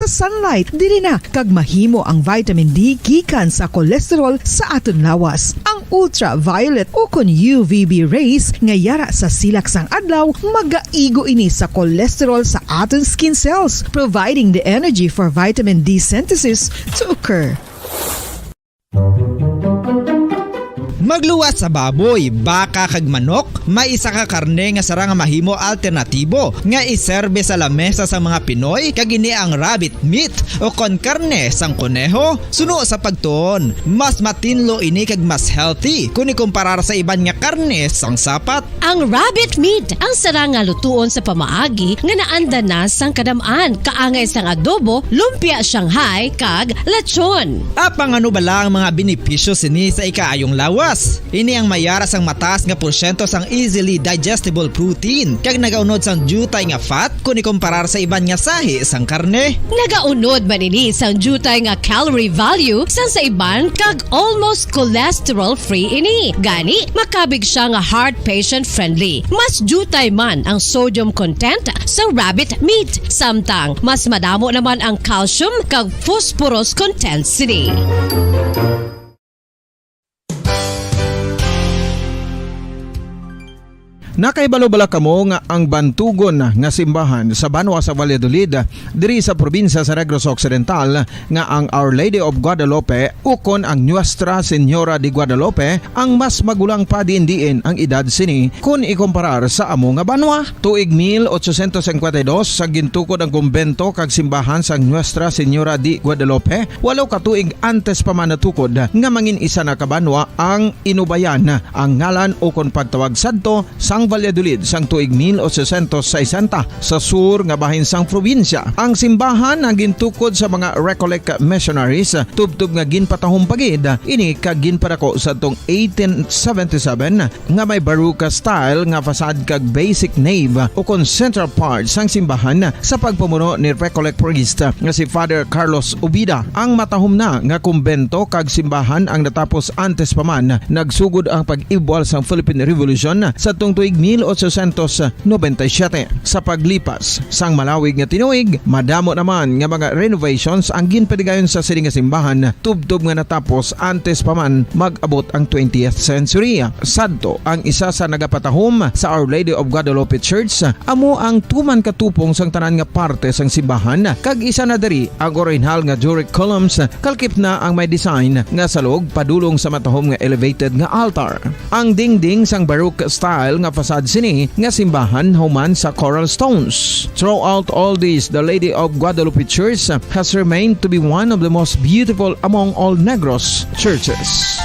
sa sunlight diri na kag mahimo ang vitamin D gikan sa kolesterol sa aton lawas. Ang ultraviolet o kon UVB rays nga yara sa silak sang adlaw magaigo ini sa kolesterol sa aton skin cells, providing the energy for vitamin D synthesis to occur. Magluwas sa baboy, baka kag manok, may isa ka karne nga sara nga mahimo alternatibo nga iserbe sa lamesa sa mga Pinoy kag ini ang rabbit meat o kon karne sang kuneho. Suno sa pagtuon, mas matinlo ini kag mas healthy kung ikumparar sa iban nga karne sang sapat. Ang rabbit meat ang sara nga lutuon sa pamaagi nga naanda na sang kadamaan, kaangay sang adobo, lumpia Shanghai kag lechon. Apang ano bala ang mga benepisyo sini sa ikaayong lawas? Ini ang mayara sang mataas nga porsyento sang easily digestible protein kag nagaunod sang jutay nga fat kung ikumparar sa iban nga sahi sang karne. Nagaunod man ini sang jutay nga calorie value sang sa iban kag almost cholesterol free ini. Gani makabig siya nga heart patient friendly. Mas jutay man ang sodium content sa rabbit meat, samtang mas madamo naman ang calcium kag phosphorus content sini. Nakaibalo-bala kamo nga ang bantugon nga simbahan sa Banwa sa Valladolid diri sa probinsya sa Negros Occidental nga ang Our Lady of Guadalupe ukon ang Nuestra Señora de Guadalupe ang mas magulang pa diin ang edad sini kung ikumparar sa amo nga banwa. Tuig 1852 sa gintukod ang kumbento kag simbahan sa Nuestra Señora de Guadalupe, walo ka tuig antes pa man natukod nga mangin isa na kabanwa ang inubayan ang ngalan ukon pagtawag sadto sang Valladolid sang tuig 1860 sa sur nga bahin sang probinsya. Ang simbahan ang gintukod sa mga Recollect missionaries tubtub nga ginpatahong pagid ini kag ginpadako sa tong 1877 nga may baroque style nga fasad kag basic nave o kon central part sang simbahan sa pagpamuno ni Recollect priest nga si Father Carlos Ubida. Ang matahom na nga kumbento kag simbahan ang natapos antes pa man nagsugod ang pag-ibwal sang Philippine Revolution sa tong tuig 1897. Sa paglipas sang malawig nga tinuig, madamo naman nga mga renovations ang ginpadigayon sa sining nga simbahan tubtob nga natapos antes pa man mag-abot ang 20th century. Sadto ang isa sa nagapatahom sa Our Lady of Guadalupe Church, amo ang tuman katupong sang tanan nga parte sang simbahan kag isa na diri ang original nga Doric columns kalkip na ang may design nga salog padulong sa matahom nga elevated nga altar. Ang dingding sang baroque style nga fasad sini nga simbahan human sa coral stones. Throughout all this, the Lady of Guadalupe Church has remained to be one of the most beautiful among all Negros churches.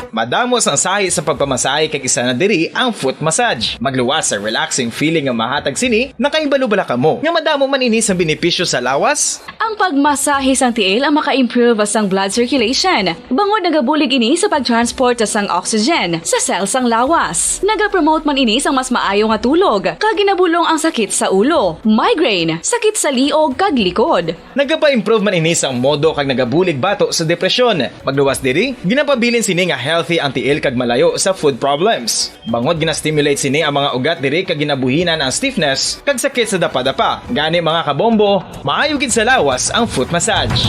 Madamos ang sahi sa pagpamasahe kag isa na diri ang foot massage. Magluwas sa relaxing feeling nga mahatag sini, nakaibalo-bala kamo. Nga madamo man ini sa benepisyo sa lawas. Ang pagmasahe sang tiil ang maka-improve sang blood circulation. Bangod nagabulig ini sa pagtransport sang oxygen sa cells sang lawas. Nagapromote man ini sang mas maayo nga tulog, kag ginabulong ang sakit sa ulo, migraine, sakit sa liog kag likod. Nagapa-improve man ini sang modo kag nagabulig bato sa depresyon. Magluwas diri, ginapabilin sini nga healthy ang tiil kag malayo sa food problems. Bangod gina-stimulate sini ang mga ugat diri kag ginabuhinan ang stiffness kag sakit sa dapa-dapa. Gani mga kabombo, maayo gid sa lawas ang foot massage.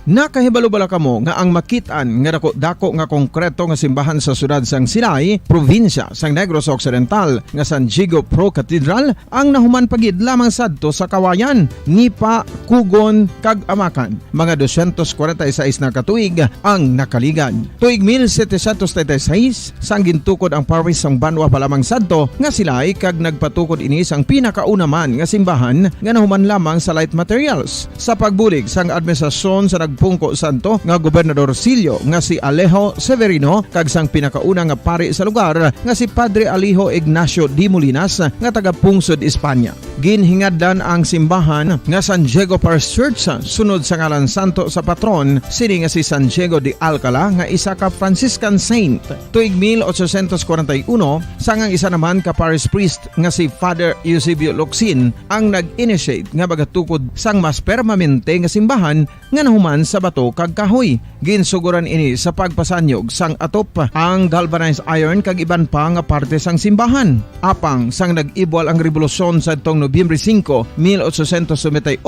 Nakahibalo-bala kamo nga ang makitaan nga dako nga konkreto nga simbahan sa sudad sang Sinay, probinsya sang Negros Occidental nga San Diego Pro Cathedral ang nahuman pagid lamang sadto sa Kawayan, Nipa, Kugon kag Amakan. Mga 246 na katuig ang nakaligan. Tuig 1736 sang gintukod ang parish sang Banwa pa lamang sadto nga silay kag nagpatukod ini sang pinakauna man nga simbahan nga nahuman lamang sa light materials. Sa pagbulig sang administrasyon sa Pungko Santo nga Gobernador Silio nga si Alejo Severino kag sang pinakauna nga pari sa lugar nga si Padre Alijo Ignacio de Molinas nga taga Pungsod, Espanya. Ginhingadlan ang simbahan nga San Diego Parish Church sunod sa ngalan santo sa patron sini nga si San Diego de Alcala nga isa ka Franciscan saint. Tuig 1841 sangang isa naman ka parish priest nga si Father Eusebio Locsin ang nag-initiate nga bagatukod sang mas permanente nga simbahan nga nahuman sa bato kag kahoy. Ginsuguran ini sa pagpasanyog sang atop ang galvanized iron kag iban pa nga parte sang simbahan. Apang sang nag-ibwal ang revolusyon sa tong Nobyembre 5, 1898,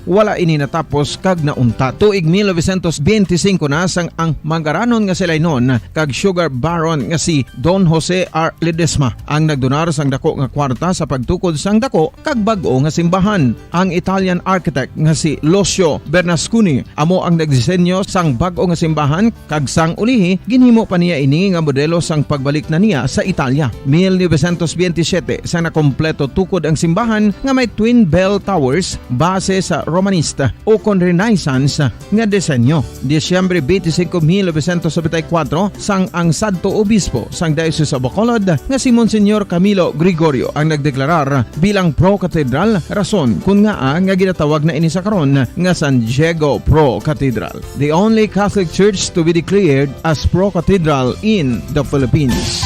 wala ini natapos kag nauntat. Tuig 1925 na sang ang mangaranon nga silay noon kag sugar baron nga si Don Jose R. Ledesma ang nagdonar sang dako nga kwarta sa pagtukod sang dako kag bag-o nga simbahan. Ang Italian architect nga si Lucio Bernasconi amo ang nagdisenyo sang bag-o nga simbahan kag sang ulihi ginhimo pa niya ini nga modelo sang pagbalik na niya sa Italia. 1927 sang nakompleto tukod ang simbahan nga may twin bell towers base sa Romanista o kon Renaissance nga disenyo. Disyembre 25, 1974 sang ang sadto obispo sang Diocese of Bacolod nga si Monsignor Camilo Gregorio ang nagdeklarar bilang pro-cathedral, rason kung nga ginatawag na ini sa karon nga San Diego Pro-Cathedral, the only Catholic church to be declared as pro-cathedral in the Philippines.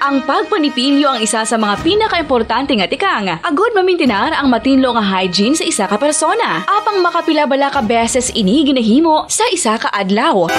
Ang pagpanipilyo ang isa sa mga pinaka-importante nga tikang. Agod mamintinar ang matinlo nga hygiene sa isa ka persona. Apang makapila-bala ka beses ini ginahimo sa isa ka adlaw.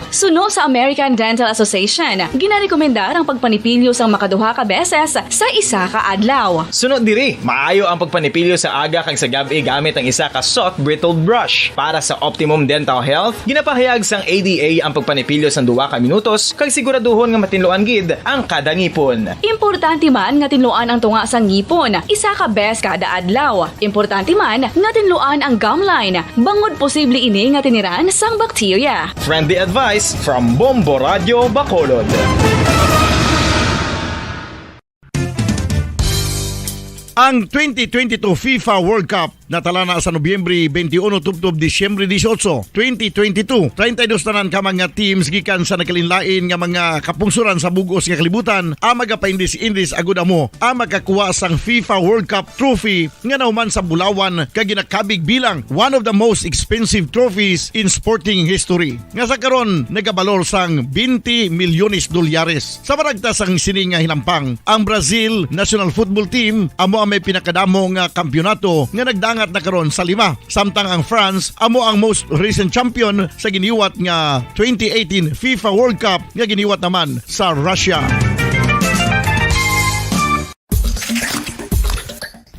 Suno sa American Dental Association, ginarekomendar ang pagpanipilyo sang makaduha ka beses sa isa ka adlaw. Sunod diri, maayo ang pagpanipilyo sa aga kag sa gabi gamit ang isa ka soft brittled brush. Para sa optimum dental health, ginapahayag sang ADA ang pagpanipilyo sang 2 ka minutos kag siguraduhon nga matinloan gid ang kada ngipon. Importante man nga tinluan ang tunga sang ngipon, isa ka bes kada adlaw. Importante man nga tinluan ang gum line, bangod posible ini nga tiniran sang bakterya. Friendly advice from Bombo Radio Bacolod. Ang 2022 FIFA World Cup natala na sa Nobyembre 21 tubtob Disyembre 18, 2022. 32 tanan ka mga teams gikan sa nakalinlain nga mga kapungsuran sa bugos nga kalibutan ang magapaindis-indis agud amo ang makakuha sang FIFA World Cup trophy nga nauman sa Bulawan kag ginakabig bilang one of the most expensive trophies in sporting history. Nga sa karon nagabalor sang 20 milyones dolyares. Sa baragta sang sini nga hinampang, ang Brazil National Football Team amo may pinakadamo nga kampyonato nga nagdangat na karon sa 5. Samtang ang France amo ang most recent champion sa giniwat nga 2018 FIFA World Cup nga giniwat naman sa Russia.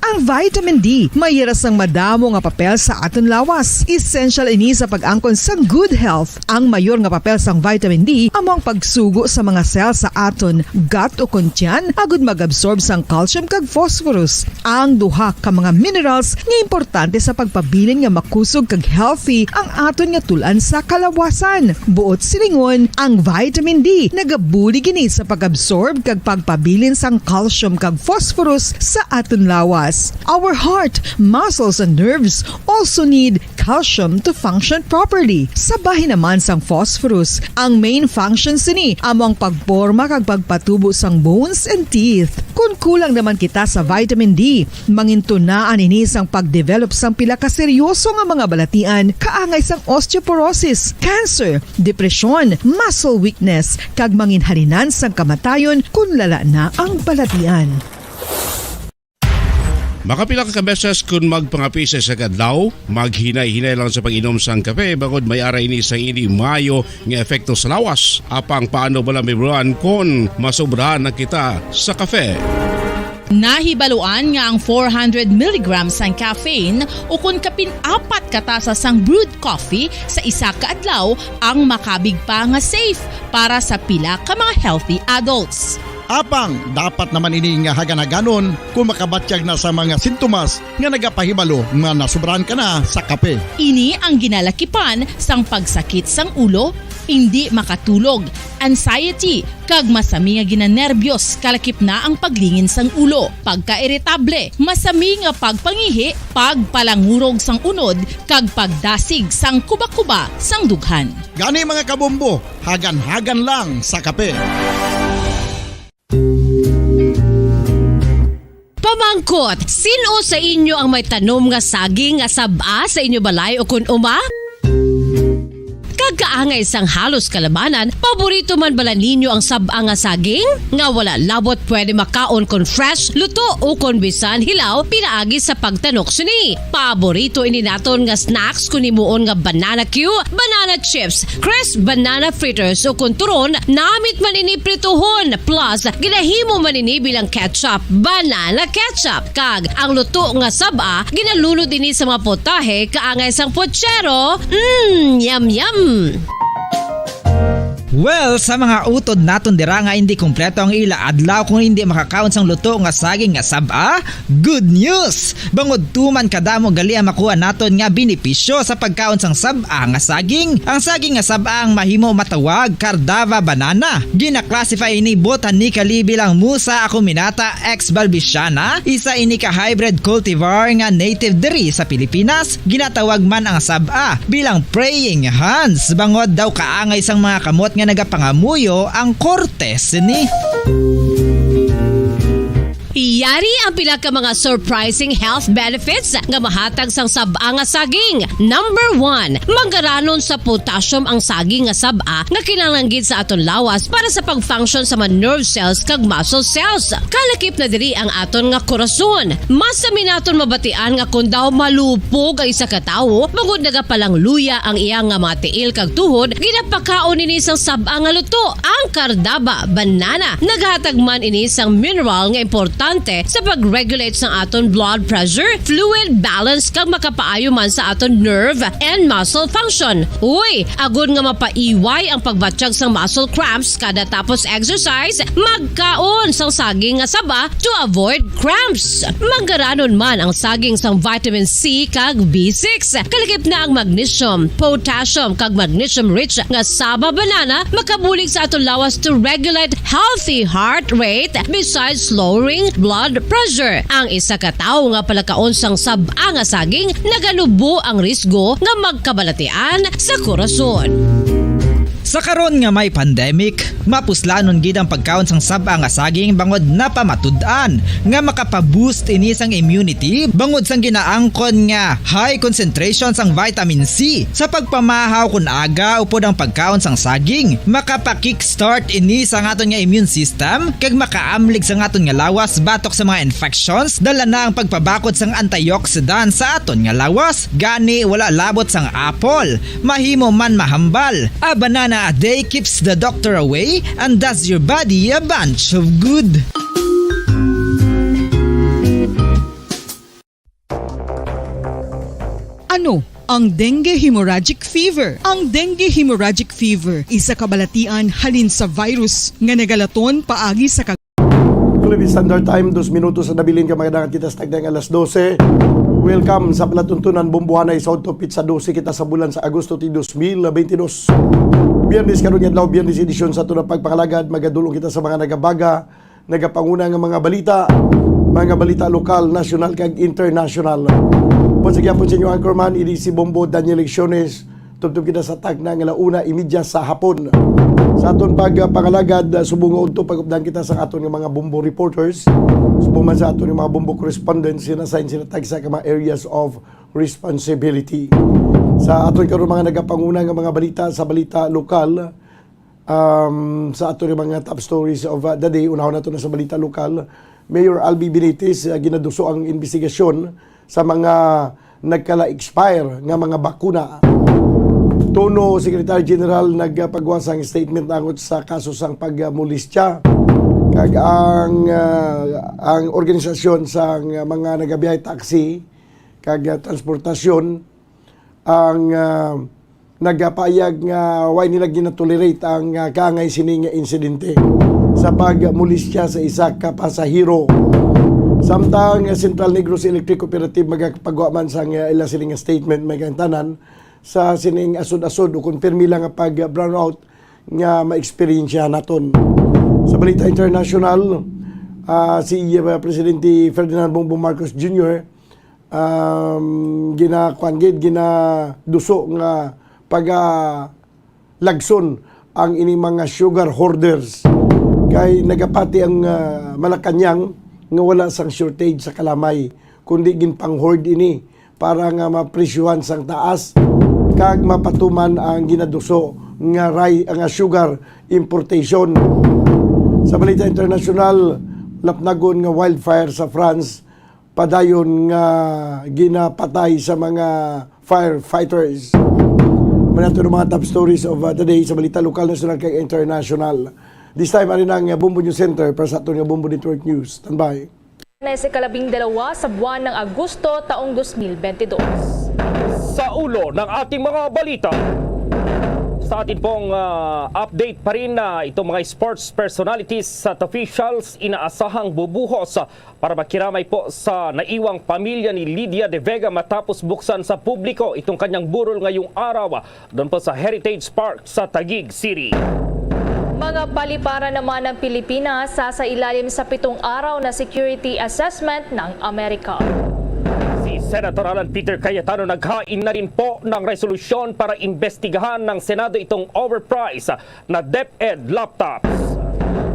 Ang vitamin D mayira sang madamo nga papel sa aton lawas. Essential ini sa pag-angkon sang good health. Ang mayor nga papel sang vitamin D amo ang pagsugo sa mga cell sa aton gut o kuntyan agud mag-absorb sang calcium kag phosphorus. Ang duha ka mga minerals nga importante sa pagpabilin nga makusog kag healthy ang aton nga tulan sa kalawasan. Buot silingon, ang vitamin D nagabuli gini sa pag-absorb kag pagpabilin sang calcium kag phosphorus sa aton lawas. Our heart, muscles, and nerves also need calcium to function properly. Sabahin naman sang phosphorus, ang main function sini amo ang pagporma kag pagpatubo sang bones and teeth. Kung kulang naman kita sa vitamin D, mangintunaan ini sang pagdevelop sang pila ka seryoso nga mga balatian, kaangay sang osteoporosis, cancer, depresyon, muscle weakness, kag manginhalinan sang kamatayon kung lala na ang balatian. Makapila ka beses kung magpangapisa sa kadlaw, maghinay-hinay lang sa pag-inom sang kape bagod may ara ini sang hindi mayo nga epekto sa lawas. Apang paano bala may bulan kung masobrahan na kita sa kape. Nahibaluan nga ang 400 mg sang caffeine o kung kapin-4 katasa sang brewed coffee sa isa ka adlaw ang makabig pa nga safe para sa pila ka mga healthy adults. Apang dapat naman ini nga haganaganon kung makabatyag na sa mga sintomas nga nagapahibalo nga nasubrahan ka na sa kape. Ini ang ginalakipan sang pagsakit sang ulo, hindi makatulog, anxiety, kag masami nga ginanerbiyos kalakip na ang paglingin sang ulo, pagka-irritable, masami nga pagpangihi, pagpalangurog sang unod, kag pagdasig sang kuba-kuba sang dughan. Gani mga kabombo, hagan-hagan lang sa kape. Pamangkot, sino sa inyo ang may tanom nga saging nga saba sa inyo balay o kun uma? Kag kaangay sang halos kalabanan, paborito man bala ninyo ang sab-a nga saging? Nga wala labot pwede makaon kon fresh, luto o kon bisan hilaw pinaagi sa pagtanok sini. Paborito ini naton nga snacks kun himuon nga banana Q, banana chips, crisp banana fritters o kun turon, namit man ini prituhon plus ginahimo man ini bilang ketchup, banana ketchup. Kag ang luto nga sab-a ginalunod ini sa mga potahe kaangay sang pochero. Yum yum. Well, sa mga utod naton dira nga hindi kumpleto ang ila adlaw kung hindi makakaon sang luto nga saging nga sab-a, good news! Bangod tuman kadamo gali ang makuha naton nga benepisyo sa pagkaon sang sab-a nga saging. Ang saging nga sab-a ang mahimo matawag Cardava banana. Gina-classify ini botanically bilang Musa acuminata ex balbisiana, isa ini ka hybrid cultivar nga native diri sa Pilipinas. Ginatawag man ang sab-a bilang praying hands. Bangod daw kaangay sang mga kamot nga nagapangamuyo ang kortes ni. Iyari ang pila ka mga surprising health benefits nga mahatag sang sab-a nga saging. Number 1, manggaranon sa potassium ang saging nga sab-a nga kinahanglan sa aton lawas para sa pag-function sa mga nerve cells kag muscle cells. Kalakip na diri ang aton nga korason. Mas sa minaton mabatian nga kun daw malupog ang isa ka tawo, bangod nagapalang luya ang iyang nga mga tiil kag tuhod, ginapakaon ini sang sab-a nga luto, ang Cardava banana. Naghatag man ini sang mineral nga importante sa pag-regulate sa aton blood pressure, fluid balance kag makapaayo man sa aton nerve and muscle function. Uy, agud nga mapaiway ang pagbatsyag sang muscle cramps kada tapos exercise, magkaon sang saging nga saba to avoid cramps. Manggaranon man ang saging sang vitamin C kag B6. Kalakip na ang magnesium, potassium kag magnesium rich nga saba banana makabulig sa aton lawas to regulate healthy heart rate besides lowering blood pressure. Ang isa ka tawo nga palakaon sang sab-a nga saging naganubo ang risgo nga magkabalatian sa korason. Sa karon nga may pandemic, mapuslanon gid ang pagkaon sang sab-a nga saging bangod napamatud-an nga makapaboost ini sang immunity bangod sang ginaangkon nga high concentration sang vitamin C. Sa pagpamahaw kun aga upod ang pagkaon sang saging, makapa-kickstart ini sa aton nga immune system kag makaamlig sa aton nga lawas batok sa mga infections. Dala na ang pagpabakod sang antioxidant sa aton nga lawas. Gani wala labot sang apple, mahimo man mahambal. A banana a day keeps the doctor away and does your body a bunch of good. Ano ang dengue hemorrhagic fever? Ang dengue hemorrhagic fever isa kabalatian halin sa virus nga nagalaton paagi sa Philippine Standard Time, 2 minutos na nabilin ka mga dangat kita sa tagdang alas 12. Welcome sa palatuntunan Bumbuhanay sa Auto Pizza 12 kita sa bulan sa Agosto 2022. Biyernes karon adlaw, Biyernes edisyon sa tunang pagpakalagad, magadulong kita sa mga nagabaga, nagapanguna nga mga balita lokal, national kag international. Ponsa gyapon sa inyo anchorman, ini si Bombo Daniel Lecciones. Tubtub kita sa tagna nga 1:30 sa hapon. Sa aton pagpangalagad, subong udto pagupdan kita sa aton nga mga Bombo reporters. Subong man sa aton nga mga Bombo correspondents, sinassign sila tag sa mga areas of responsibility. Sa aton karon mga nagapanguna nga mga balita sa balita lokal, sa aton mga top stories of the day, unahon nato na sa balita lokal, Mayor Albi Benitez ginaduso ang investigasyon sa mga nagkala-expire nga mga bakuna. Tono Secretary General nagpagwas ang statement angot sa kaso sang pagmulistya kag ang organisasyon sang mga nagabiyahe taxi kag transportasyon ang nagapayag nga why nila ginatolerate ang kaangay sini nga insidente sa pagmulistya sa isa ka pasahero. Samtang Central Negros Electric Cooperative magpagawa man sa ila sining statement may kantanan sa sining asod-asod o konfirmi lang nga pag-brownout nga ma-experience naton. Sa balita international, si Presidente Ferdinand Bongbong Marcos Jr. Ginaduso nga pag-lagson ang ining mga sugar hoarders kay nagapati ang Malacañang nga wala sang shortage sa kalamay kundi ginpang-hoard ini para nga mapresyuhan sang taas kag mapatuman ang ginaduso nga sugar importation. Sa balita internasyonal, napnagon nga wildfire sa France padayon nga ginapatay sa mga firefighters. Manato ng mga top stories of the day sa balita lokal, national kag international. This time ari nang Bumbo News Center para sa aton nga Bumbo Network News. Standby. Na sa 12 sa buwan ng Agosto taong 2022. Sa ulo ng ating mga balita, sa atin pong update pa rin na itong mga sports personalities at officials inaasahang bubuhos para makiramay po sa naiwang pamilya ni Lydia De Vega matapos buksan sa publiko itong kanyang burol ngayong araw doon po sa Heritage Park sa Taguig City. Mga paliparan naman ng Pilipinas sa ilalim sa 7 araw na security assessment ng Amerika. Si Senator Alan Peter Cayetano naghain na rin po ng resolusyon para imbestigahan ng Senado itong overpriced na DepEd laptops.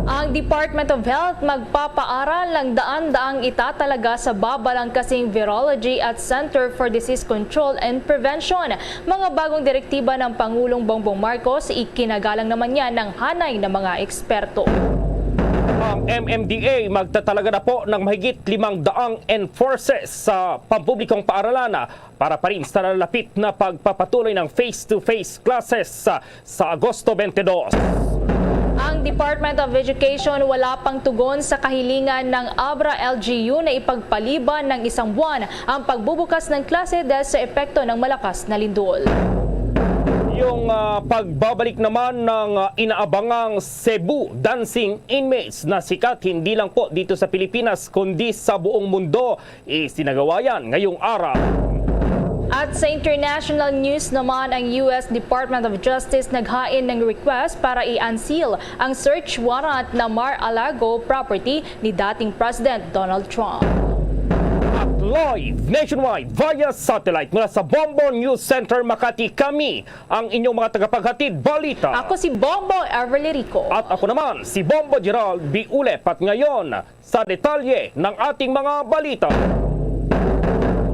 Ang Department of Health magpapaaral ng daan-daang itatalaga sa babalangkasing Virology at Center for Disease Control and Prevention. Mga bagong direktiba ng Pangulong Bongbong Marcos, ikinagalang naman yan ng hanay ng mga eksperto. Ang MMDA magtatalaga na po ng mahigit 500 enforcers sa pampublikong paaralan para pa rin sa nalalapit na pagpapatuloy ng face-to-face classes sa Agosto 22. Ang Department of Education wala pang tugon sa kahilingan ng Abra-LGU na ipagpaliban ng 1 buwan ang pagbubukas ng klase dahil sa epekto ng malakas na lindol. Yung pagbabalik naman ng inaabangang Cebu dancing inmates na sikat hindi lang po dito sa Pilipinas kundi sa buong mundo, isinagawa yan ngayong araw. At sa international news naman, ang US Department of Justice naghain ng request para i-unseal ang search warrant na Mar-a-Lago property ni dating President Donald Trump. At live nationwide via satellite mula sa Bombo News Center Makati, kami ang inyong mga tagapaghatid balita. Ako si Bombo Everly Rico. At ako naman si Bombo Gerald B. Ulep. At ngayon sa detalye ng ating mga balita.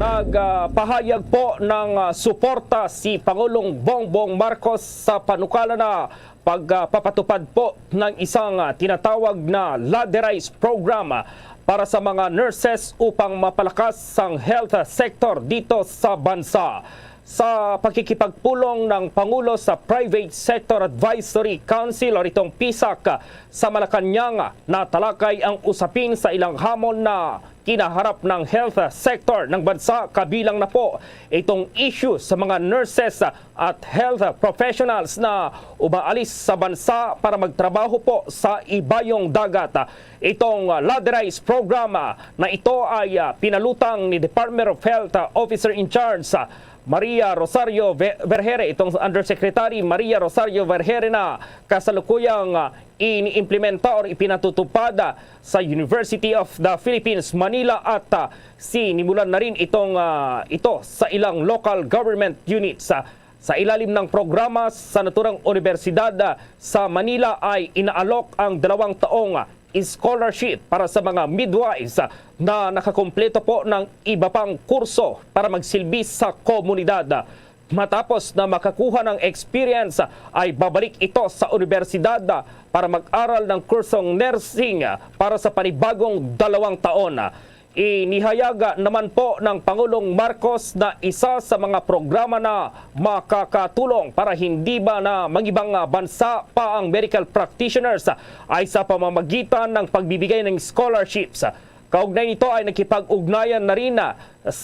Nagpahayag po ng suporta si Pangulong Bongbong Marcos sa panukala na pagpapatupad po ng isang tinatawag na ladderized program para sa mga nurses upang mapalakas ang health sector dito sa bansa. Sa pakikipagpulong ng Pangulo sa Private Sector Advisory Council o itong PSAC sa Malacanang, natalakay ang usapin sa ilang hamon na kinaharap ng health sector ng bansa, kabilang na po itong issue sa mga nurses at health professionals na umaalis sa bansa para magtrabaho po sa ibayong dagat. Itong ladderized program na ito ay pinalutang ni Department of Health Officer in Charge Maria Rosario Vergere, itong Undersecretary Maria Rosario Vergere na kasalukuyang iniimplementa o ipinatutupad sa University of the Philippines, Manila at sinimulan na rin ito sa ilang local government units. Sa ilalim ng programa sa naturang universidad sa Manila ay inaalok ang 2 taong scholarship para sa mga midwives na nakakumpleto po ng iba pang kurso para magsilbi sa komunidad. Matapos na makakuha ng experience ay babalik ito sa universidad para mag-aral ng kursong nursing para sa panibagong 2 taon. Inihayag naman po ng Pangulong Marcos na isa sa mga programa na makakatulong para hindi ba na mag-ibang bansa pa ang medical practitioners ay sa pamamagitan ng pagbibigay ng scholarships. Kaugnay nito ay nakipag-ugnayan na rin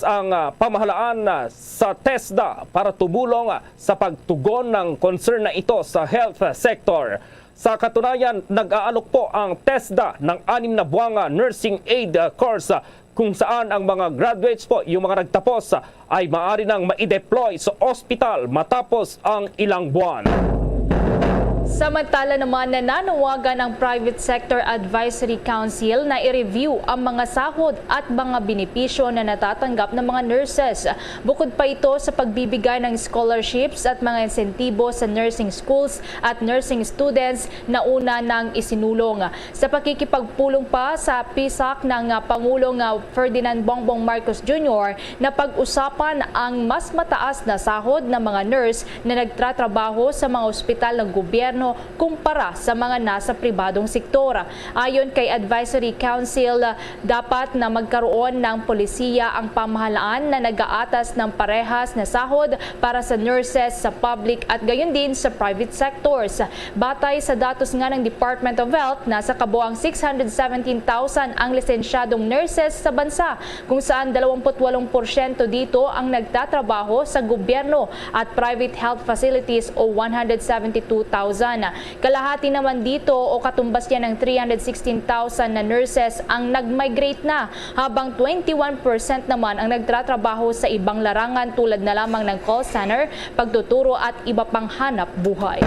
ang pamahalaan sa TESDA para tumulong sa pagtugon ng concern na ito sa health sector. Sa katunayan, nag-aalok po ang TESDA ng 6 na buwang nursing aid course kung saan ang mga graduates po, yung mga nagtapos, ay maaari nang ma-deploy sa ospital matapos ang ilang buwan. Samantala naman, nananawagan ang Private Sector Advisory Council na i-review ang mga sahod at mga benepisyo na natatanggap ng mga nurses. Bukod pa ito sa pagbibigay ng scholarships at mga insentibo sa nursing schools at nursing students na una nang isinulong. Sa pakikipagpulong pa sa PSAC ng Pangulong Ferdinand Bongbong Marcos Jr. na pag-usapan ang mas mataas na sahod ng mga nurse na nagtatrabaho sa mga ospital ng gobyerno kumpara sa mga nasa pribadong sektor. Ayon kay Advisory Council, dapat na magkaroon ng polisiya ang pamahalaan na nag-aatas ng parehas na sahod para sa nurses sa public at gayon din sa private sectors. Batay sa datos nga ng Department of Health, nasa kabuang 617,000 ang lisensyadong nurses sa bansa, kung saan 28% dito ang nagtatrabaho sa gobyerno at private health facilities o 172,000. Kalahati naman dito o katumbas niya ng 316,000 na nurses ang nag-migrate na, habang 21% naman ang nagtatrabaho sa ibang larangan tulad na lamang ng call center, pagtuturo at iba pang hanap buhay.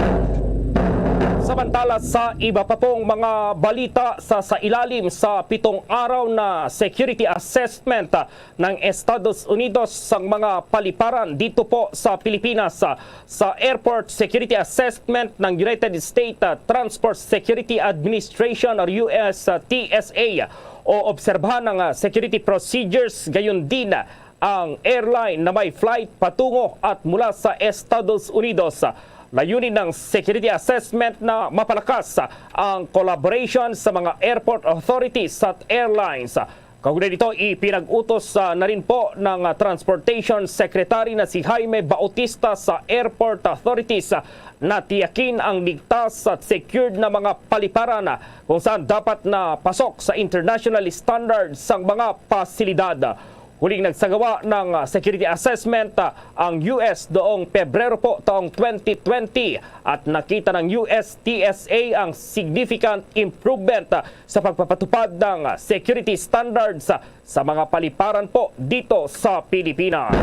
Samantala sa iba pa pong mga balita, sa ilalim sa 7 araw na security assessment ng Estados Unidos sa mga paliparan dito po sa Pilipinas, sa Airport Security Assessment ng United States Transport Security Administration or US TSA, o obserbahan ng security procedures, gayon din ang airline na may flight patungo at mula sa Estados Unidos. Layunin ng security assessment na mapalakas ang collaboration sa mga airport authorities at airlines. Kaugnay nito, ipinag-utos na rin po ng Transportation Secretary na si Jaime Bautista sa airport authorities na tiyakin ang ligtas at secured na mga paliparan kung saan dapat na pasok sa international standards ang mga pasilidad. Huling nagsagawa ng security assessment ang US doong Pebrero po taong 2020 at nakita ng US TSA ang significant improvement sa pagpapatupad ng security standards sa mga paliparan po dito sa Pilipinas.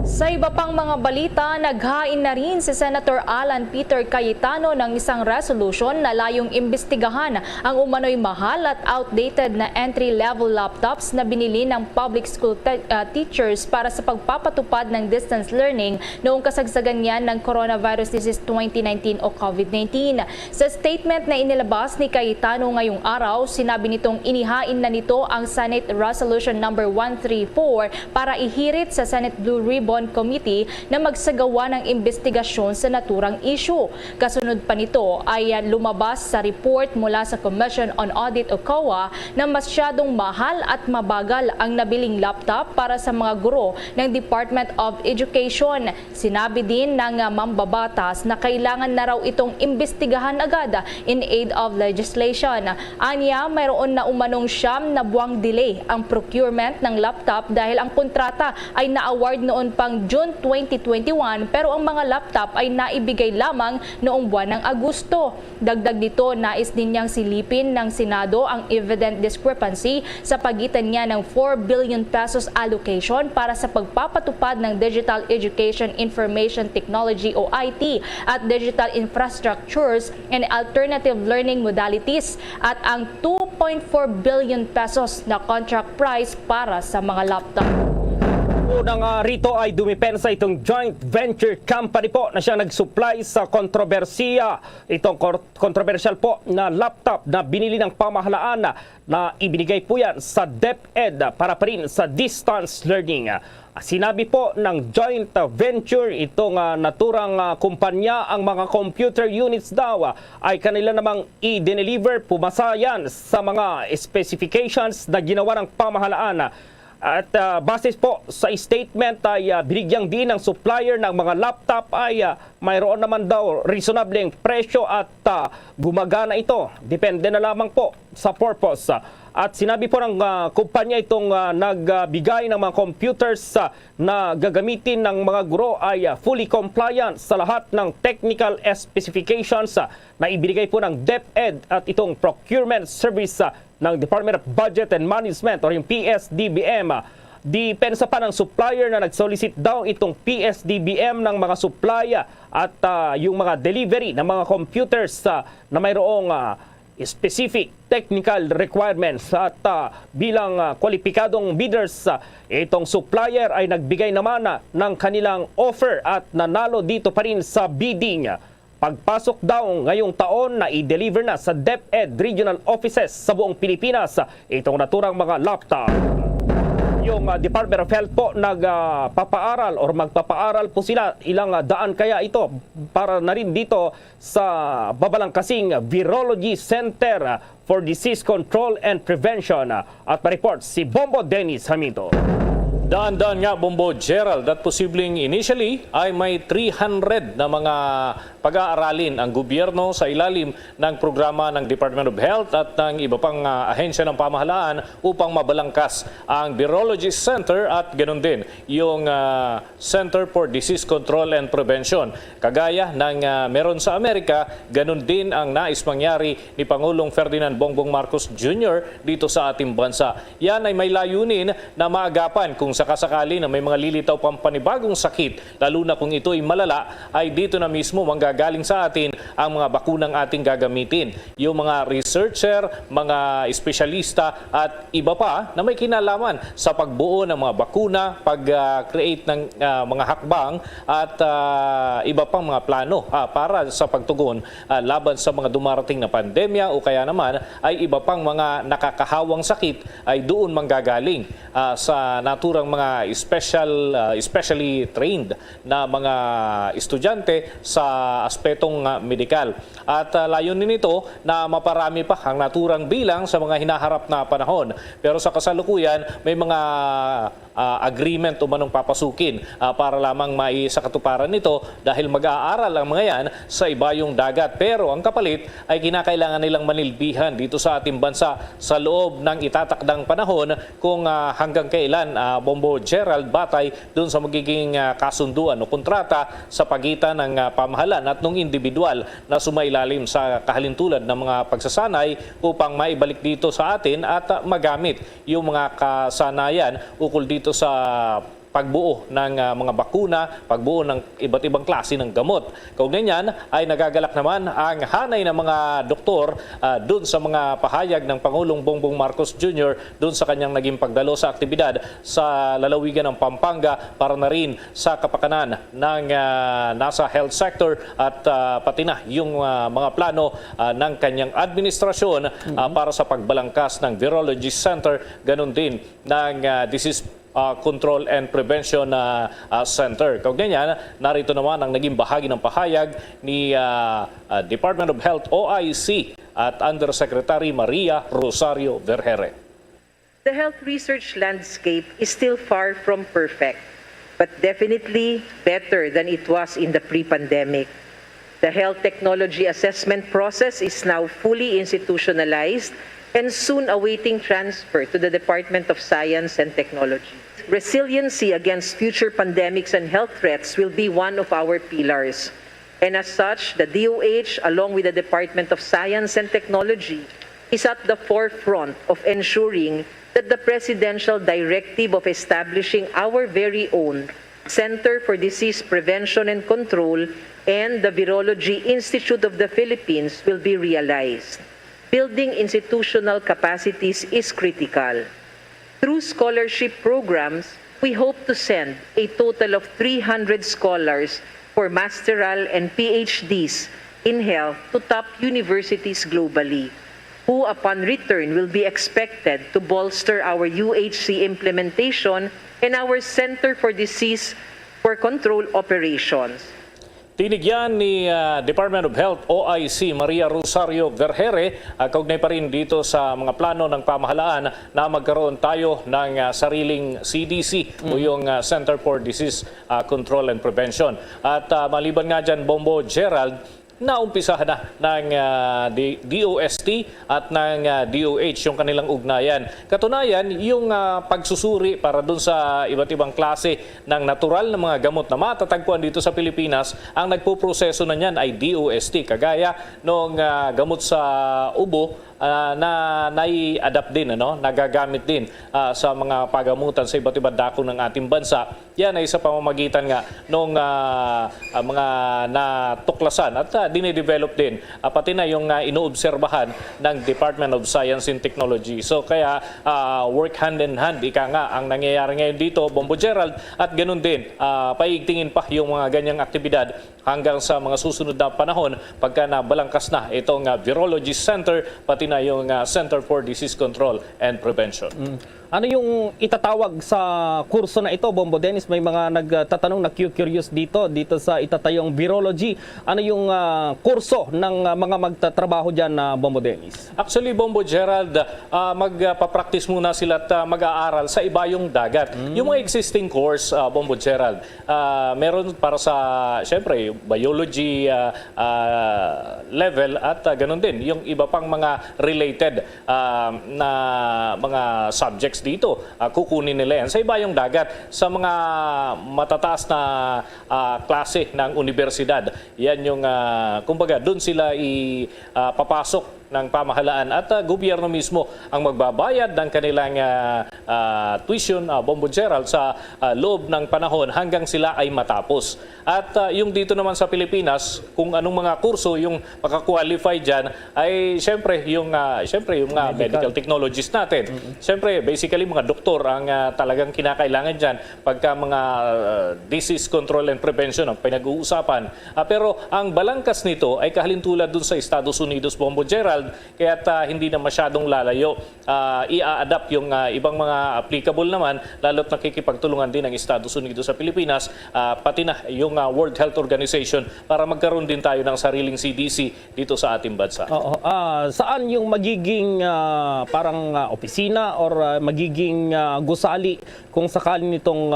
Sa iba pang mga balita, naghain na rin si Senator Alan Peter Cayetano ng isang resolution na layong imbestigahan ang umano'y mahal at outdated na entry-level laptops na binili ng public school teachers para sa pagpapatupad ng distance learning noong kasagsagan niyan ng coronavirus disease 2019 o COVID-19. Sa statement na inilabas ni Cayetano ngayong araw, sinabi nitong inihain na nito ang Senate Resolution number 134 para ihirit sa Senate Blue Ribbon Committee na magsagawa ng investigasyon sa naturang issue. Kasunod pa nito ay lumabas sa report mula sa Commission on Audit o COA na masyadong mahal at mabagal ang nabiling laptop para sa mga guro ng Department of Education. Sinabi din ng mambabatas na kailangan na raw itong imbestigahan agad in aid of legislation. Anya, mayroon na umanong 9 na buwang delay ang procurement ng laptop dahil ang kontrata ay na-award noon pang June 2021 pero ang mga laptop ay naibigay lamang noong buwan ng Agosto. Dagdag dito, nais din niyang silipin ng Senado ang evident discrepancy sa pagitan niya ng 4 billion pesos allocation para sa pagpapatupad ng Digital Education Information Technology o IT at digital infrastructures and alternative learning modalities at ang 2.4 billion pesos na contract price para sa mga laptop. Unang rito ay dumipensa itong joint venture company po na siyang nag-supply sa kontrobersiya. Itong controversial po na laptop na binili ng pamahalaan na ibinigay po yan sa DepEd para pa rin sa distance learning. Sinabi po ng joint venture itong naturang kumpanya, ang mga computer units daw ay kanila namang i-deliver, pumasa yan sa mga specifications na ginawa ng pamahalaan. At base po sa statement ay binigyang din ng supplier ng mga laptop ay mayroon naman daw reasonableng presyo at gumagana ito. Depende na lamang po sa purpose. At sinabi po ng kumpanya itong nagbigay ng mga computers na gagamitin ng mga guro ay fully compliant sa lahat ng technical specifications na ibinigay po ng DepEd at itong procurement service ng Department of Budget and Management o yung PSDBM. Depensa pa ng supplier na nag-solicit daw itong PSDBM ng mga supply at yung mga delivery ng mga computers na mayroong specific technical requirements at bilang kwalipikadong bidders, itong supplier ay nagbigay naman ng kanilang offer at nanalo dito pa rin sa bidding. Pagpasok daw ngayong taon na i-deliver na sa DepEd regional offices sa buong Pilipinas itong naturang mga laptop. Yung Department of Health po nagpapaaral or magpapaaral po sila, ilang daan kaya ito para na rin dito sa Babalangkasing Virology Center for Disease Control and Prevention. At ma-report si Bombo Dennis Hamito. Daan-daan nga, Bombo Gerald, at posibleng initially ay may 300 na mga pag-aaralin ang gobyerno sa ilalim ng programa ng Department of Health at ng iba pang ahensya ng pamahalaan upang mabalangkas ang Virology Center at ganoon din yung Center for Disease Control and Prevention. Kagaya ng meron sa Amerika, ganoon din ang nais mangyari ni Pangulong Ferdinand Bongbong Marcos Jr. dito sa ating bansa. Yan ay may layunin na maagapan kung sakasakali na may mga lilitaw pang panibagong sakit, lalo na kung ito ay malala, ay dito na mismo manggagaling sa atin ang mga bakunang ating gagamitin. Yung mga researcher, mga espesyalista at iba pa na may kinalaman sa pagbuo ng mga bakuna, pag-create ng mga hakbang at iba pang mga plano para sa pagtugon laban sa mga dumarating na pandemya o kaya naman ay iba pang mga nakakahawang sakit ay doon manggagaling sa naturang mga specially trained na mga estudyante sa aspetong medikal. At layunin nito na maparami pa ang naturang bilang sa mga hinaharap na panahon. Pero sa kasalukuyan, may mga agreement o manong papasukin para lamang maisakatuparan nito dahil mag-aaral ang mga yan sa ibayong dagat. Pero ang kapalit ay kinakailangan nilang manilbihan dito sa ating bansa sa loob ng itatakdang panahon kung hanggang kailan Bombo Gerald batay doon sa magiging kasunduan o kontrata sa pagitan ng pamahalaan at ng individual na sumailalim sa kahalintulad ng mga pagsasanay upang maibalik dito sa atin at magamit yung mga kasanayan ukol dito sa pagbuo ng mga bakuna, pagbuo ng iba't ibang klase ng gamot. Kaugnay niyan ay nagagalak naman ang hanay ng mga doktor doon sa mga pahayag ng Pangulong Bongbong Marcos Jr. doon sa kanyang naging pagdalo sa aktibidad sa lalawigan ng Pampanga para na rin sa kapakanan ng nasa health sector at pati na yung mga plano ng kanyang administrasyon para sa pagbalangkas ng Virology Center, ganun din ng Disease Control and Prevention Center. Kaugnay niyan, narito naman ang naging bahagi ng pahayag ni Department of Health OIC at Undersecretary Maria Rosario Vergere. The health research landscape is still far from perfect, but definitely better than it was in the pre-pandemic. The health technology assessment process is now fully institutionalized and soon awaiting transfer to the Department of Science and Technology. Resiliency against future pandemics and health threats will be one of our pillars. And as such, the DOH, along with the Department of Science and Technology, is at the forefront of ensuring that the presidential directive of establishing our very own Center for Disease Prevention and Control and the Virology Institute of the Philippines will be realized. Building institutional capacities is critical. Through scholarship programs, we hope to send a total of 300 scholars for masteral and PhDs in health to top universities globally, who upon return will be expected to bolster our UHC implementation and our Center for Disease Control operations. Tinigyan ni Department of Health OIC Maria Rosario Vergere, kaugnay pa rin dito sa mga plano ng pamahalaan na magkaroon tayo ng sariling CDC o yung Center for Disease Control and Prevention. At maliban nga dyan, Bombo Gerald, naumpisahan na ng DOST at ng DOH yung kanilang ugnayan. Katunayan, yung pagsusuri para dun sa iba't ibang klase ng natural na mga gamot na matatagpuan dito sa Pilipinas, ang nagpuproseso na niyan ay DOST. Kagaya nung gamot sa ubo na nai-adapt din, nagagamit din sa mga pagamutan sa iba't ibang dako ng ating bansa. Yan ay sa pamamagitan nga nung mga natuklasan at dinidevelop din pati na yung inoobserbahan ng Department of Science and Technology. So kaya work hand in hand, ika nga ang nangyayari ngayon dito, Bombo Gerald, at ganun din, paigtingin pa yung mga ganyang aktibidad hanggang sa mga susunod na panahon pagka nabalangkas na itong Virology Center, pati na yung Center for Disease Control and Prevention. Ano yung itatawag sa kurso na ito, Bombo Dennis? May mga nagtatanong, na-curious dito sa itatayong virology. Ano yung kurso ng mga magtatrabaho dyan, Bombo Dennis? Actually, Bombo Gerald, magpapractice muna sila at mag-aaral sa ibayong dagat. Yung mga existing course, Bombo Gerald, meron para sa, syempre, biology level at ganun din. Yung iba pang mga related na mga subjects dito, kukunin nila yan sa ibayong dagat sa mga matataas na klase ng universidad. Yan yung, kumbaga, doon sila papasok ng pamahalaan at gobyerno mismo ang magbabayad ng kanilang tuition, Bombo Gerald, sa loob ng panahon hanggang sila ay matapos. At yung dito naman sa Pilipinas, kung anong mga kurso yung makakwalify dyan, ay syempre yung medical technologists natin. Syempre, basically mga doktor ang talagang kinakailangan dyan pagka mga disease control and prevention ang pinag-uusapan. Pero ang balangkas nito ay kahalintulad dun sa Estados Unidos, Bombo Gerald, kaya't hindi na masyadong lalayo. I-adapt yung ibang mga applicable naman, lalo't nakikipagtulungan din ang Estados Unidos sa Pilipinas, pati na yung World Health Organization para magkaroon din tayo ng sariling CDC dito sa ating bansa. Saan yung magiging parang opisina or magiging gusali kung sakali nitong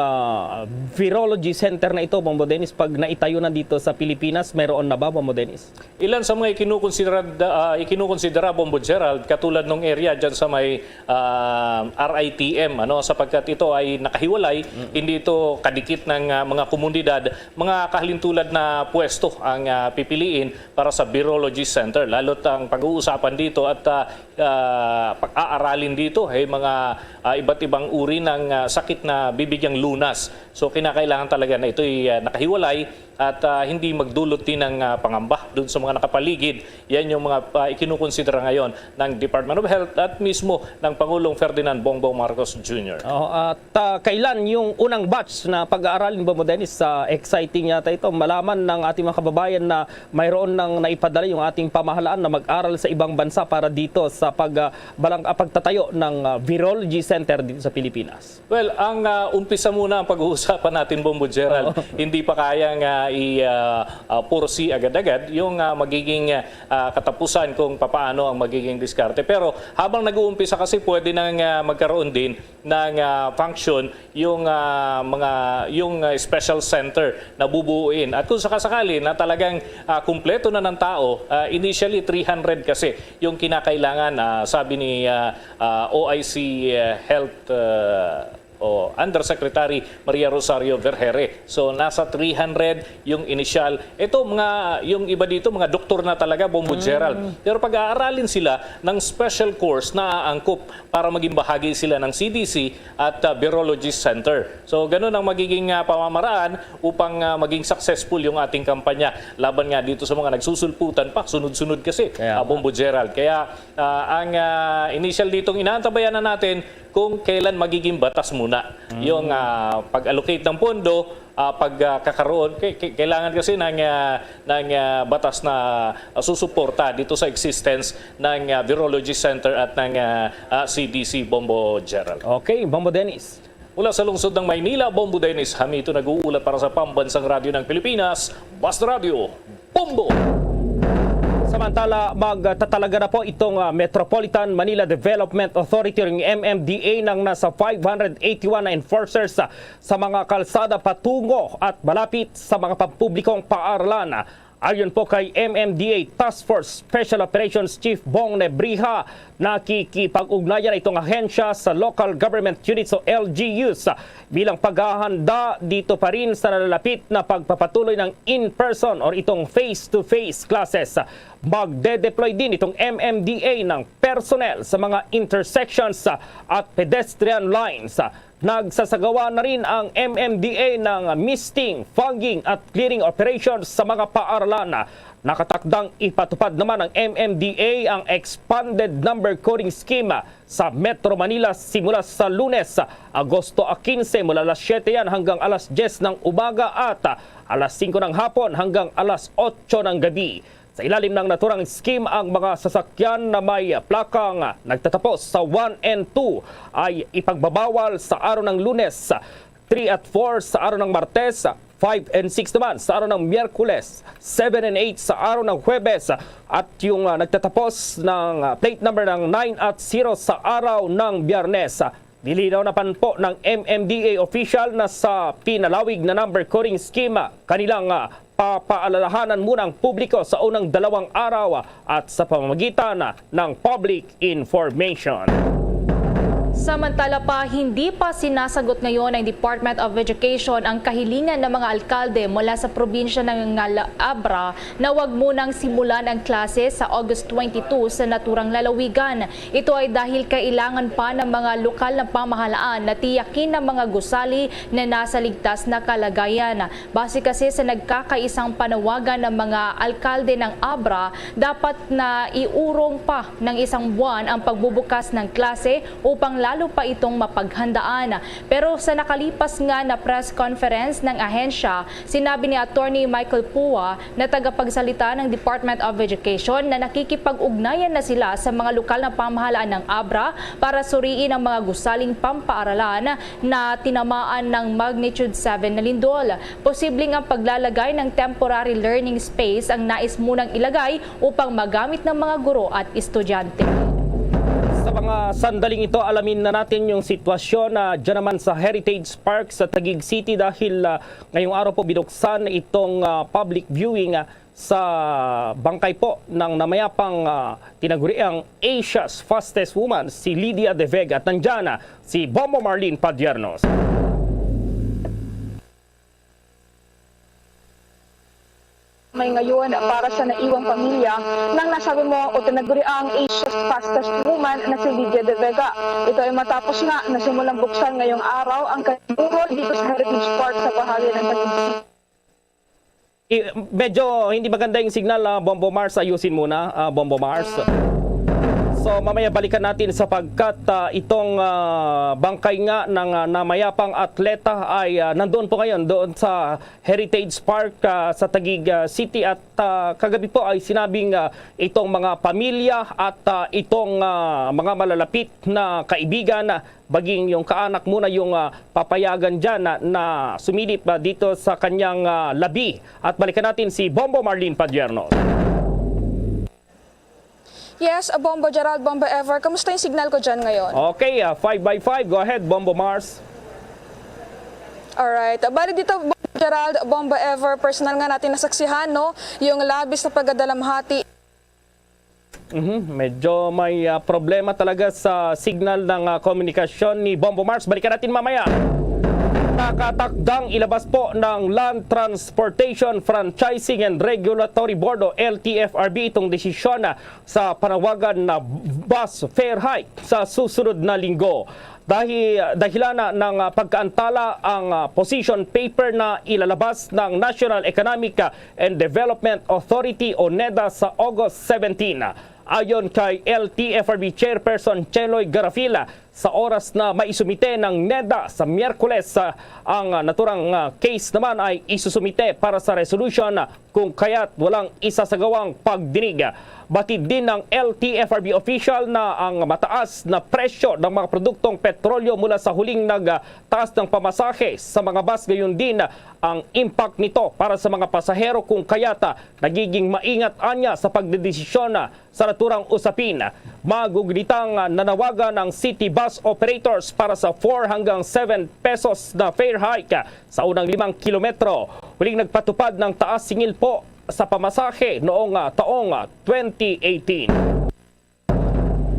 virology center na ito, Bombo Dennis, pag naitayo na dito sa Pilipinas, mayroon na ba, Bombo Dennis? Ilan sa mga ikinukonsidera, Bombo Gerald, katulad ng area dyan sa may RITM, sapagkat ito ay nakahiwalay, hindi ito kadikit ng mga komunidad, mga kahalintulad na pwesto ang pipiliin para sa Virology Center. Lalo't ang pag-uusapan dito at pag-aaralin dito ay mga iba't ibang uri ng sakit na bibigyang lunas. So kinakailangan talaga na ito ay nakahiwalay at hindi magdulot din ng pangamba doon sa mga nakapaligid. Yan yung mga ikinukonsidera ngayon ng Department of Health at mismo ng Pangulong Ferdinand Bongbong Marcos Jr. At kailan yung unang batch na pag-aaralin, Bombo Dennis? Exciting yata ito. Malaman ng ating mga kababayan na mayroon nang naipadala yung ating pamahalaan na mag-aral sa ibang bansa para dito sa pagtatayo ng Virology Center dito sa Pilipinas. Well, ang umpisa muna ang pag-uusapan natin, Bombo Gerald. Hindi pa kayang i-foresee agad-agad yung magiging katapusan kung paano ang magiging diskarte. Pero habang nag-uumpisa kasi pwede nang magkaroon din ng function yung special center na bubuuin. At kung sakasakali na talagang kumpleto na ng tao, initially 300 kasi yung kinakailangan, sabi ni OIC Health Undersecretary Maria Rosario Vergere. So nasa 300 yung initial. Ito yung iba dito mga doktor na talaga, Bombo Gerald. Pero pag-aaralin sila ng special course na aangkop para maging bahagi sila ng CDC at Virology Center. So ganun ang magiging pamamaraan upang maging successful yung ating kampanya laban nga dito sa mga nagsusulputan pa. Sunod-sunod kasi, Bombo Gerald. Kaya ang initial ditong inaantabayan na natin kung kailan magiging batas muna. Yung pag-allocate ng pondo, pagkakaroon, kailangan kasi ng batas na susuporta dito sa existence ng Virology Center at ng CDC, Bombo Gerald. Okay, Bombo Dennis. Mula sa lungsod ng Maynila, Bombo Dennis Hamito nag-uulat para sa Pambansang Radyo ng Pilipinas, Basta Radio, Bombo! Samantala, magtatalaga na po itong Metropolitan Manila Development Authority, yung MMDA, ng nasa 581 na enforcers sa mga kalsada patungo at malapit sa mga pampublikong paaralan. Ayon po kay MMDA Task Force Special Operations Chief Bong Nebriha, nakikipag-ugnayan itong ahensya sa local government units o LGUs bilang paghahanda dito pa rin sa nalalapit na pagpapatuloy ng in-person or itong face-to-face classes. magde-deploy din itong MMDA ng personnel sa mga intersections at pedestrian lines. Nagsasagawa na rin ang MMDA ng misting, fogging at clearing operations sa mga paaralan. Nakatakdang ipatupad naman ng MMDA ang expanded number coding scheme sa Metro Manila simula sa Lunes, Agosto 15 mula alas 7 yan hanggang alas 10 ng umaga at alas 5 ng hapon hanggang alas 8 ng gabi. Sa ilalim ng naturang scheme, ang mga sasakyan na may plakang nagtatapos sa 1 and 2 ay ipagbabawal sa araw ng Lunes, 3 at 4 sa araw ng Martes, 5 and 6 naman sa araw ng Miyerkules, 7 and 8 sa araw ng Huwebes, at yung nagtatapos ng plate number ng 9 at 0 sa araw ng Biyernes. Nilinaw na po ng MMDA official na sa pinalawig na number coding scheme, kanilang papaalalahanan muna ang publiko sa unang 2 araw at sa pamamagitan ng public information. Samantala pa, hindi pa sinasagot ngayon ng Department of Education ang kahilingan ng mga alkalde mula sa probinsya ng Abra na wag munang simulan ang klase sa August 22 sa naturang lalawigan. Ito ay dahil kailangan pa ng mga lokal na pamahalaan na tiyakin ng mga gusali na nasa ligtas na kalagayan. Base kasi sa nagkakaisang panawagan ng mga alkalde ng Abra, dapat na iurong pa ng 1 buwan ang pagbubukas ng klase upang lalo pa itong mapaghandaan. Pero sa nakalipas nga na press conference ng ahensya, sinabi ni Attorney Michael Pua na tagapagsalita ng Department of Education na nakikipag-ugnayan na sila sa mga lokal na pamahalaan ng Abra para suriin ang mga gusaling pampaaralan na tinamaan ng magnitude 7 na lindol. Posibleng ang paglalagay ng temporary learning space ang nais munang ilagay upang magamit ng mga guro at estudyante. Sa mga sandaling ito, alamin na natin yung sitwasyon dyan naman sa Heritage Park sa Taguig City dahil ngayong araw po binuksan itong public viewing sa bangkay po ng namayapang tinaguriang Asia's Fastest Woman, si Lydia De Vega, at nandyan si Bombo Marlene Padiernos. May ngayon para sa naiwang pamilya nang nasabi mo o tinaguri ang Asia's Fastest Woman na si Lydia De Vega. Ito ay matapos nga na simulang buksan ngayong araw ang kanurol dito sa Heritage Park sa bahagi ng Taguig City. Medyo hindi maganda yung signal, Bombo Mars. Ayusin muna, Bombo Mars. So mamaya balikan natin sapagkat itong bangkay nga ng namayapang atleta ay nandoon po ngayon doon sa Heritage Park sa Taguig City at kagabi po ay sinabing itong mga pamilya at itong mga malalapit na kaibigan baging yung kaanak muna yung papayagan dyan na sumilip dito sa kanyang labi. At balikan natin si Bombo Marlene Padiernos. Yes, Bombo Gerald, Bombo Ever. Kamusta yung signal ko dyan ngayon? Okay, 5x5. Go ahead, Bombo Mars. Alright. Bali dito, Bombo Gerald, Bombo Ever, personal nga natin nasaksihan, no? Yung labis na pagdadalamhati. Medyo may problema talaga sa signal ng komunikasyon ni Bombo Mars. Balikan natin mamaya. Nakatakdang ilabas po ng Land Transportation Franchising and Regulatory Board o LTFRB itong desisyon sa panawagan na bus fare hike sa susunod na linggo. Dahilan ng pagkaantala ang position paper na ilalabas ng National Economic and Development Authority o NEDA sa August 17. Ayon kay LTFRB Chairperson Cheloy Garafila, sa oras na maisumite ng NEDA sa Miyerkules, ang naturang case naman ay isusumite para sa resolution kung kaya't walang isasagawang pagdinig. Batid din ng LTFRB official na ang mataas na presyo ng mga produktong petrolyo mula sa huling nagtaas ng pamasahe sa mga bus, gayon din ang impact nito para sa mga pasahero kung kayata nagiging maingat anya sa pagdedesisyon sa naturang usapin. Magugunitang nanawagan ng city bus operators para sa 4 hanggang 7 pesos na fare hike sa unang 5 kilometro. Huling nagpatupad ng taas singil po sa pamasahe noong taong 2018.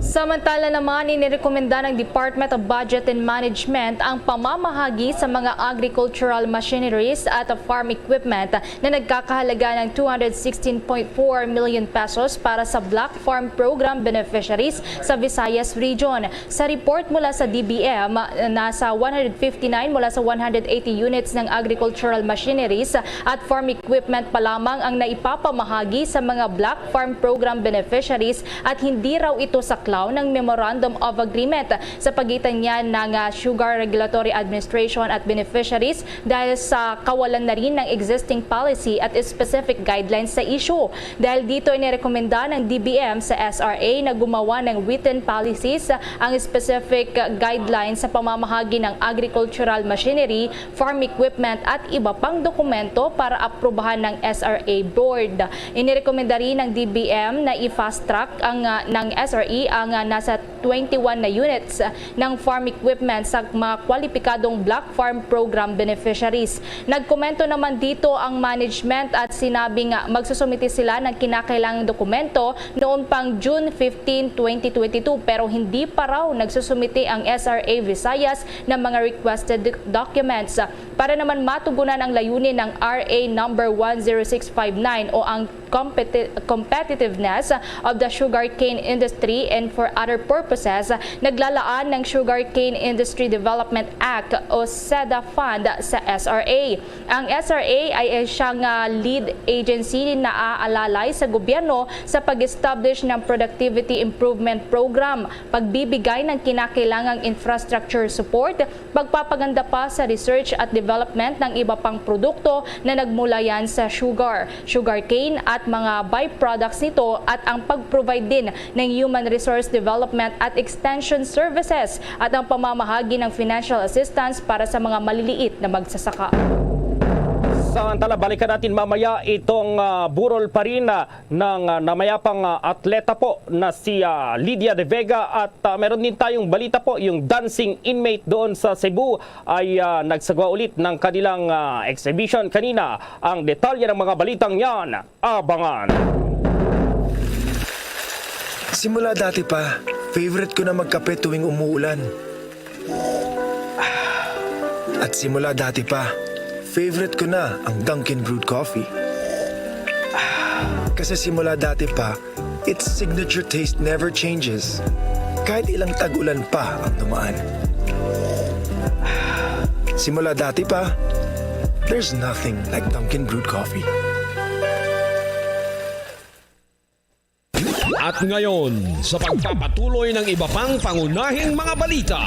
Samantala naman, inirekomenda ng Department of Budget and Management ang pamamahagi sa mga agricultural machineries at farm equipment na nagkakahalaga ng 216.4 million pesos para sa Black Farm Program beneficiaries sa Visayas Region. Sa report mula sa DBM, nasa 159 mula sa 180 units ng agricultural machineries at farm equipment pa lamang ang naipapamahagi sa mga Black Farm Program beneficiaries at hindi raw ito sa ng Memorandum of Agreement sa pagitan niya ng Sugar Regulatory Administration at beneficiaries dahil sa kawalan na rin ng existing policy at specific guidelines sa issue. Dahil dito inirekomenda ng DBM sa SRA na gumawa ng written policies ang specific guidelines sa pamamahagi ng agricultural machinery, farm equipment at iba pang dokumento para aprubahan ng SRA Board. Inirekomenda rin ng DBM na i-fast track ng SRA ang nasa 21 na units ng farm equipment sa mga kwalipikadong Black Farm Program beneficiaries. Nagkomento naman dito ang management at sinabing magsusumite sila ng kinakailangang dokumento noon pang June 15, 2022 pero hindi pa raw nagsusumite ang SRA Visayas ng mga requested documents. Para naman matugunan ang layunin ng RA number 10659 o ang competitiveness of the sugarcane industry and for other purposes, naglalaan ng Sugarcane Industry Development Act o SEDA Fund sa SRA. Ang SRA ay siyang lead agency na aalalay sa gobyerno sa pag-establish ng Productivity Improvement Program, pagbibigay ng kinakailangang infrastructure support, pagpapaganda pa sa research at development ng iba pang produkto na nagmula yan sa sugarcane at mga byproducts nito at ang pag-provide din ng human resource development at extension services at ang pamamahagi ng financial assistance para sa mga maliliit na magsasaka. Samantala, balikan natin mamaya itong burol pa rin ng namayapang atleta po na si Lydia De Vega at meron din tayong balita po, yung dancing inmate doon sa Cebu ay nagsagawa ulit ng kanilang exhibition kanina. Ang detalye ng mga balitang yan, abangan! Simula dati pa, favorite ko na magkape tuwing umuulan. At simula dati pa, favorite ko na ang Dunkin' Brewed Coffee. Kasi simula dati pa, its signature taste never changes. Kahit ilang tag-ulan pa ang dumaan. Simula dati pa, there's nothing like Dunkin' Brewed Coffee. At ngayon, sa pagpapatuloy ng iba pang pangunahing mga balita.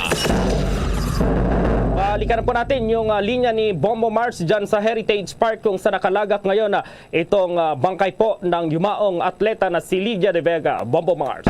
Balikan po natin yung linya ni Bombo Mars dyan sa Heritage Park kung saan nakalagak ngayon itong bangkay po ng yumaong atleta na si Lydia De Vega. Bombo Mars.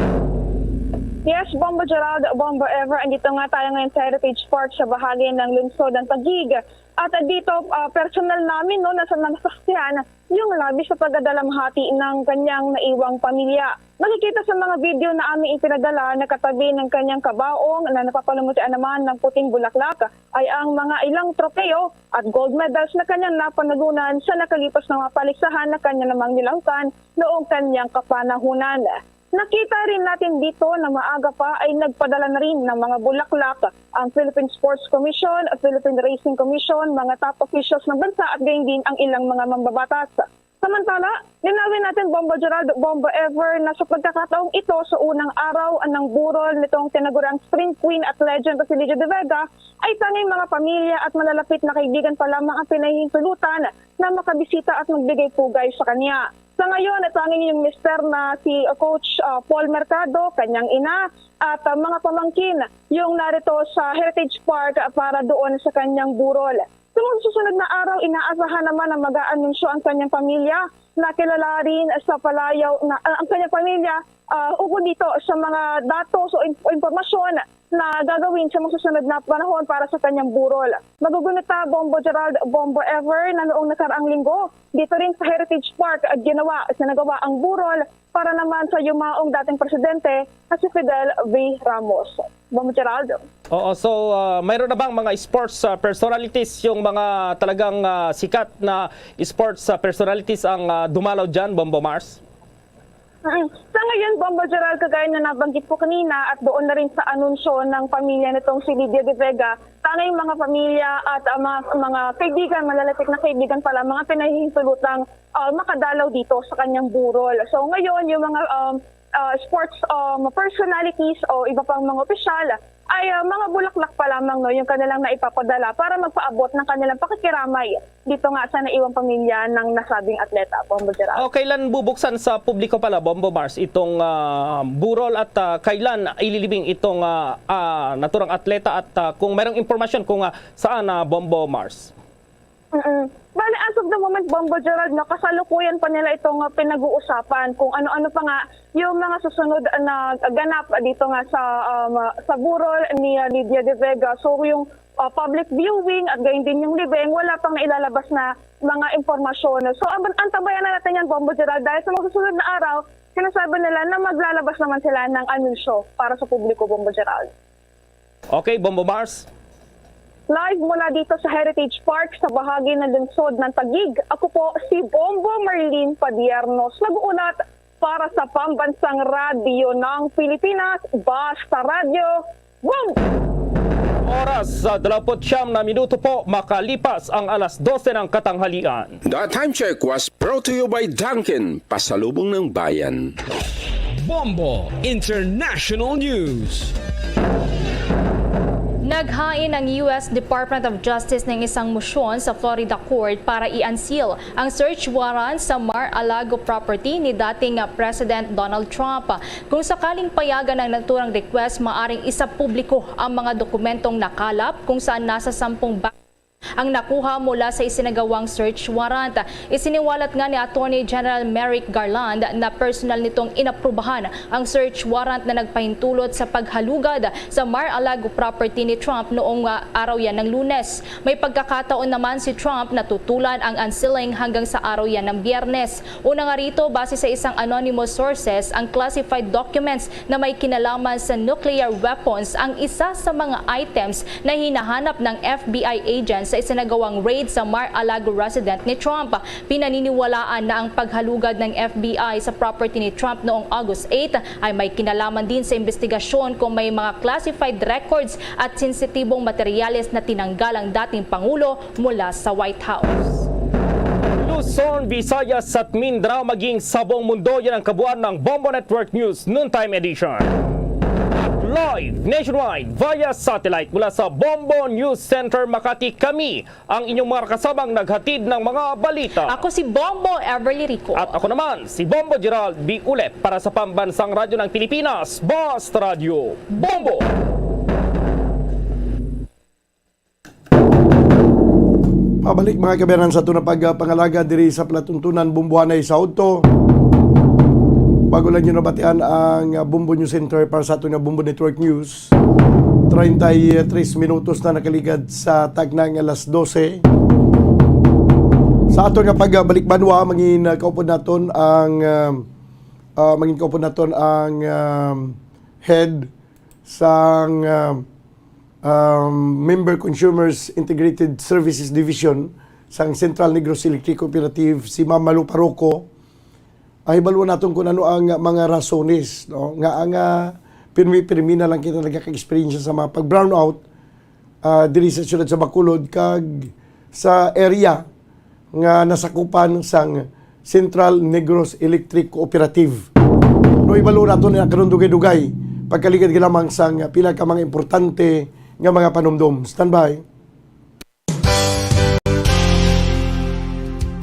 Yes, Bombo Gerald, Bombo Ever. Andito nga tayo ngayon sa Heritage Park sa bahagi ng lungsod ng Taguig. At dito, personal namin, nasa nasaksihan yung labis sa pagdadalamhati ng kanyang naiwang pamilya. Nakikita sa mga video na aming ipinadala na katabi ng kanyang kabaong na napapalumutian naman ng puting bulaklak ay ang mga ilang tropeo at gold medals na kanyang napanalunan sa nakalipas na mga paligsahan na kanya namang nilangkan noong kanyang kapanahunan. Nakita rin natin dito na maaga pa ay nagpadala na rin ng mga bulaklak ang Philippine Sports Commission, Philippine Racing Commission, mga top officials ng bansa at gayon din ang ilang mga mambabatas. Samantala, linawin natin, Bombo Gerald, Bombo Ever, na sa pagkakataong ito sa unang araw ng burol nitong tinagurang Spring Queen at Legend na si Lydia De Vega ay tanging mga pamilya at malalapit na kaibigan pa lamang ang pinahihintulutan na makabisita at magbigay pugay sa kanya. Sa ngayon, tanging yung mister na si Coach Paul Mercado, kanyang ina, at mga pamangkin yung narito sa Heritage Park para doon sa kanyang burol. Sa mga susunod na araw, inaasahan naman na mag-aanunsyo ang kanyang pamilya na kilala rin sa palayaw na ang kanyang pamilya ukol dito sa mga datos o impormasyon na gagawin sa mga susunod na panahon para sa kanyang burol. Magugunita, Bombo Gerald, Bombo Ever, na noong nakaraang linggo, dito rin sa Heritage Park at sinagawa ang burol para naman sa yumaong dating presidente na si Fidel V. Ramos. Bombo Gerald. Oo, so mayroon na bang mga sports personalities, yung mga talagang sikat na sports personalities ang dumalaw dyan, Bombo Mars? Sa ngayon, Bombo Gerald, kagaya na nabanggit ko kanina at doon na rin sa anunsyo ng pamilya nitong si Lydia De Vega, tanging mga pamilya at mga kaibigan, malalapit na kaibigan pala, mga pinahihintulutang makadalaw dito sa kanyang burol. So ngayon, yung mga sports personalities o iba pang mga opisyal ay mga bulaklak pa lamang yung kanilang naipapadala para magpaabot ng kanilang pakikiramay dito nga sa naiwang pamilya ng nasabing atleta, Bombo Gerald. Kailan bubuksan sa publiko pala, Bombo Mars, itong burol at kailan ililibing itong naturang atleta at kung mayroong impormasyon kung saan, Bombo Mars? Bale, as of the moment, Bombo Gerald, kasalukuyan pa nila itong pinag-uusapan kung ano-ano pa nga yung mga susunod na ganap dito nga sa burol ni Lydia De Vega. So yung public viewing at gayon din yung libing, wala pang nailalabas na mga impormasyon. So antabayan na natin yan, Bombo Gerald, dahil sa mga susunod na araw, sinasabi nila na maglalabas naman sila ng anunsyo para sa publiko, Bombo Gerald. Okay, Bombo Mars. Live mula dito sa Heritage Park sa bahagi ng lungsod ng Taguig. Ako po si Bombo Marlene Padiernos, nag-uulat para sa Pambansang Radyo ng Pilipinas, Basta Radio. Boom! Oras sa 29 na minuto po, makalipas ang alas 12 ng katanghalian. The time check was brought to you by Dunkin, pasalubong ng bayan. Bombo International News. Naghain ang US Department of Justice ng isang motion sa Florida Court para i-unseal ang search warrant sa Mar-a-Lago property ni dating President Donald Trump. Kung sakaling payagan ng naturang request, maaring isa publiko ang mga dokumentong nakalap kung saan nasa 10 ang nakuha mula sa isinagawang search warrant. Isiniwalat nga ni Attorney General Merrick Garland na personal nitong inaprubahan ang search warrant na nagpahintulot sa paghalugad sa Mar-a-Lago property ni Trump noong araw yan ng Lunes. May pagkakataon naman si Trump na tutulan ang unsealing hanggang sa araw yan ng Biyernes. Una nga rito, base sa isang anonymous sources, ang classified documents na may kinalaman sa nuclear weapons ang isa sa mga items na hinahanap ng FBI agents sa isinagawang raid sa Mar-a-Lago resident ni Trump. Pinaniniwalaan na ang paghalugad ng FBI sa property ni Trump noong August 8 ay may kinalaman din sa investigasyon kung may mga classified records at sensitibong materyales na tinanggal ang dating Pangulo mula sa White House. Luzon, Visayas at Mindanao maging sa buong mundo, yan ang kabuuan ng Bombo Network News Noontime Edition. Live nationwide via satellite mula sa Bombo News Center Makati, kami ang inyong mga kasabang naghatid ng mga balita. Ako si Bombo Everly Rico. At ako naman si Bombo Gerald B. Ulet para sa Pambansang Radyo ng Pilipinas, Basta Radio Bombo! Pabalik mga kabayanan sa ito na pagpangalaga diri sa Palatuntunan, Bumbuanay sa Auto. Bago lang nyo nabatian ang Bombo News Center para sa ito na Bombo Network News. 33 minutos na nakaligad sa tagnang alas 12. Sa ato nga pagbalik banwa, mangin kaupod naton ang head sang Member Consumers Integrated Services Division sang Central Negros Electric Cooperative, si Ma'am Malu Parroco. Ay baluan natin kung ano ang mga rasones, no? Nga ang pirmi-pirmi na lang kita nagka-experience sa mga pag-brownout diri sa siyudad sa Bacolod kag sa area nga nasakupan sang Central Negros Electric Cooperative. No, ibaluan natin ang karon dugay-dugay pagkaligad lamang sang pila ka mga importante nga mga panumdum. Standby.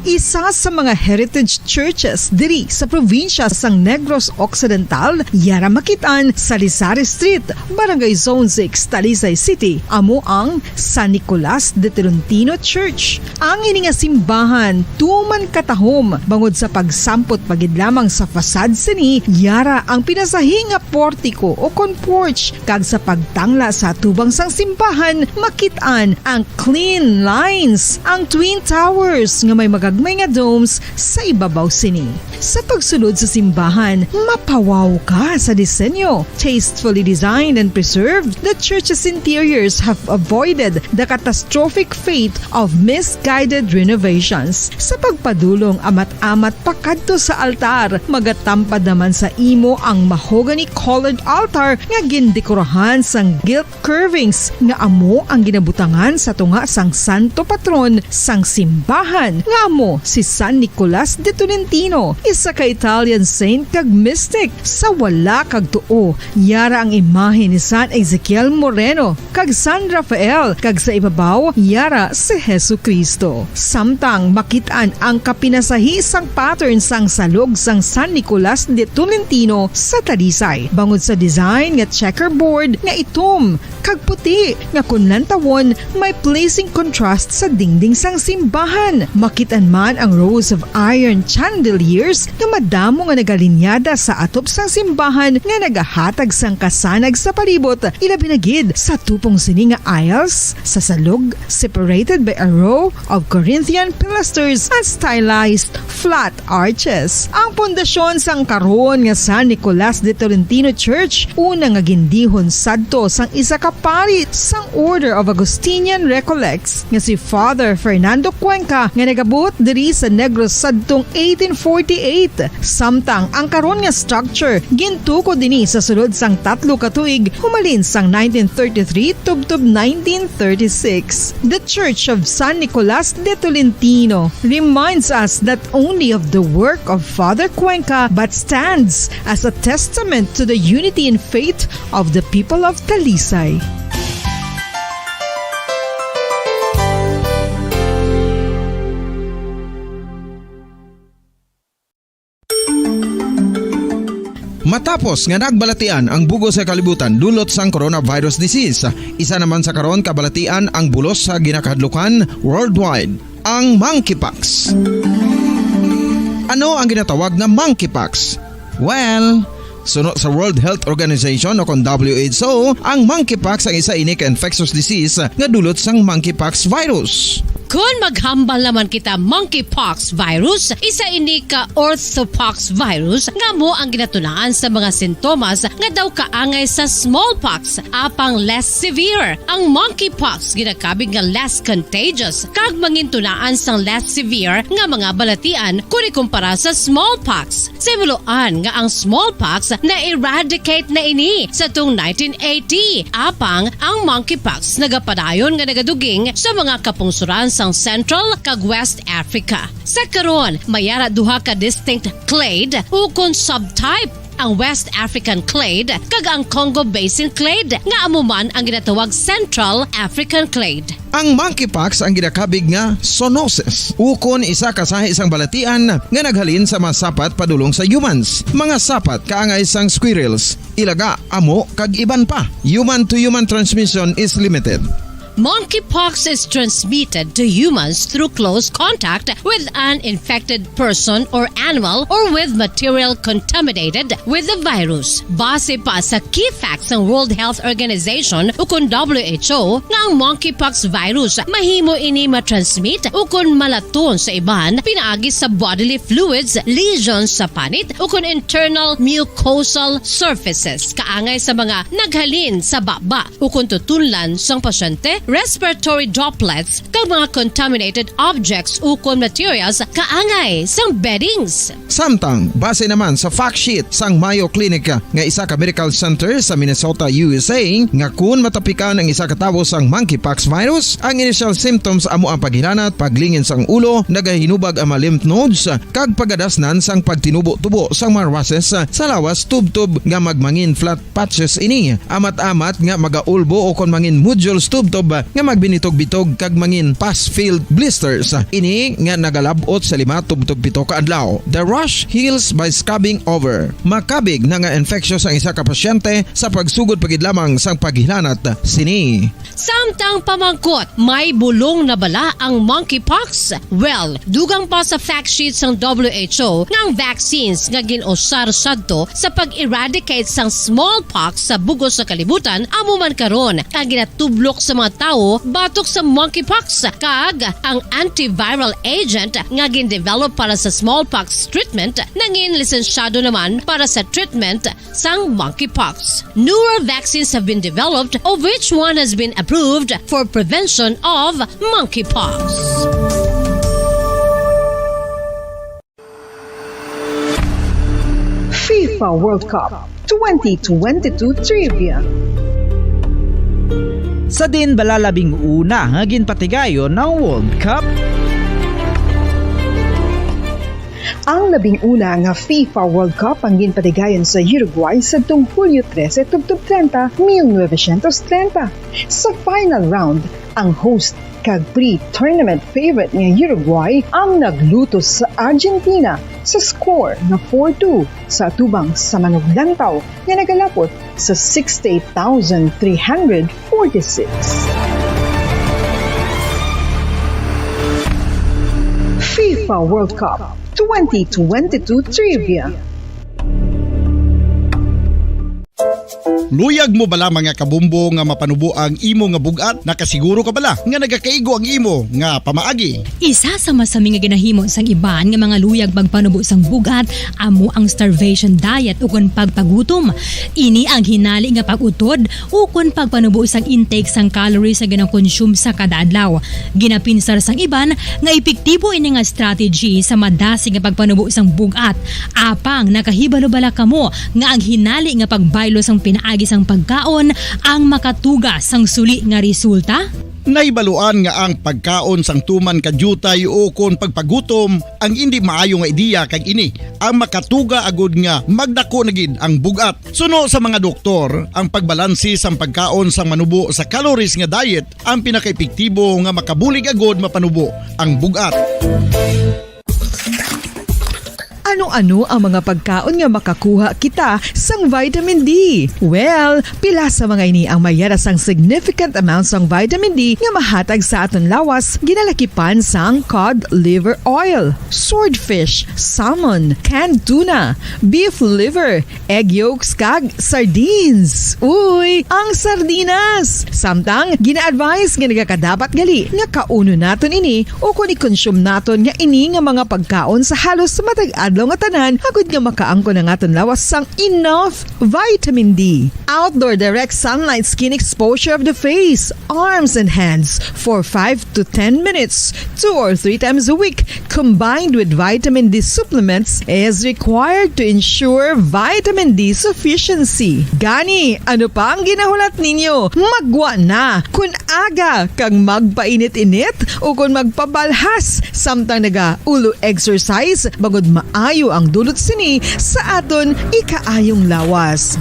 Isa sa mga heritage churches diri sa probinsya sang Negros Occidental, yara makitaan sa Rizal Street, Barangay Zone 6, Talisay City, amo ang San Nicolas de Tolentino Church. Ang ini nga simbahan tuman katahom bangod sa pagsampot pagid lamang sa fasad sini, yara ang pinasahi nga portico o porch kag sa pagtangla sa tubang sang simbahan makitaan ang clean lines, ang twin towers nga may magag gagmay nga domes sa ibabaw sini. Sa pagsulod sa simbahan, mapawaw ka sa disenyo. Tastefully designed and preserved, the church's interiors have avoided the catastrophic fate of misguided renovations. Sa pagpadulong amat-amat pakadto sa altar, magatampad naman sa imo ang mahogany colored altar nga gindekorahan sang gilt curvings nga amo ang ginabutangan sa tunga sang santo patron sang simbahan nga amo si San Nicolas de Tolentino, isa ka Italian saint kag mystic. Sa wala kag tuo, yara ang imahe ni San Ezekiel Moreno kag San Rafael, kag sa ibabaw yara si Jesucristo. Samtang makitaan ang kapinasahi sang pattern sang salog sang San Nicolas de Tolentino sa Talisay, bangod sa design nga checkerboard nga itom kag puti nga kunlantawon may pleasing contrast sa dingding sang simbahan. Makitan man ang rows of iron chandeliers nga madamo nga nagalinyada sa atop sang simbahan nga nagahatag sang kasanag sa palibot, ilabi na gid sa tupong sini nga aisles sa salog, separated by a row of Corinthian pilasters and stylized flat arches. Ang pundasyon sang karon nga San Nicolas de Tolentino Church una nga gindihon sadto sang isa ka parit sang Order of Augustinian Recollects nga si Father Fernando Cuenca nga nagabot diri sa Negros sadtong 1848. Samtang ang karon nga structure gintuko dinhi sa sulod sang 3 ka tuig humalin sang 1933 tubtob 1936. The Church of San Nicolas de Tolentino reminds us not only of the work of Father Cuenca but stands as a testament to the unity and faith of the people of Talisay. Matapos nga nagbalatian ang bugos sa kalibutan dulot sang coronavirus disease, isa naman sa karon kabalatian ang bulos sa ginakahadlukan worldwide, ang monkeypox. Ano ang ginatawag na monkeypox? Well, sunod sa World Health Organization o kon WHO, ang monkeypox ang isa ini ka infectious disease nga dulot sang monkeypox virus. Kung maghambal naman kita monkeypox virus, isa ini ka orthopox virus nga mo ang ginatunaan sa mga sintomas nga daw kaangay sa smallpox, apang less severe. Ang monkeypox ginakabig nga less contagious kag mangintunaan sang less severe nga mga balatian kung ikumpara sa smallpox. Simuloan nga ang smallpox na-eradicate na ini sa tung 1980, apang ang monkeypox nagapadayon nga nagaduging sa mga kapungsuran sang Central kag West Africa. Sa karon, mayara duha ka distinct clade ukon subtype, ang West African clade kag ang Congo Basin clade nga amuman ang ginatawag Central African clade. Ang monkeypox ang ginakabig nga zoonosis, ukon isa ka sa isang balatian nga naghalin sa mga sapat padulong sa humans. Mga sapat kaangay sang squirrels, ilaga, amo kag iban pa. Human to human transmission is limited. Monkeypox is transmitted to humans through close contact with an infected person or animal or with material contaminated with the virus. Base pa sa key facts ng World Health Organization ukon WHO nga ang monkeypox virus mahimo ini matransmit ukon malaton sa iban pinaagi sa bodily fluids, lesions sa panit ukon internal mucosal surfaces kaangay sa mga naghalin sa baba ukon tutunlan sang pasyente, respiratory droplets kag mga contaminated objects ukon materials kaangay sang beddings. Samtang base naman sa fact sheet sang Mayo Clinic nga isa ka medical center sa Minnesota, USA, nga kun matapikan ang isa ka tawo sang monkeypox virus, ang initial symptoms amo ang paghilanat, paglingin sang ulo, nagahinubag ang mga lymph nodes kag pagadasnan sang pagtinubo-tubo sang mga rashes sa lawas tubtob nga magmangin flat patches ini. Amat-amat nga magaulbo o kon mangin nodules tubtob nga magbinitog-bitog kag mangin pus-filled blisters. Ini nga nagalabot sa 5-7 ka adlaw. The rash heals by scabbing over. Makabig na nga infectious ang isa ka pasyente sa pagsugod pagid lamang sang paghilanat sini. Samtang pamangkot, may bulong na bala ang monkeypox? Well, dugang pa sa fact sheet sang WHO nga ang vaccines nga ginusar sadto sa pag-eradicate sang smallpox sa bugos sa kalibutan amo man karon ang ginatublok sa mga tawo batok sa monkeypox kag ang antiviral agent nga gin-develop para sa smallpox treatment nangin lisensyado naman para sa treatment sang monkeypox. Newer vaccines have been developed of which one has been approved for prevention of monkeypox. FIFA World Cup 2022 Trivia. Sa din balalabing una nga ginpatigayon ng World Cup. Ang labing una nga FIFA World Cup ang ginpatigayon sa Uruguay sa Hulyo 13 tubtob 30, 1930. Sa final round, ang host kag pre-tournament favorite nga Uruguay ang nagluto sa Argentina sa score na 4-2 sa tubang sa manuglantaw nga nagalapot sa 68,346. FIFA World Cup 2022 Trivia. Luyag mo bala mga kabumbo nga mapanubo ang imo nga bugat? Nakasiguro ka bala nga nagakaigo ang imo nga pamaagi? Isa sa masami nga ginahimo sang iban nga mga luyag magpanubo sang bugat amo ang starvation diet ukon pagpagutom. Ini ang hinali nga pag-utod ukon pagpanubo sang intake sang calories sa gina-consume sa kada adlaw. Ginapinsar sang iban nga epektibo ini nga strategy sa madasi nga pagpanubo sang bugat. Apang nakahibalo bala kamo nga ang hinali nga pagbaylo sang pinaagi sang pagkaon ang makatuga sang suli nga resulta? Naibaluan nga ang pagkaon sang tuman kadyutay o kon pagpagutom ang hindi maayo nga ideya kag ini ang makatuga agud nga magdako na gid ang bugat. Suno sa mga doktor, ang pagbalansi sang pagkaon sang manubo sa calories nga diet ang pinakaepektibo nga makabulig agud mapanubo ang bugat. Ano-ano ang mga pagkaon nga makakuha kita sang vitamin D? Well, pila sa mga ini ang mayara sang significant amount sang vitamin D nga mahatag sa aton lawas ginalakipan sang cod liver oil, swordfish, salmon, canned tuna, beef liver, egg yolks kag sardines. Uy, ang sardinas! Samtang gina-advise nga nagakadapat gali nga kauno naton ini o kung i-consume naton nga ini nga mga pagkaon sa halos matag adlaw nga tanan agud nga makaangko na ngaton lawas sang enough vitamin D. Outdoor direct sunlight skin exposure of the face, arms and hands for 5 to 10 minutes 2 or 3 times a week combined with vitamin D supplements is required to ensure vitamin D sufficiency. Gani, ano pa ang ginahulat ninyo? Magwa na kun aga kang magpainit-init o kun magpabalhas samtang naga-ulo exercise bagod maayo ang dulot sini sa aton ikaayong lawas.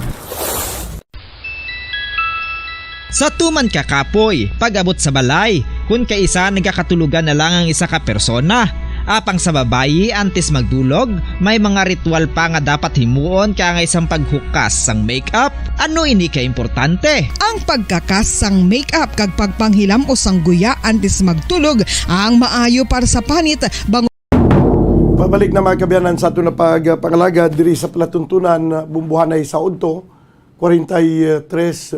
Sa tuman ka kapoy, pag-abot sa balay, kung kaisa nagkakatulugan na lang ang isa ka persona. Apang sa babayi antes magdulog, may mga ritual pa nga dapat himuon kaya nga isang paghukas sang makeup. Ano ini ka importante? Ang pagkakas sang makeup kag pagpanghilam o sang guya antes magtulog ang maayo para sa panit bango. Pabalik na mga kabiyanan sa ito na pagpangalaga diri sa palatuntunan Bumbuhanay sa Udto, 43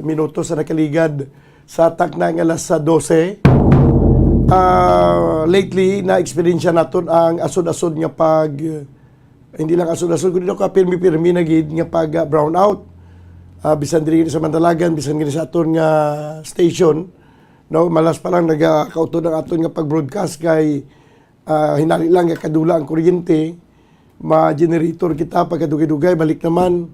minutos sa nakaligad sa takna ng alas 12. Lately, na-experiensya natin ang asod-asod nga hindi lang asod-asod, kundi ka pirmi-pirmi na gid nga pag-brownout. Bisan diri sa Mandalagan, bisan diri sa aton nga station. No, malas pa lang nagakautod ang aton nga pag-broadcast kay hinali lang nga kadula ang kuryente, ma-generator kita pagkadugay-dugay, balik naman.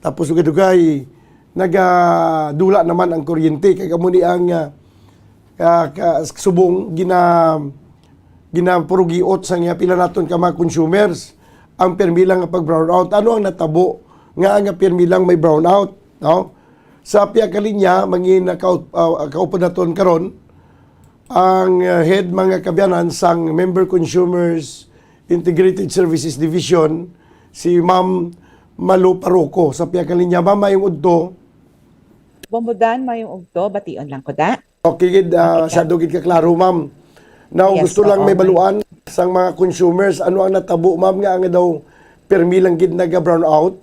Tapos dugay-dugay, nagadula naman ang kuryente. Kaya kamo ni ang subong ginapurugiot sa nga pila naton ka mga consumers ang permilang nga pag-brownout. Ano ang natabo nga permilang may brownout? No? Sa piya kalinya, mangin kaupod naton karon ang head mga kabyanan sang Member Consumers Integrated Services Division, si Ma'am Malu Paroko. Sa piya kalinya, Ma'am, mayong udto. Bombodan, mayong udto, bation lang ko da. Okay, syado gid ka klaro, Ma'am. Now, Yes, gusto lang may oo. baluan sang mga consumers. Ano ang natabo, Ma'am, nga daw permi lang gid naga-brownout?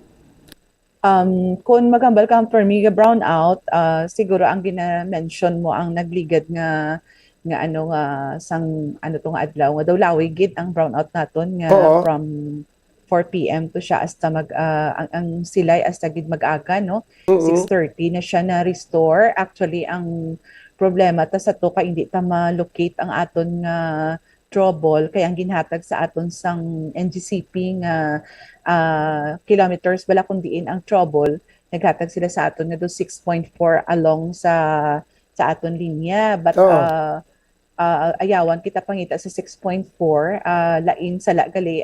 Kung magambal ka for me brownout, siguro ang gina-mention mo ang nagligad nga ano nga sang ano to nga adlaw nga daw lawig gid ang brownout naton nga Oo. from 4 PM to siya hasta ang silay hasta gid mag-aga no. 6:30 na siya na restore. Actually ang problema ta sa to ka hindi ta ma-locate ang aton nga trouble kaya ang ginhatag sa aton sang NGCP nga kilometers bala kun diin ang trouble naghatag sila sa aton nga do 6.4 along sa aton linya but ayawan kita pangita sa 6.4 lain sa lagali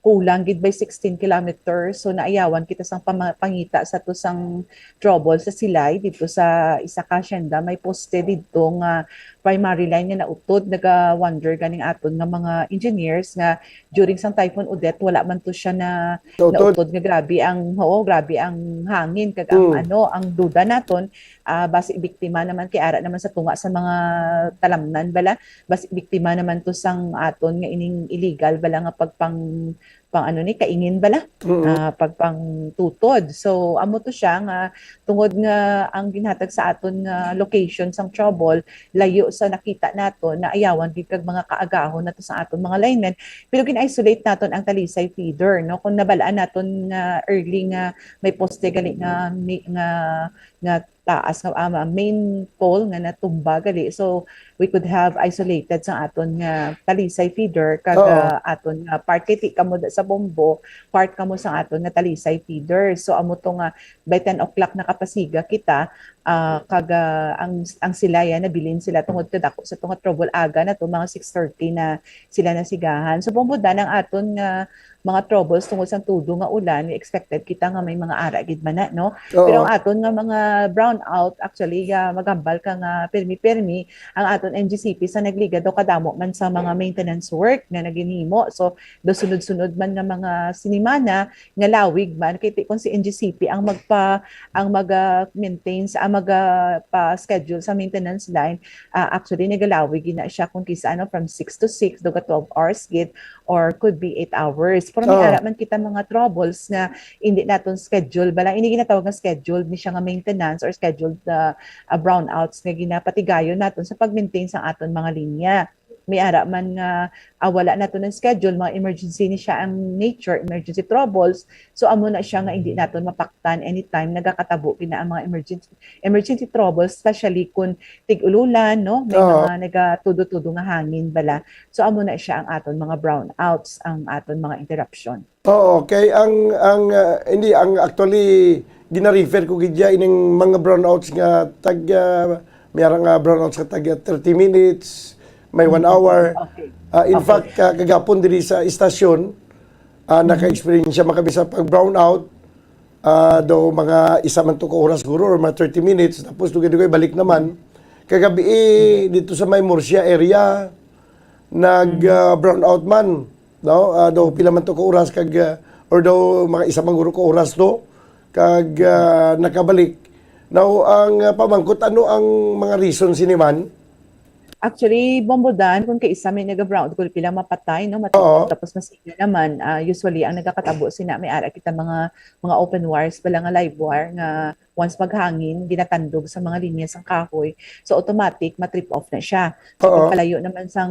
kulang gid by 16 kilometers so naayawan kita sang pangita sa to sang trouble sa silay dito sa isa ka asyenda may poste dito nga primary line nga nautod naga-wonder ganing aton nga mga engineers nga during sang Typhoon Odette wala man to siya na nautod nga grabe ang hangin kag ang duda naton basi biktima naman kay ara naman sa tunga sa mga talamnan bala basi biktima naman to sang aton nga ining illegal bala nga pang ano ni kaingin bala pagpang tutod so amo to siya nga tungod nga ang ginhatag sa aton nga location sang trouble layo sa nakita naton na ayawan gid kag mga kaagahon nato sa aton mga linemen pero gin-isolate naton ang Talisay feeder no kung nabalaan naton nga early nga may poste gali nga taas nga main pole nga natumba gali so we could have isolated sa aton nga Talisay feeder kag aton nga part kiti kamo sa Bombo part kamo sa aton nga Talisay feeder so amo to nga by 10 o'clock nakapasiga kita kag ang silaya nabilin sila tungod kadako sa tungod trouble aga na to mga 6:30 na sila nasigahan so pumbudan ang aton nga mga troubles tungod sa tudo nga ulan expected kita nga may mga ara gid man no pero ang aton nga mga brownout actually magambal ka nga permi ang aton NGCP sa nagliga daw kadamo man sa mga maintenance work nga naginhimo so do sunod-sunod man nga mga sinimana nga lawig man kay kung si NGCP ang mag-maintain sa pa-schedule sa maintenance line actually nagalawig na siya kung kisa from 6 to 6 do 12 hours gid or could be 8 hours pero may ara man kita mga troubles nga hindi naton schedule bala ini ginatawag nga scheduled ni siya nga maintenance or scheduled brownouts nga ginapatigayon naton sa pag-maintain sa aton mga linya may ara man nga wala naton ng schedule mga emergency ni siya ang nature emergency troubles so amo na siya nga hindi naton mapaktan anytime nagakatabo kina ang mga emergency troubles especially kun tig-ululan no may mga nagatudo-tudo nga hangin bala so amo na siya ang aton mga brownouts ang aton mga interruption okay ang hindi ang actually gina-refer ko gidya ining mga brownouts nga mayroong nga brownouts nga tag 30 minutes may 1 hour. In fact, kagapon diri sa istasyon, naka-experience siya makami sa pag-brownout, daw mga isa man to ka oras siguro or mga 30 minutes, tapos dugay-dugay balik naman. Kagabi dito sa may Murcia area, nag-brownout man. Daw pila man to ka oras, or daw mga isa man guro ka oras to, kag nakabalik. Now, ang pamangkot, ano ang mga reasons ni man? Actually, bombodan, kung kaisa may nag-brown, kung pila mapatay, no, matapos, tapos masiga naman, usually, ang nagkakatabo sina, may ara kita mga open wires, pala nga live wire, nga once maghangin, ginatandog sa mga linya sang kahoy. So, automatic, matrip off na siya. So, kung palayo naman sa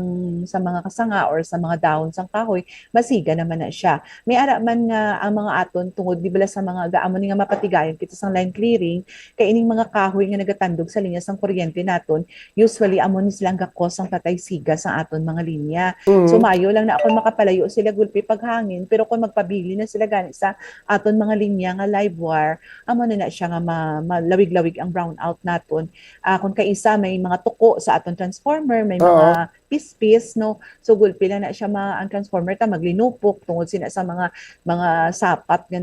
mga kasanga or sa mga dahon sang kahoy, masiga naman na siya. May ara man nga ang mga aton, tungod, di bala sa mga gaamon nga mapatigayon, kita sang line clearing, kaya ining mga kahoy nga nagatandog sa linya sang kuryente naton, usually, amon ni silang gakos ang patay siga sa aton mga linya. So, mayo lang na ako makapalayo sila gulpi paghangin, pero kung magpabili na sila gani sa aton mga linya nga live wire, amon na siya nga malawig-lawig ang brownout naton. Kung kaisa may mga tuko sa aton transformer, may mga piece no. So gulpi lang na siya ang transformer ta maglinupok tungod sina sa mga sapat nga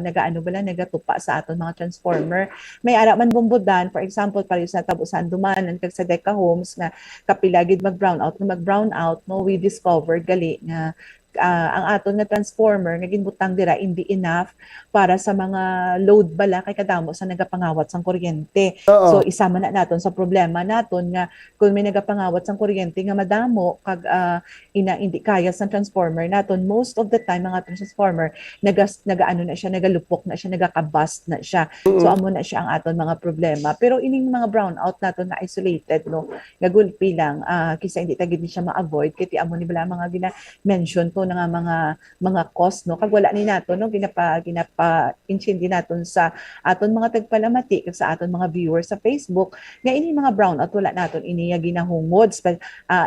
nagatupa sa aton mga transformer. May ara man bombodan, for example, para sa tabusan dumanan kag sa Deca Homes nga kapilagid mag-brownout no, we discovered gali nga ang aton nga transformer nga ginbutang dira hindi enough para sa mga load bala kay kadamo sa nagapangawat sang kuryente. So isama na naton sa problema naton nga kung may nagapangawat sang kuryente nga madamo kag hindi kaya sa transformer naton, most of the time mga transformer nagaano na siya, nagalupok na siya, nagakabust na siya. So amo na siya ang aton mga problema. Pero ining mga brownout naton na isolated no, gagulpi lang kisa hindi tagid ni siya ma-avoid kiti amo ni bala mga gina-mention ko nga mga cost no, kag wala ni nato no ginapa-intindi naton sa aton mga tagpalamati kag sa aton mga viewers sa Facebook nga ini mga brownout wala naton iniya ginahungod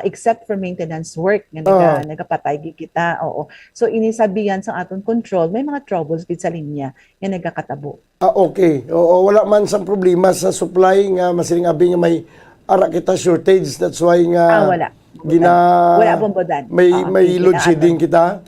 except for maintenance work nga nagapatay kita. Oo. So inisabihan sa aton control may mga troubles gid sa linya nga nagakatabo. Okay. Oo, wala man sang problema sa supply nga masiling abi nga may ara kita shortage, that's why nga wala bombodan. May load shedding kita.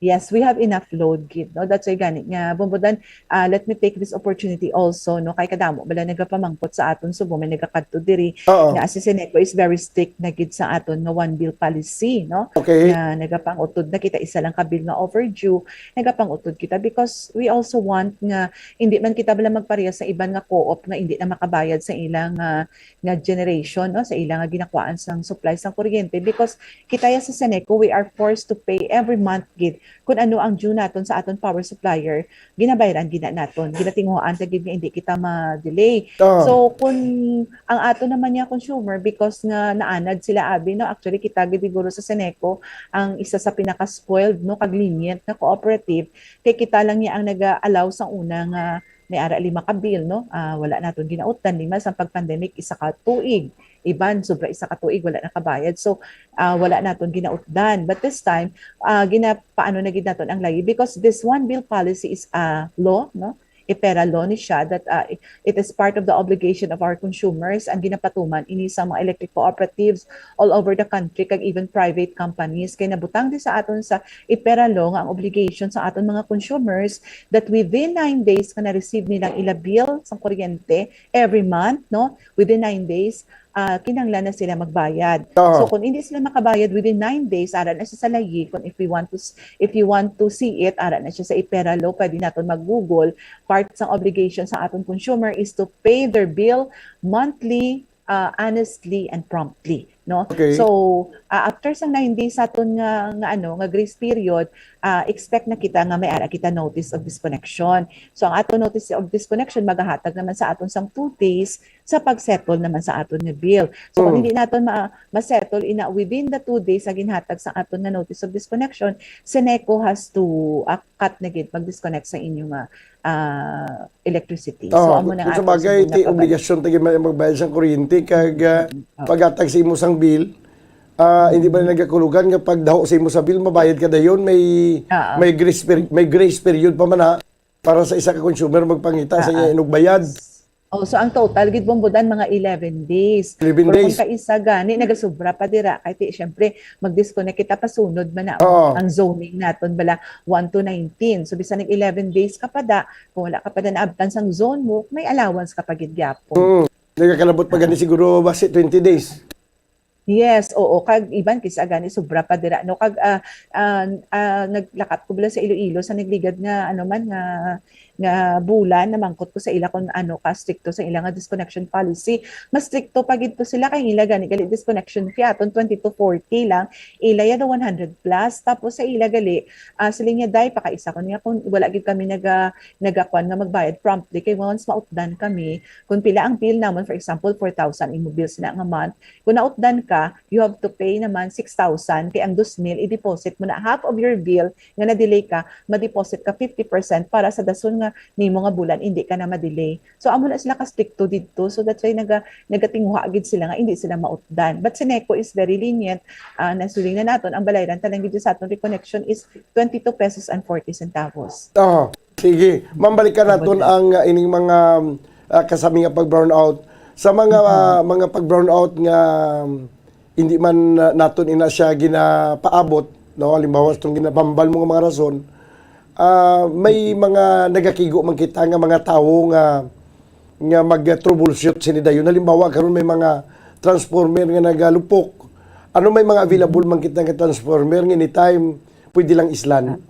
Yes, we have enough load gid no. That's why gani nga bombodan, let me take this opportunity also no kay kadamo bala nagapamangkot sa aton Subo, may nagakadto diri nga si Seneco is very strict na gid sa aton nga one bill policy no. Okay. Nga nagapangutod na kita isa lang ka bill nga overdue, nagapangutod kita because we also want nga hindi man kita bala magpareha sa iban nga co-op nga hindi na makabayad sa ilang nga generation no, sa ilang nga ginakuan sang supply sang kuryente because kita sa Seneco we are forced to pay every month gid kung ano ang due naton sa aton power supplier, ginabayaran gina naton, ginatinguhaan ta gid nga hindi kita ma-delay. So kung ang ato naman niya consumer because nga naanad sila abi no, actually kita gid siguro sa Seneco ang isa sa pinaka-spoiled no kag lenient na cooperative kay kita lang niya ang naga-allow sa una nga may ara 5 ka bill no, wala naton ginautan 5 sa pag-pandemic isa ka tuig. Iban sobra isa ka tuig wala nakabayad, so wala naton ginautdan, but this time ginapaano na gid naton ang lagi because this one bill policy is a law no, ipera law ni siya that it is part of the obligation of our consumers ang ginapatuman ini sa mga electric cooperatives all over the country kag even private companies kay nabutang din sa aton sa ipera law nga ang obligation sa aton mga consumers that within 9 days ka na-receive nilang ila bill sa kuryente every month no, within 9 days kinanglan na sila magbayad. So kung hindi sila makabayad within 9 days, ara na siya sa layi. Kung if you want to see it, ara na siya sa ipera law, pwede natin mag-Google. Part ng obligation sa ating consumer is to pay their bill monthly, honestly and promptly no. Okay. So after sa 9 days aton nga grace period, expect na kita nga may ara kita notice of disconnection. So ang aton notice of disconnection magahatag naman sa aton sang 2 days sa pag-settle naman sa aton nga bill. So kung hindi naton ma-settle within the 2 days sa ginhatag sa aton nga notice of disconnection, Seneco has to cut na gid mag-disconnect sa inyong electricity. So amo na nga sa bagay ti obligasyon tagi magbayad sa kuryente kag paghatag sa imo sang bill, hindi ba nagakulugan nga pag daho sa imo sa bill mabayad ka dayon, may grace period pa man ha para sa isa ka consumer magpangita sa iya inog bayad. So ang total gid bombodan mga 11 days. 11 days. Kung kaisa gani nagasubra pa dira kay syempre mag-disconnect kita pasunod man na ang zoning naton bala 1 to 19. So bisan nag 11 days ka pa da, kung wala ka pa da naabtan sang zone mo, may allowance ka pa gid gyapon. Nagakalabot pa gani siguro base 20 days. Yes, oo, kag iban kisa gani sobra pa dira no kag naglakat ko bala sa Iloilo sa nagligad nga nga bulan namangkot ko sa ila kung ka stricto sa ila nga disconnection policy. Mas stricto pa gid to sila kay ila gani gali disconnection fee aton 20 to 40 lang, ila ya 100 plus tapos sa ila gali sila nga dai pa kaisa kun nga kung wala gid kami nagakuan nga magbayad promptly kay once mautdan kami kung pila ang bill namon, for example 4,000 imo bills na nga month, kung nautdan ka you have to pay naman 6,000 kay ang 2,000 i-deposit mo na half of your bill nga na-delay ka, ma-deposit ka 50% para sa dason nga nimo nga bulan hindi ka na ma-delay. So amo na sila ka stricto didto, so that's why nagatinguha gid sila nga hindi sila mautdan. But Seneco is very lenient. Nasuling na naton ang balayran talang gid sa aton reconnection is 22 pesos and 40 centavos. Sige, mambalikan naton ang ining mga kasami nga pag-brownout sa mga pag-brownout nga hindi man naton ina siya ginapaabot no, halimbawa itong ginapambal mo nga mga rason. May mga nagakigo man kita nga mga tawo nga mag-troubleshoot sini dayon. Halimbawa karon may mga transformer nga nagalupok. Ano may mga available man kita nga transformer nga anytime pwede lang islan.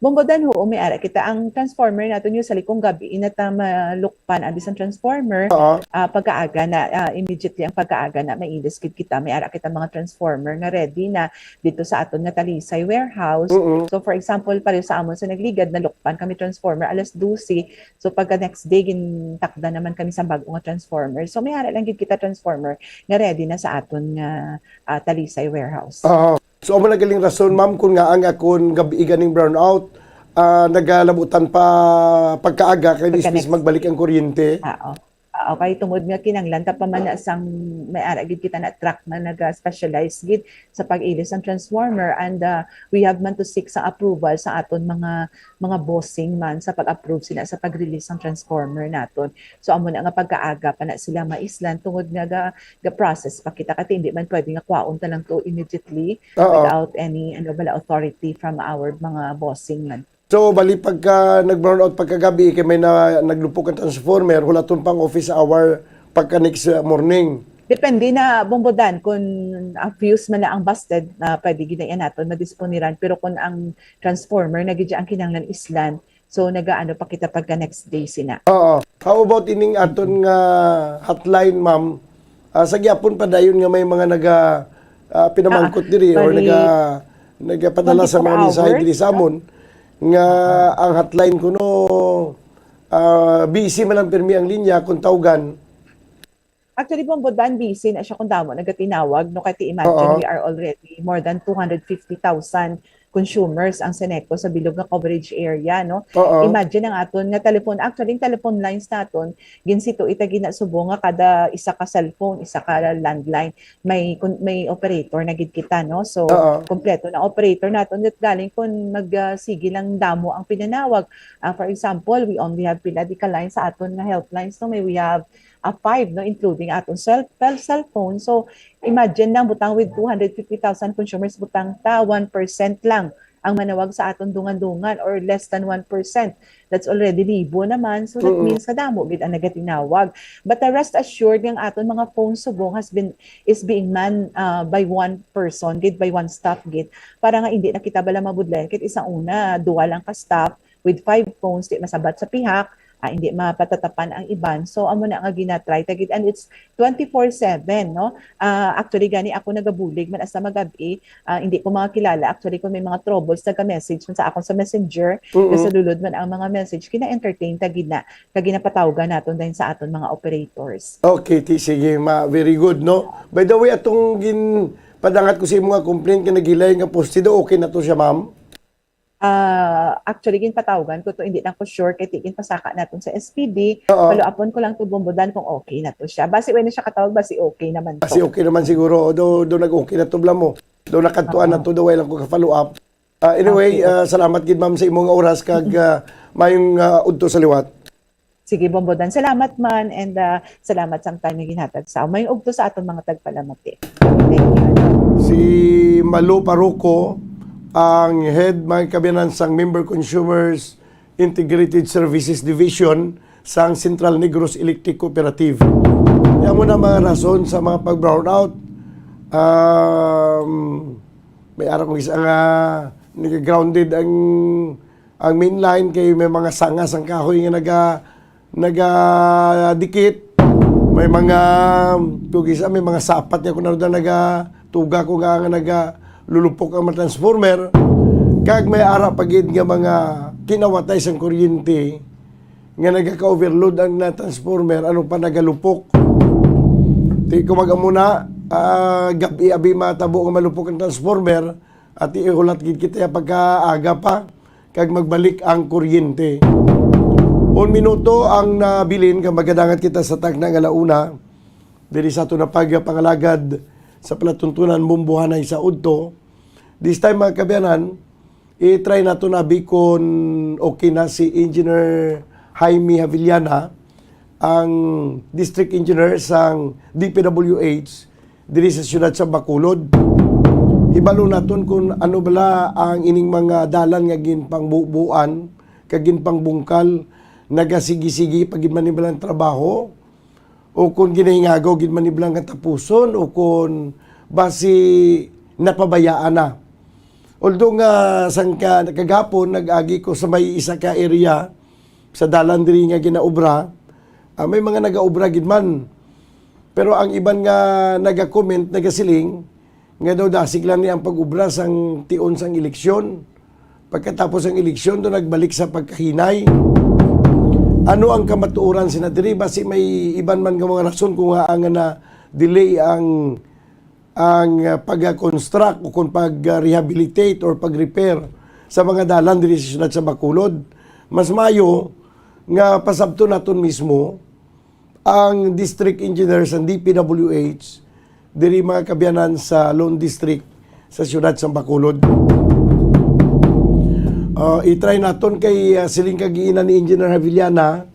Bombodan ho, may ara kita ang transformer natin yung sa likong gabi inata malukpan ang isang transformer pagkaaga na immediately ang pagkaaga na mailis kita may ara kita mga transformer nga ready na dito sa aton nga Talisay warehouse. So for example pare sa amon sa nagligad na lukpan kami transformer alas 12. So pagka next day gintakda naman kami sa bagong nga transformer. So may ara lang gid kita transformer nga ready na sa aton nga Talisay warehouse. So amo nagaling rason ma'am kung nga ang akon gabi ganing brownout nagalabutan pa pagkaaga kay ispis magbalik ang kuryente. Okay, tungod nga kinanglan pa man na sang may ara gid kita na truck na naga-specialize gid sa pag-ilis ng transformer and we have man to seek sa approval sa aton mga bossing man sa pag-approve sila sa pag-release ng transformer naton. So amo na nga pagkaaga pa na sila maislan tungod nga ga process pa kita kati hindi man pwede nga kwaon ta lang to immediately without any authority from our mga bossing man. So, bali pagka nag-brownout pagkagabi, kay may naglupok ang transformer, hulaton pang office hour pagka next morning. Depende na bombodan kung ang fuse man na ang busted na pwede ginayan natin madisponiran pero kung ang transformer nagidya ang kinanglan islan so nagaano pa kita pagka next day sina. How about ining aton nga hotline ma'am? Sa gyapon pa dayon nga may mga pinamangkot diri or nagapadala sa mga mensahe diri sa amon nga ang hotline ko busy man ang pirmi ang linya kung tawgan. Actually, bombodan busy na siya kung damo nagatinawag no kay imagine we are already more than 250,000 consumers ang Seneco sa bilog nga coverage area no. Imagine ang aton nga telephone actually telephone lines naton ginsito itagi na subo nga kada isa ka cellphone isa ka landline may operator na gid kita no. So kompleto na operator naton net galing kun magsige lang damo ang pinanawag. For example, we only have pinadical lines sa aton nga helplines no we have 5 no including aton cellphone. So imagine lang butang with 250,000 consumers butang ta 1% lang ang manawag sa aton dungan-dungan or less than 1%. That's already libo naman. So that means kadamo gid ang nagatinawag. But the rest assured ng aton mga phone subong is being manned by one person gid by one staff gid para nga hindi na kita bala mabudlayan kit isang una duwa lang ka staff with 5 phones di masabat sa pihak. Hindi mapatatapan ang iban. So amo na nga ginatry tagid and it's 24/7 no. Actually gani ako nagabulig man asa magabi hindi ko mga kilala actually kung may mga troubles naga-message man sa akon sa Messenger sa dulod man ang mga message kina-entertain tagid na kagi napatawgan naton din sa aton mga operators. Okay, sige very good no. By the way atong padangat ko sa mga complaint nga nagilay nga postido okay na to siya ma'am. Actually ginpatawagan ko to hindi lang ko sure kay tigin pasaka naton sa SPD follow upon ko lang to bombodan kung okay na to siya basi when siya katawag basi okay naman to basi okay naman siguro do nag-okay na to blamo do nakadtuan na to do lang ko ka follow up anyway salamat gid ma'am sa imong oras kag mayong udto sa liwat. Sige bombodan salamat man and salamat sang time nga ginhatag sa mayong udto sa aton mga tagpalamati. Thank you. Si Malo Paruco ang head mga kabiyanan sang Member Consumers Integrated Services Division sang Central Negros Electric Cooperative. Yan mo na mga rason sa mga pag-brownout. May araw kong isang nag-grounded ang main line kay may mga sangas ang kahoy nga nagadikit. May mga may mga sapat niya kung naroon na tuga ko nga lulupok ang mga transformer kag may ara pagid nga mga kinawatay sang kuryente nga nagaka-overload ang na transformer ano pa nagalupok ti ko magamuna gabi abi matabo nga malupok ang transformer at iulat gid kita pagkaaga pa kag magbalik ang kuryente. 1 minuto ang nabilin nga magadangat kita sa tagna nga launa diri sa ato na pangalagad sa palatuntunan bumbuhanay sa udto. This time mga kabiyanan, i-try na ito nabi kung okay na si Engineer Jaime Havillana, ang District Engineer sang DPWH diri sa siyudad sa Bacolod. Ibalo naton kung ano bala ang ining mga dalan nga ginpangbubuan, kag ginpangbungkal, nagasigi-sigi pag ginmanibalang trabaho, o kung ginahingagaw ginmanibalang katapuson, o kung basi napabayaan na. Although nga sang kagapon nag-agi ko sa may isa ka area sa dalan diri nga ginaobra, may mga nagaobra gid man. Pero ang iban nga naga-comment, nagasiling nga daw dasig lang niya ang pag-ubra sang tion sang eleksyon. Pagkatapos ang eleksyon, doon nagbalik sa pagkahinay. Ano ang kamatuoran sinadiri? Basi may iban man nga mga rason kung ang na delay ang pag-construct o kung pag-rehabilitate or pag-repair sa mga dalan diri sa siyudad sa Bacolod. Mas mayo nga pasabto naton mismo ang district engineer sa DPWH diri mga kabyanan sa Lone District sa siyudad sa Bacolod. I-try naton kay siling kagiinan ni Engineer Javillana,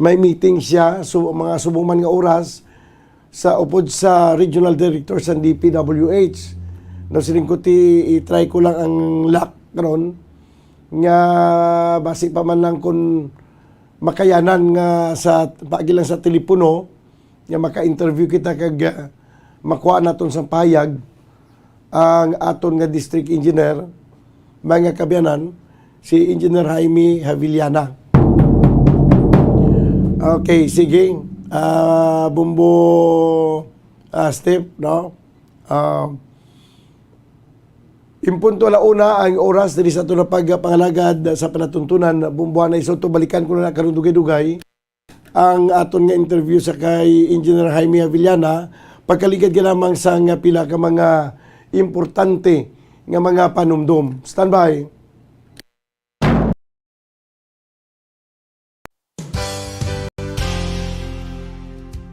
may meeting siya mga subong man nga oras sa upod sa regional director sa DPWH. No, siling ko i-try ko lang ang luck karon nga basi pa man lang kung makayanan nga sa pagilang sa telepono nga maka-interview kita kag makuha naton sa payag ang aton nga district engineer mga kabyanan si Engineer Jaime Javillana. Okay, sige. Bumbo Step, no? Impunto una ang oras diri sa ito na pagpangalagad sa panatuntunan Bumbuanay Soto. Balikan ko na karon dugay-dugay ang aton nga interview sa kay Engineer Jaime Javillana. Pagkaligad ka lamang sa nga pila ka mga importante nga mga panumdum. Standby.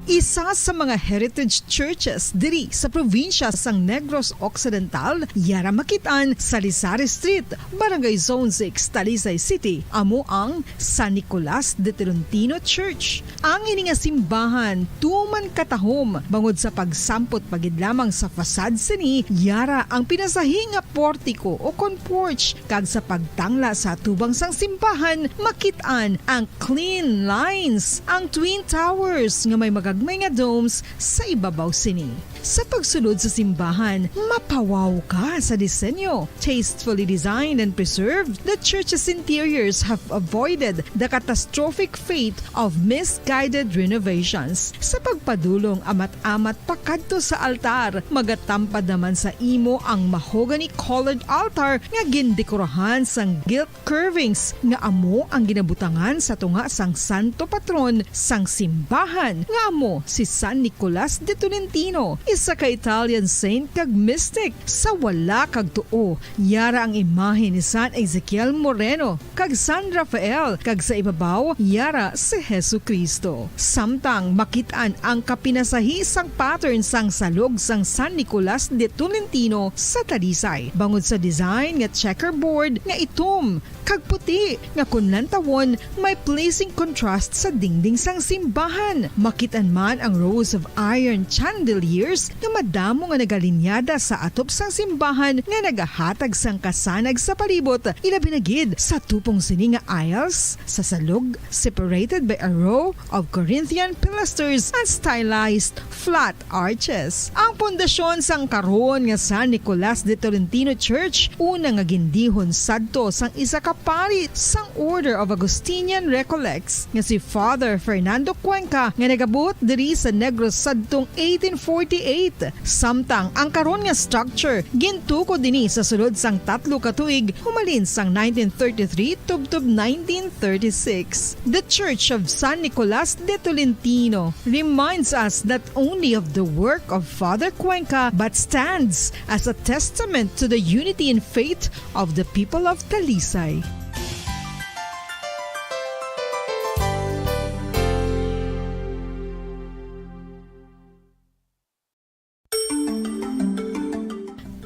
Isa sa mga heritage churches diri sa probinsya sang Negros Occidental, yara makitaan sa Lizares Street, Barangay Zone 6, Talisay City, amo ang San Nicolas de Tolentino Church. Ang ini nga simbahan tuman katahom bangod sa pagsampot pagid lamang sa fasad sini, yara ang pinasahi nga portiko o kon porch, kag sa pagtangla sa tubang sang simbahan makitaan ang clean lines, ang twin towers nga may magagmay nga domes sa ibabaw sini. Sa pagsulod sa simbahan, mapawaw ka sa disenyo. Tastefully designed and preserved, the church's interiors have avoided the catastrophic fate of misguided renovations. Sa pagpadulong amat-amat pakadto sa altar, magatampad naman sa imo ang mahogany colored altar nga gindekorahan sang gilt curvings nga amo ang ginabutangan sa tunga sang santo patron sang simbahan nga amo si San Nicolas de Tolentino, isa ka Italian saint kag mystic. Sa wala kag tuo, yara ang imahe ni San Ezekiel Moreno kag San Rafael, kag sa ibabaw yara si Hesu Kristo. Samtang makitaan ang kapinasahi sang pattern sang salog sang San Nicolas de Tolentino sa Talisay, bangod sa design nga checkerboard nga itom kag puti nga kunlantawon may pleasing contrast sa dingding sang simbahan. Makitaan man ang rows of iron chandeliers nga madamo nga nagalinyada sa atop sang simbahan nga nagahatag sang kasanag sa palibot, ilabi na gid sa tupong sini nga aisles sa salog, separated by a row of Corinthian pilasters and stylized flat arches. Ang pundasyon sang karon nga San Nicolas de Tolentino Church una nga gindihon sadto sang isa ka pari sang Order of Augustinian Recollects nga si Father Fernando Cuenca nga nagabot diri sa Negros sadtong 1848. Samtang ang karon nga structure gintuko dinhi sa sulod sang 3 ka tuig humalin sang 1933 tubtob 1936. The Church of San Nicolas de Tolentino reminds us not only of the work of Father Cuenca but stands as a testament to the unity and faith of the people of Talisay.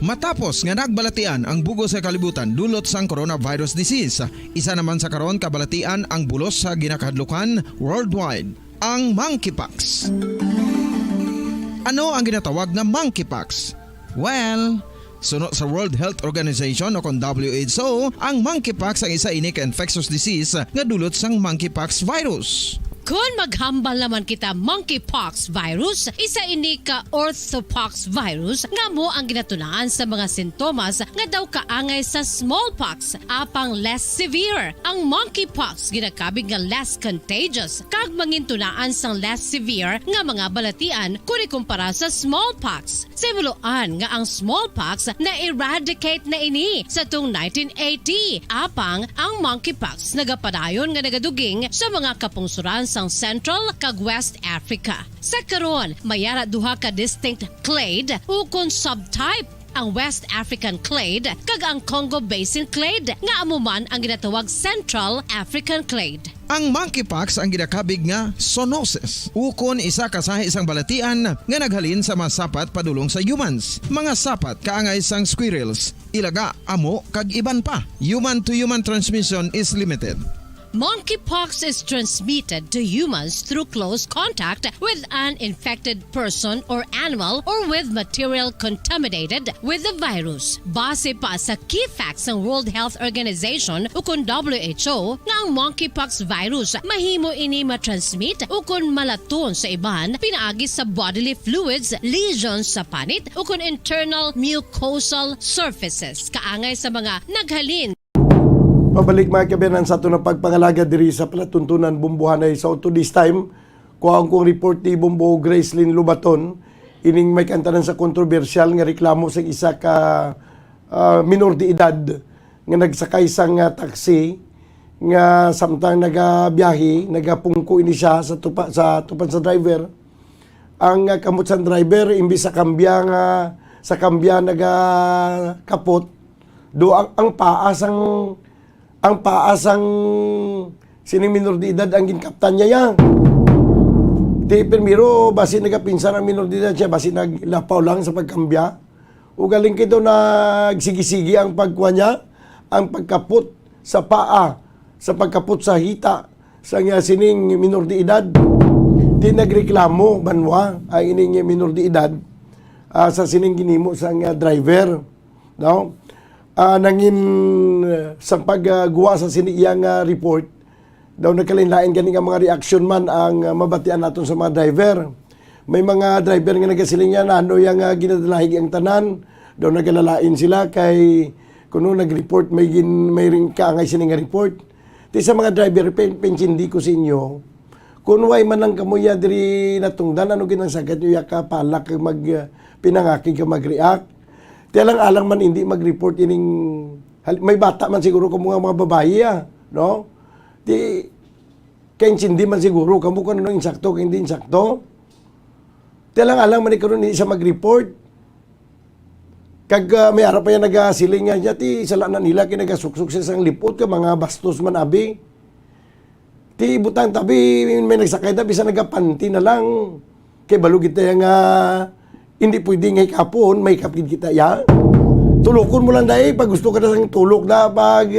Matapos nga nagbalatian ang bugos sa kalibutan dulot sang coronavirus disease, isa naman sa karon kabalatian ang bulos sa ginakahadlukan worldwide, ang monkeypox. Ano ang ginatawag na monkeypox? Well, sunod sa World Health Organization o kung WHO, ang monkeypox ang isa ini ka infectious disease nga dulot sang monkeypox virus. Kung maghambal naman kita monkeypox virus, isa ini ka orthopox virus nga mo ang ginatulaan sa mga sintomas nga daw kaangay sa smallpox apang less severe. Ang monkeypox ginakabig nga less contagious kag mangintunaan sang less severe nga mga balatian kung ikumpara sa smallpox. Simuloan nga ang smallpox na eradicate na ini sa tung 1980 apang ang monkeypox nagapadayon nga nagaduging sa mga kapungsuran sang Central kag West Africa. Sa karon, mayara duha ka distinct clade ukon subtype, ang West African clade kag ang Congo Basin clade nga amuman ang ginatawag Central African clade. Ang monkeypox ang ginakabig nga zoonosis. Ukon isa ka sa isang balatian nga naghalin sa mga sapat padulong sa humans. Mga sapat kaangay sang squirrels, ilaga, amo kag iban pa. Human to human transmission is limited. Monkeypox is transmitted to humans through close contact with an infected person or animal or with material contaminated with the virus. Base pa sa key facts ng World Health Organization ukon WHO nga ang monkeypox virus mahimo ini matransmit ukon malaton sa iban pinaagi sa bodily fluids, lesions sa panit ukon internal mucosal surfaces kaangay sa mga naghalin. Pabalik mga kabayan sa ito na pagpangalaga diri sa palatuntunan Bumbuhanay. So to this time, kuhaan kong report ni Bumbo Gracelyn Lubaton, ining may kantanan sa kontrobersyal nga reklamo sa isa ka minor de edad nga nagsakay sang taxi nga samtang nagabiyahe, nagapungko ini siya sa tupan sa driver. Ang kamot sa driver imbis sa kambya nagakapot do ang paasang sining minor de edad ang ginkaptan niya yan. Di permiro, basi nagapinsan ang minor de edad siya, basi naglapaw lang sa pagkambya. O galing kito nagsigi-sigi ang pagkuha niya, ang pagkapot sa paa, sa pagkapot sa hita, sa sining minor de edad. Di nagreklamo, banwa, ang ining minor de edad sa sining ginimo sa driver. No? Nangin sa pagguwa sa siniyang report daw nagkalinlain gani nga mga reaction man ang mabatian naton sa mga driver. May mga driver nga nagasiling yan ano yung ginadalahig ang tanan daw nagalalain sila kay kuno nag-report may ring kaangay sining report. Ti sa mga driver pensindi ko sa inyo kun way man lang kamuya diri natungdan ano ginang sagat yu ka palak mag pinangaki ka mag-react. Alang man hindi mag-report ining may bata man siguro kung mga babae no? Kaya hindi man siguro kamo kung ano insakto, kung hindi insakto. Alang man ikaroon hindi siya mag-report. Kag may harap pa yan nagasiling nga niya, sala na nila kinagasuksuk sa isang lipot ka, mga bastos man abi. Butang tabi, may nagsakay tabi sa nagapanti na lang. Kay balugit tayo nga hindi pwede ngay kapon, may kapit kita ya. Tulukon mo lang dahil pag gusto ka na sang tulok na pag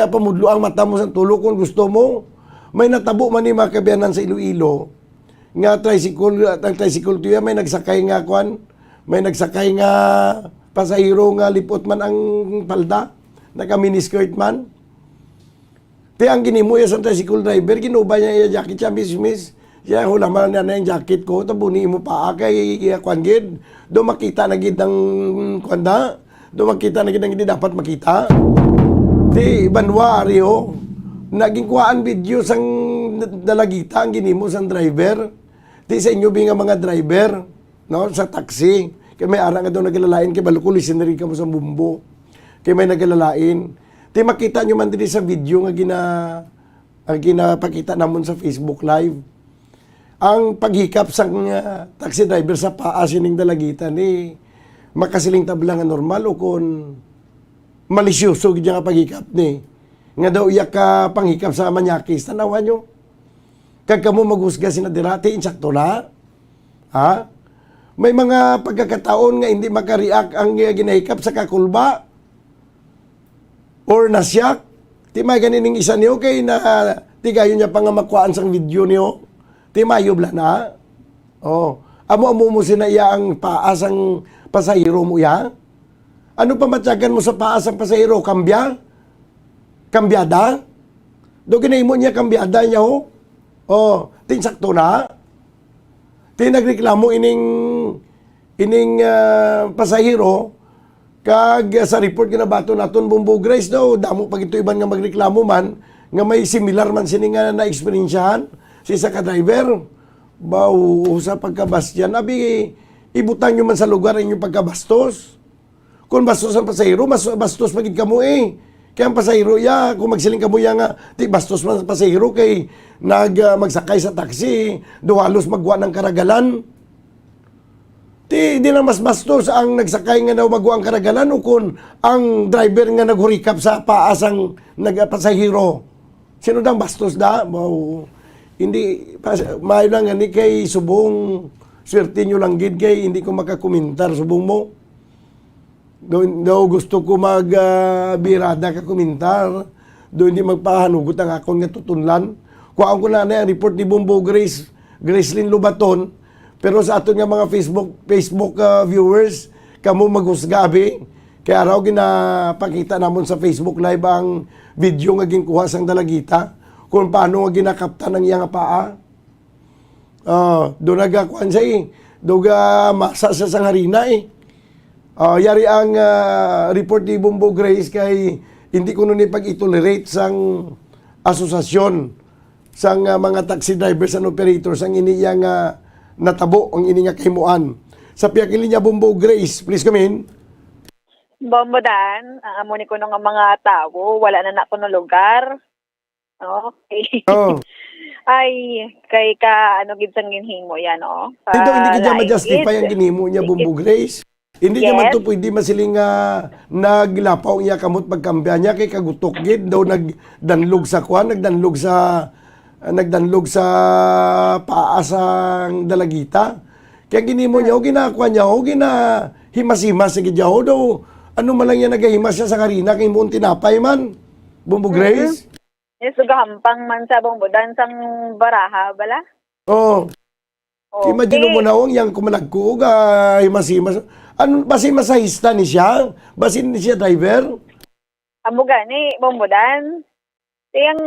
pamudlo ang mata mo sa tulok kung gusto mo. May natabo man ni mga kabiyanan sa Iloilo nga tricycle tuya may nagsakay nga kwan, may nagsakay nga pasahero nga lipot man ang palda, naka miniskirt man. Ang ginimo ya sa tricycle driver, ginuba niya yung jacket siya, miss. Siya hula man na yung jacket ko, tabuni mo pa kay kwan gid. Do makita na gid ang kwanda. Do makita na gid ang hindi dapat makita. Ti banwa ariyo. Naging kuhaan video sang dalagita ang ginimo sang driver. Ti sa inyo binga mga driver, no, sa taxi. Kay may ara nga daw nagalalain kay baluko listener ka mo sa Bumbo. Kay may nagalalain. Ti makita nyo man diri sa video nga ginapakita namon sa Facebook Live. Ang paghikap sa taxi driver sa paa sining dalagitan ni makasiling tabla nga normal o kung malisyoso gid nga paghikap ni nga daw iya ka panghikap sa manyakis tanawan nyo kag kamo maghusga sina dirati insakto na ha may mga pagkakataon nga hindi makareact ang ginahikap sa kakulba or nasyak ti may ganing isa niyo kay na tigayon niya pa nga makuhaan sang video niyo. Timayo bla na. Oh, amo mo sinaya ang paasang pasahero mo ya. Ano pa matyagan mo sa paasang pasahero? Kambyada? Do ginay mo niya kambyada niya ho. tinsakto na. Nagreklamo ining pasahero kag sa report ginabato naton Bumbo Grace daw damo pag ito iban nga magreklamo man nga may similar man sini nga na eksperyensyahan si sa ka-driver baw sa pagkabastyan abi ibutang nyo man sa lugar inyong pagkabastos. Kung bastos ang pasahero, mas bastos magid kamo kaya ang pasahero kung magsiling kamo nga ti bastos man ang pasahero kay magsakay sa taxi duhalos magwa ng karagalan. Di na mas bastos ang nagsakay nga daw magwa ang karagalan o kung ang driver nga naghurikap sa paasang nagpasahero. Sino dang bastos da? Wow. Hindi, maayo lang ni kay subong swerte nyo lang gid kay hindi ko makakomentar subong mo. Daw gusto ko magbirada ka komentar. Do hindi magpahanugot ang akong nga tutunlan. Kuhaan ko na ang report ni Bumbo Gracelyn Lubaton. Pero sa aton nga mga Facebook viewers, kamo maghusga abi. Kaya araw ginapakita namon sa Facebook Live ang video nga ginkuha sang dalagita kung paano nga ginakapta ng iyang paa. Do nagakuan siya do masa sa sang harina yari ang report ni Bumbo Grace kay hindi ko nun ipag-itolerate sang asosasyon sang mga taxi drivers and operators ang iniyang natabo ang ini nga kahimuan. Sa piyakili niya Bumbo Grace, please come in. Bombo Dan, ang amo ni kuno nga mga tao, wala na kuno lugar. Okay. Oh. Ay, kay ka gid sang ginhimo yan, Dito hindi ka ma-justify ang ginhimo niya Bumbo Grace. Hindi naman to pwede masiling naglapaw niya kamot pagkambya niya kay kagutok gid daw nagdanlog sa kwan, nagdanlog sa paasang dalagita. Kaya ginimo niya, ginakuha niya, ginahimas-himas sa gidya daw. Ano man lang yan nagahimas siya sa karina kay mo tinapay man. Bumbo Grace? Yes, gahampang man sa bongbodan sang baraha, bala? Oo. Imagine mo na yang kumalagko, himas-himas. Ano, basi masahista ni siya? Basi ni siya driver? Amo gani, bongbodan. Yang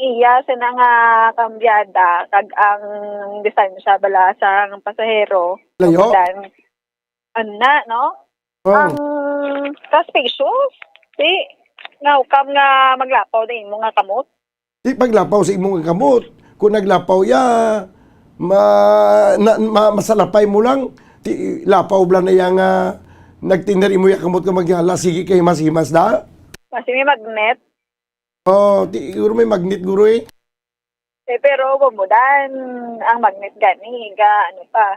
iya sa nga kambyada kag ang distansya bala sa pasahero. Layo? No? Ang suspicious. Nga ukam nga maglapaw din mo nga kamot. Di paglapaw sa imong kamot. Kung naglapaw masalapay mo lang. Lapaw bla na yang nagtinder imo yung kamot ka maghala. Sige kay himas-himas da. Kasi may magnet. Siguro may magnet guro pero bumudan ang magnet gani ano pa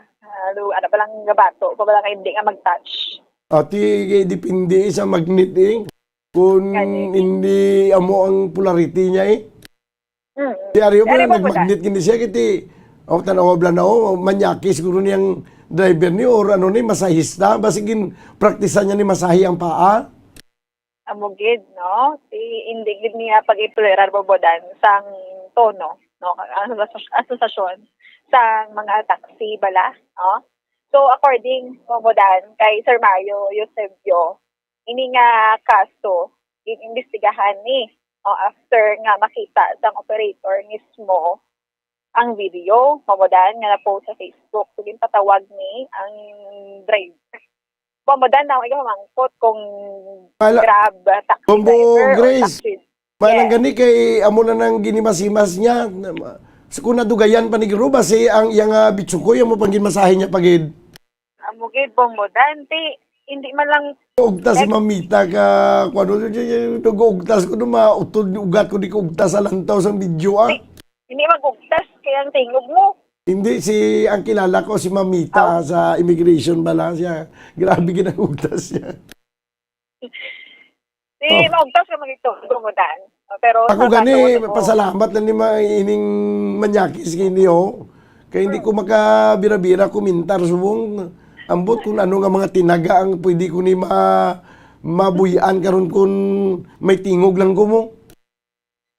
lang gabato pa lang hindi nga mag-touch. Depende sa magnet kung hindi amo ang polarity niya Diaryo pa nagmagnet gini siya kiti tanaw bla na manyaki siguro niyang driver ni or masahista basigin praktisan niya ni masahi ang paa. Amugid, no? Hindi gid niya pag-itolerar bobodan sang tono, no? Asosasyon sang mga taxi bala, no? So according bobodan kay Sir Mario Eusebio, ini nga kaso inimbestigahan ni after nga makita sang operator mismo ang video bobodan nga na-post sa Facebook. So patawag ni ang driver. Pamadan na ako mangkot kung Grab, taxi Bumbo driver Grace, or taxi. Malang gani kay amo na nang ginimas-himas niya. Kung nadugayan pa ni Gruba si ang iyang bitsukoy mo pang ginmasahe niya pagid. Amo gid Pamadan, hindi man lang ugtas si mamita ka kuno ugtas ko mautod ugat ko di ko ugtas sa lantaw sang video Hindi magugtas kay ang tingog mo. Hindi, ang kilala ko si Mamita sa immigration bala siya. Grabe ginagugtas siya. Maugtas ka magito, Bumudan. Pero ako gani, pasalamat na ni ining manyakis kini kaya hindi ko makabira-bira komentar subong ambot kung ano nga mga tinaga ang pwede ko ni mabuyan karon kung may tingog lang ko mo.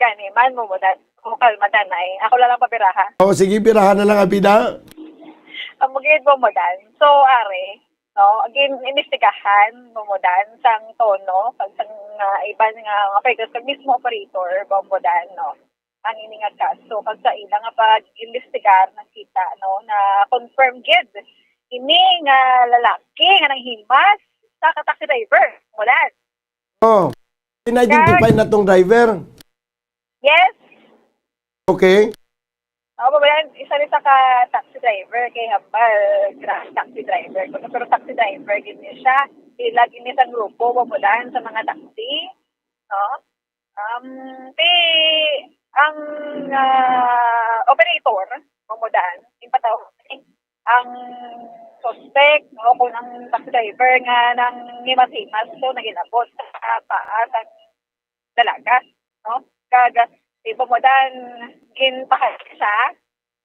Gani, man Bumudan. Kalmatan na Ako lang papiraha. Sige, pirahan na lang, Apida. Magiging bumudan. So, again, inimbestigahan, bumudan, sang tono, pag sang iba nga operator, mismo operator, bumudan, ang ini nga kaso kag sa ila nga pag-imbestigar nakita no na confirm gid ini nga lalaki nga nanghimas sa taxi driver. Wala. Oh. In-identify na tong driver. Yes. Okay. Babayan, isa rin sa ka-taxi driver kay hambal taxi driver. Pero taxi driver gid niya siya. Ilag ini sa grupo pamulan sa mga taxi. No? Ang operator pamulan, impataw ang suspect no kung ang taxi driver nga nang himas-himas so naginabot sa paa sa dalaga no kaga ipamudan ginpahal siya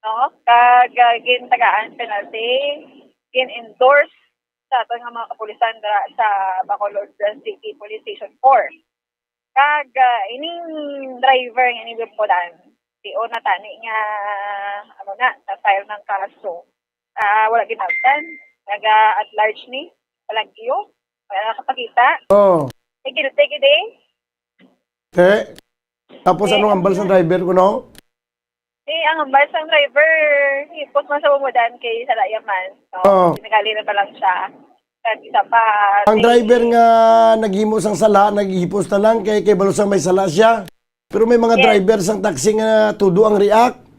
no kaga gintagaan penalty gin-endorse sa ato nga mga kapulisan sa Bacolod City Police Station 4 kaga ining driver nga ni ipamudan o natani nga na-file ng kaso. Wala ginagtan. At large ni. Walang iyo. Wala nakapakita. Oh. Take it eh. Okay. Tapos anong ambal sa driver ko, no? Ang ambal sa driver, hipos man sa bumudan kay Salayaman. Oh. Pinagalina pa lang siya. At isa pa. Ang driver nga naghimos ang sala, naghihipos na lang kay balusang may sala siya. Pero may mga driver sang taxi nga tudo ang react.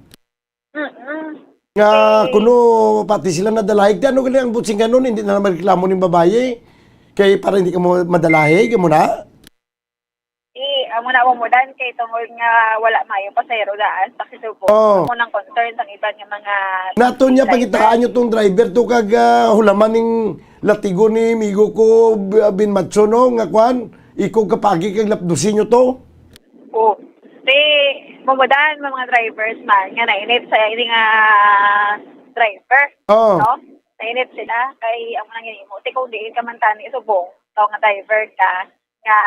Nga kuno pati sila nadalahig. Ano gali ang butsing ganun, hindi na naman reklamo ng babae. Kaya para hindi ka mo madalahig, mo na? Amo na umudan kay tungod nga wala mayo pasayro daan sa kisubo. Amo nang concern ang iba nga mga nato niya pagitaan nyo tong driver to kag hulaman ning latigo ni migo ko bin Matso no nga kwan ikaw kapagi kag lapdusin nyo to. Mamudan mga drivers man nga nainip sa ini nga driver. No? Nainip sila kay amo nang ginimo. Kung diin ka man tani subong taw nga driver ka nga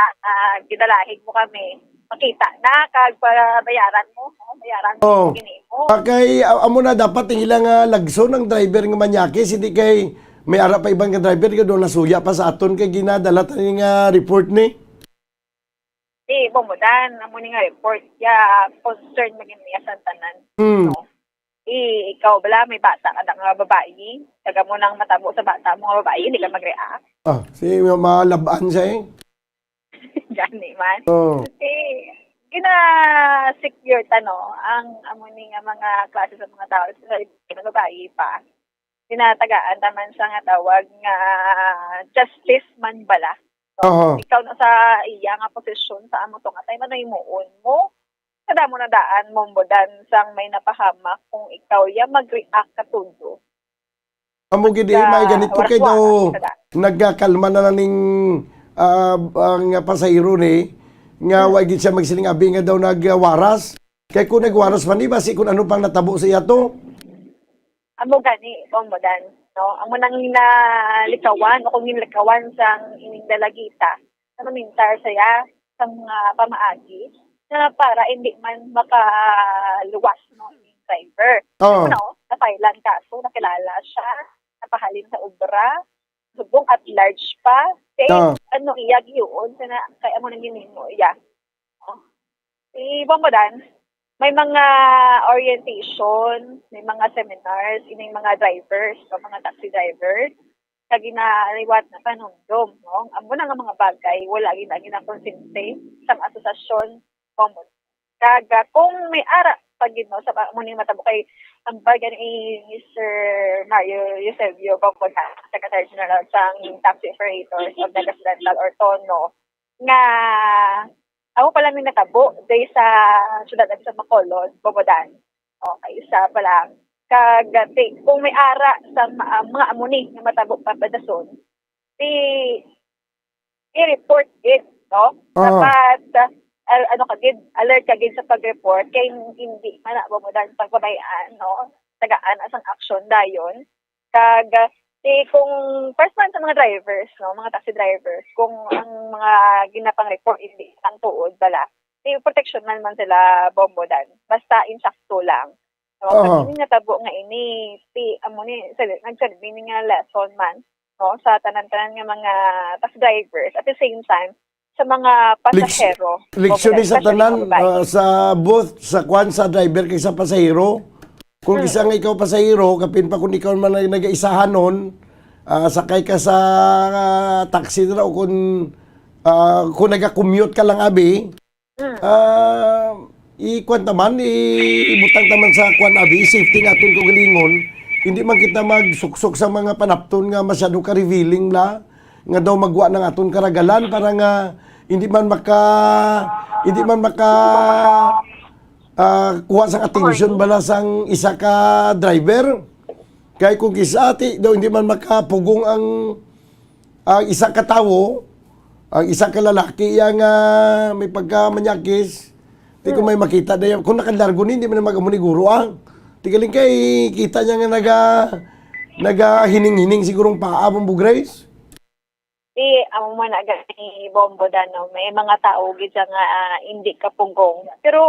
gidalahig mo kami. Makita na kag para bayaran mo, bayaran mo ginimo. Kay amo na dapat ang ilang lagso ng driver nga manyakis hindi kay may ara pa ibang nga driver nga do nasuya pa sa aton kay ginadala tani nga report ni. Bumudan amo ni nga report ya concern maging niya sa tanan. No. Ikaw bala may bata ka nga babae, taga mo nang matabo sa bata mo nga babae, hindi ka mag-react. Si malabaan siya Gani man. Gina secure tano ang amo ni nga mga klase sa mga tao sa mga babae pa. Tinatagaan naman sa nga tawag nga justice man bala. Ikaw na sa iya nga posisyon sa amo to nga tay man himuon mo. Kada mo na daan mo bodan sang may napahamak kung ikaw ya mag-react katundo. Amo gid may ganito kay daw nagkakalma na ning ang pasahero ni nga wa gid siya magsiling abi nga daw nagwaras. Kay kung nagwaras man ni basi kung ano pang natabo sa iya to. Amo gani bodan. No, amo nang likawan o kung nilikawan sang ining dalagita na mamintar saya sa mga pamaagi na para hindi man makaluwas no yung driver. No, napailan kaso, nakilala siya, napahalin sa obra, subong at large pa. Kaya ano iyag yun, kaya mo nang ginimo iya. Bodan, may mga orientation, may mga seminars, ining mga drivers, mga taxi drivers, kag ginaliwat na panundom, no? Amo na nga mga bagay, wala ginakonsente sa asosasyon, common. Kag kung may ara pag no, sa muning matabo kay ang bagay ni Mr. Mario Eusebio, Secretary General sa Taxi Operators of Megas Rental or TONO, nga ako pala may natabo day sa syudad sa Bacolod, Bobodan. Okay, isa pa lang. Kagati, kung may ara sa mga amuni na matabo papadason, i-report it, no? Dapat, alert ka gid sa pag-report, kay hindi man na Bobodan pagbabayaan, no? Tagaan asang action dayon. Kung first man sa mga drivers, no, mga taxi drivers, kung ang mga ginapang report hindi ang tuod bala, protection man sila Bobodan. Basta insakto lang. No, pag hindi natabo nga ini, amo ni nagsabi nga lesson man, no, sa tanan-tanan nga mga taxi drivers. At the same time, sa mga pasahero. Leksyon ni sa Especially tanan, mga babae. sa both, sa kwan, sa driver kay sa pasahero. Kung isa nga ikaw pasahero, kapin pa kung ikaw man nag-aisahan nun, sakay ka sa taxi na o kung nag-commute ka lang abi, i-kwan naman, ibutang naman sa kwan abi, safety nga aton kagalingon, hindi man kita magsuksok sa mga panapton nga masyado ka-revealing la, nga daw magwa ng aton karagalan para nga hindi man maka kuha sang attention bala sang isa ka driver. Kaya kung kisati daw hindi man makapugong ang isa ka tawo, ang isa ka lalaki yang may pagkamanyakis, di ko may makita na kung nakalargo ni, hindi man magamuniguro ang. Tigaling kay kita niya nga naga-hining-hining sigurong paa mong Grace. Amo man agad ni Bombo Dano, may mga tao gid nga hindi ka punggong. Pero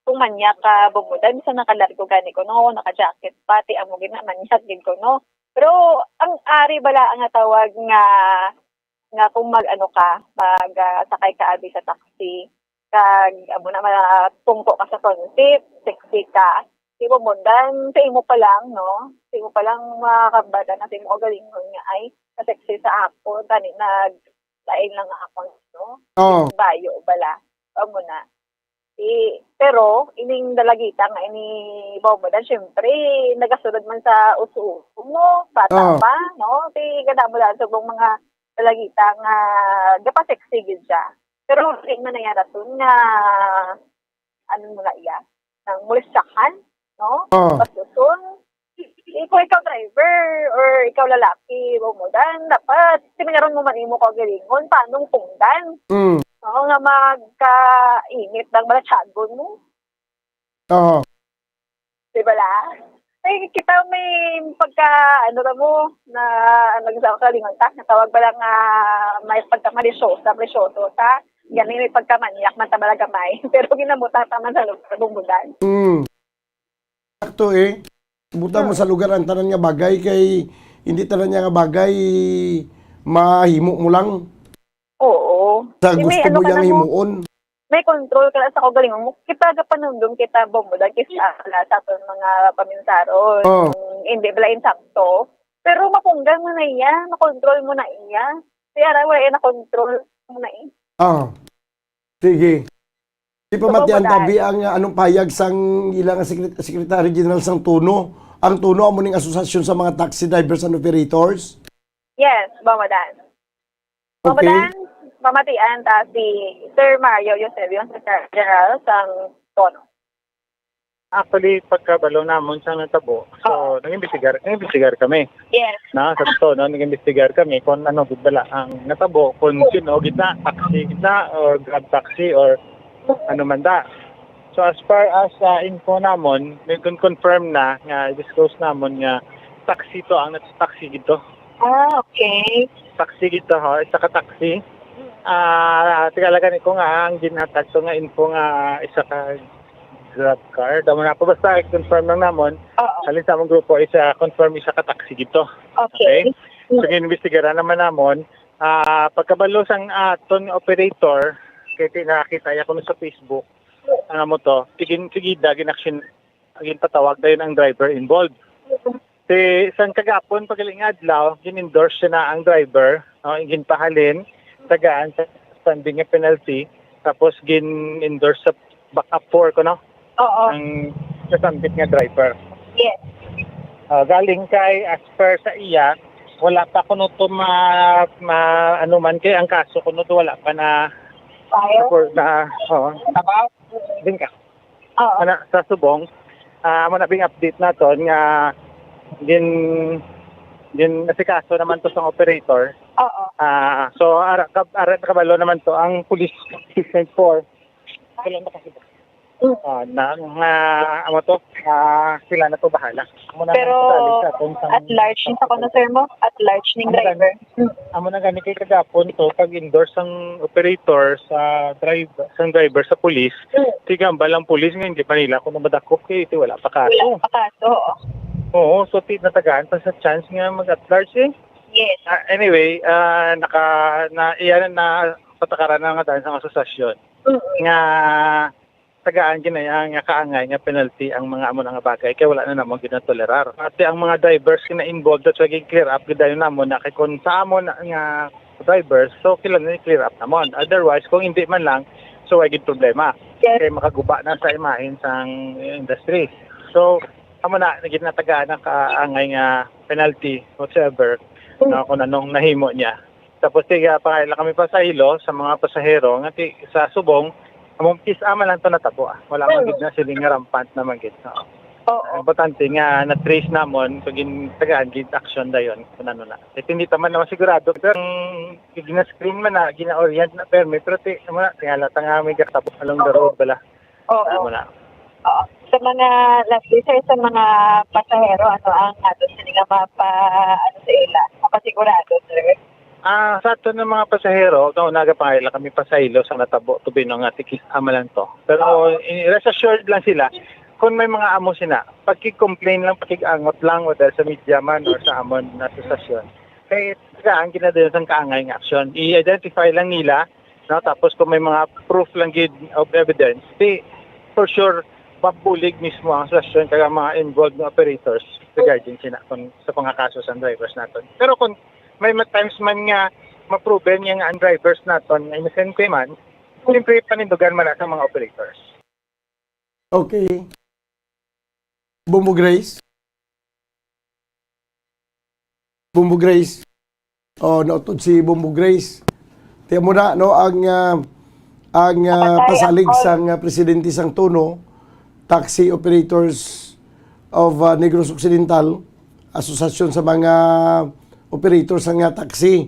kung manyak ka Bombo Dan, sa nakalargo gani ko no, naka-jacket pati amo gid na manyak gid ko no. Pero ang ari bala ang tawag nga kung mag-ano ka, sakay ka abi sa taxi, kag amo na matungko ka sa tonsip, sexy ka. Di Bombo Dan, sa imo pa lang no, sa imo pa lang makakabada na sa imo galingon nga ay sexy sa ako, tani nag-lain lang ako, no? Bayo, bala. Amo na. Pero, ining dalagita nga, ini Bobodan, syempre, nagasunod man sa uso mo, bata pa, no? Ganda mo lang sa mga dalagita nga, gapa-sexy gid siya. Pero, rin man na yan raton nga, ano mo na iya, nang mulisakan, no? Pasusun, kung ikaw driver or ikaw lalaki, Bobodan, dapat siminaron mo manimo ka galingon, paanong pungdan? Oo nga magkainit ng balatsagon mo. Oo. Diba la? Ay, kita may ano na mo, na nagsama ka lingon ta, natawag ba lang may pagkamalisyoso ta, ganin may pagkamanyak, mantabalagamay, pero ginamuta taman sa Bobodan. Sakto buta mo sa lugar ang tanan nga bagay kay hindi tanan nga bagay mahimo mo lang. Oo. Sa gusto mo yang himuon. May control ka lang sa kagalingon mo. Kita ga panundong kita Bobodan kasi sa aton mga paminsaron. Hindi bala insakto. Pero mapunggan mo na iya, makontrol mo na iya. Kaya wala na control mo na iya. Sige. Di pa matian tabi ang anong payag sang ilang Secretary General sang Tuno. Ang Tuno amo ning asosasyon sa mga taxi drivers and operators. Yes, Bobodan. Bobodan, pamatian ta si Sir Mario Eusebio, Secretary General sang Tono. Actually, pagkabalo namon sa natabo, so nag-imbestigar kami. Yes. Sa Tono, nag-imbestigar kami kung ano gidala ang natabo, kung sino gitna, taxi gitna, or grab taxi, or ano man da. So as far as info namon, may confirm na nga disclose namon nga taxi to ang taxi gito. Okay. Taxi gito ho, isa ka taxi. Tigalagan ko nga ang ginatag to nga info nga isa ka grab car. Damo na po basta confirm lang namon. Halin sa among grupo isa confirm isa ka taxi gito. Okay. So ginibestigaran naman namon pagkabalo sang aton operator kaya nakakita ko sa Facebook mo to, sigida, gin-action, patawag dahil ang driver involved. San kagapon, pagaling adlaw, gin-endorse siya na ang driver, ginpahalin, tagaan sa standing nga penalty, tapos gin-endorse sa backup 4 ko, no? Oo. Ang kasambit nga driver. Yes. Galing kay, as per sa iya, wala pa kuno to ano man, kaya ang kaso kuno to wala pa na din ka. Sa subong, manabing update na to nga din nasikaso naman to sa operator. So arat kabalo naman to ang police station 4. Kailan ba kasi sila na to bahala. Pero at large sa sir mo? At large ning driver? Amo na gani kay kagapon to pag-endorse ang operator sa driver sa police. Tigam balang police nga hindi pa nila kung madakop kay ito wala pa kaso. Wala pa kaso. Oo, so natagaan pa sa chance nga mag-at large Yes. Anyway, patakaran na nga dahil sa asosasyon. Nga tagaan ginaya nga kaangay nga penalty ang mga amo nga bagay kay wala na namon ginatolerar. Ate ang mga drivers na involved at saging clear up gidayon namon na kay kung sa amo na nga drivers so kailangan ni clear up namon. Otherwise kung hindi man lang so ay gid problema. Kay makaguba na sa imahen sang industry. So amo na ginatagaan ang kaangay nga penalty whatsoever na kung anong nahimo niya. Tapos tiga pangailan kami pasahilo sa mga pasahero nga sa subong among pisama lang to natabo. Wala man gid na siling nga rampant na magid. Importante nga na-trace namon kung tagaan gid action dayon kun ano na. Hindi taman na sigurado pero gina-screen man na gina-orient na permit pero tingala nga may gatabo along the road bala. Amo na. Sa mga lastly sir, sa mga pasahero, ano ang ato sila sa ila, mapasigurado sir? Sa ato ng mga pasahero, unaga pa kaila kami pasahilo sa natabo tubino nga tikis ama lang to. Pero rest assured lang sila kung may mga amo sila, pagki-complain lang, pagki-angot lang whether sa media man or sa amon na stasyon. Kaya ang ginadayon sa kaangay ng action, i-identify lang nila, no? Tapos kung may mga proof lang gid of evidence, for sure mabulig mismo ang stasyon kaya mga involved na operators regarding sila kung sa pangakaso sa drivers natin. Pero kung may times man nga ma-proven yung ang drivers natin ay innocent man, siyempre panindugan man na sa mga operators. Okay. Bumbo Grace. Bumbo Grace. Nautod si Bumbo Grace. Tiyan mo na, no, ang pasalig sang presidente sang Tono, Taxi Operators of Negros Occidental, asosasyon sa mga operators ng taxi.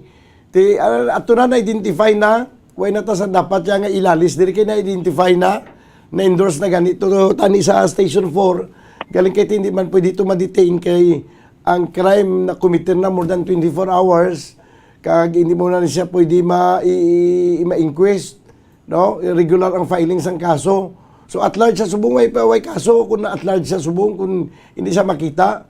Ato na na-identify na, way na ta sa dapat nga ilalis, diri kay na-identify na-endorse na ganito tani sa Station 4, galing kay hindi man pwede ito ma-detain kay ang crime na committed na more than 24 hours, kag hindi mo na siya pwede ma-inquest, no? Regular ang filing sang kaso. So at large sa subong way kaso kung at large sa subong kung hindi siya makita.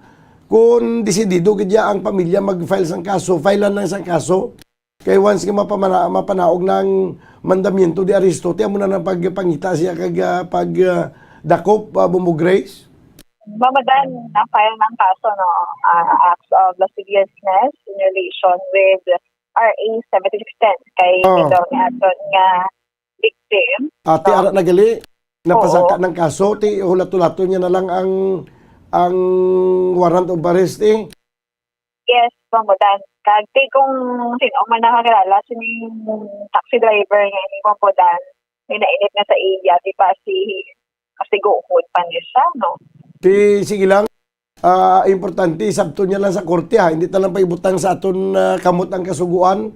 Kung desidido kaya ang pamilya mag-file sang kaso, filean lang sang kaso. Kaya once nga mapanaog ng mandamiento di aresto, tiyan mo na ng pagpangita siya kag dakop Bumbo Grace. Mamadan na file ng kaso no acts of lasciviousness in relation with RA 7610 kay daw ni aton nga victim. Ate ara nagali napasangka ng kaso ti hulato-lato niya na lang ang warrant of arrest Yes, Mamadan. Kag kung sino man nakakilala sining taxi driver nga ni Mamadan, inainit na sa iya di pa si guhod pa niya siya, no? Sige lang. Importante, sabto niya lang sa korte ha. Hindi talang paibutang sa aton kamot ang kasuguan.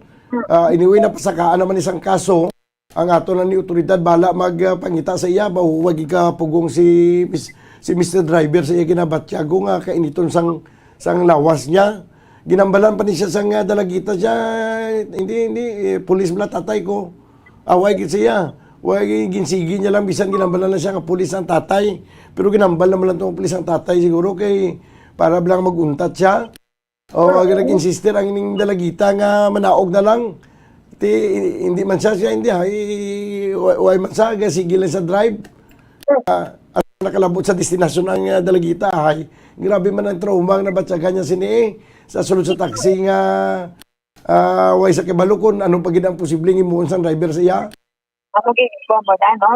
Anyway, napasakaan naman isang kaso. Ang ato na ni otoridad, bala magpangita sa iya, bahuwag ikapugong si Mr. Driver sa iya ginabatyago nga kainiton sang lawas niya. Ginambalan pa ni siya sang dalagita siya. Hindi, pulis mo na tatay ko. Away gid siya. Huwag ginsigi niya lang, bisan ginambalan na siya nga pulis ang tatay. Pero ginambal naman lang itong pulis ang tatay siguro kay para lang maguntat siya. O nag-insister ang ining dalagita nga manaog na lang. Hindi man siya hindi ha. Huwag man siya, sige lang sa drive. At nakalabot sa destinasyon ang dalagita ay grabe man ang trauma ang nabatsagan niya sini sa sulod sa taxi nga huwag sa kibalukon anong pagid ang posibleng imuon sa driver siya. Ako ginagawa mo na, no?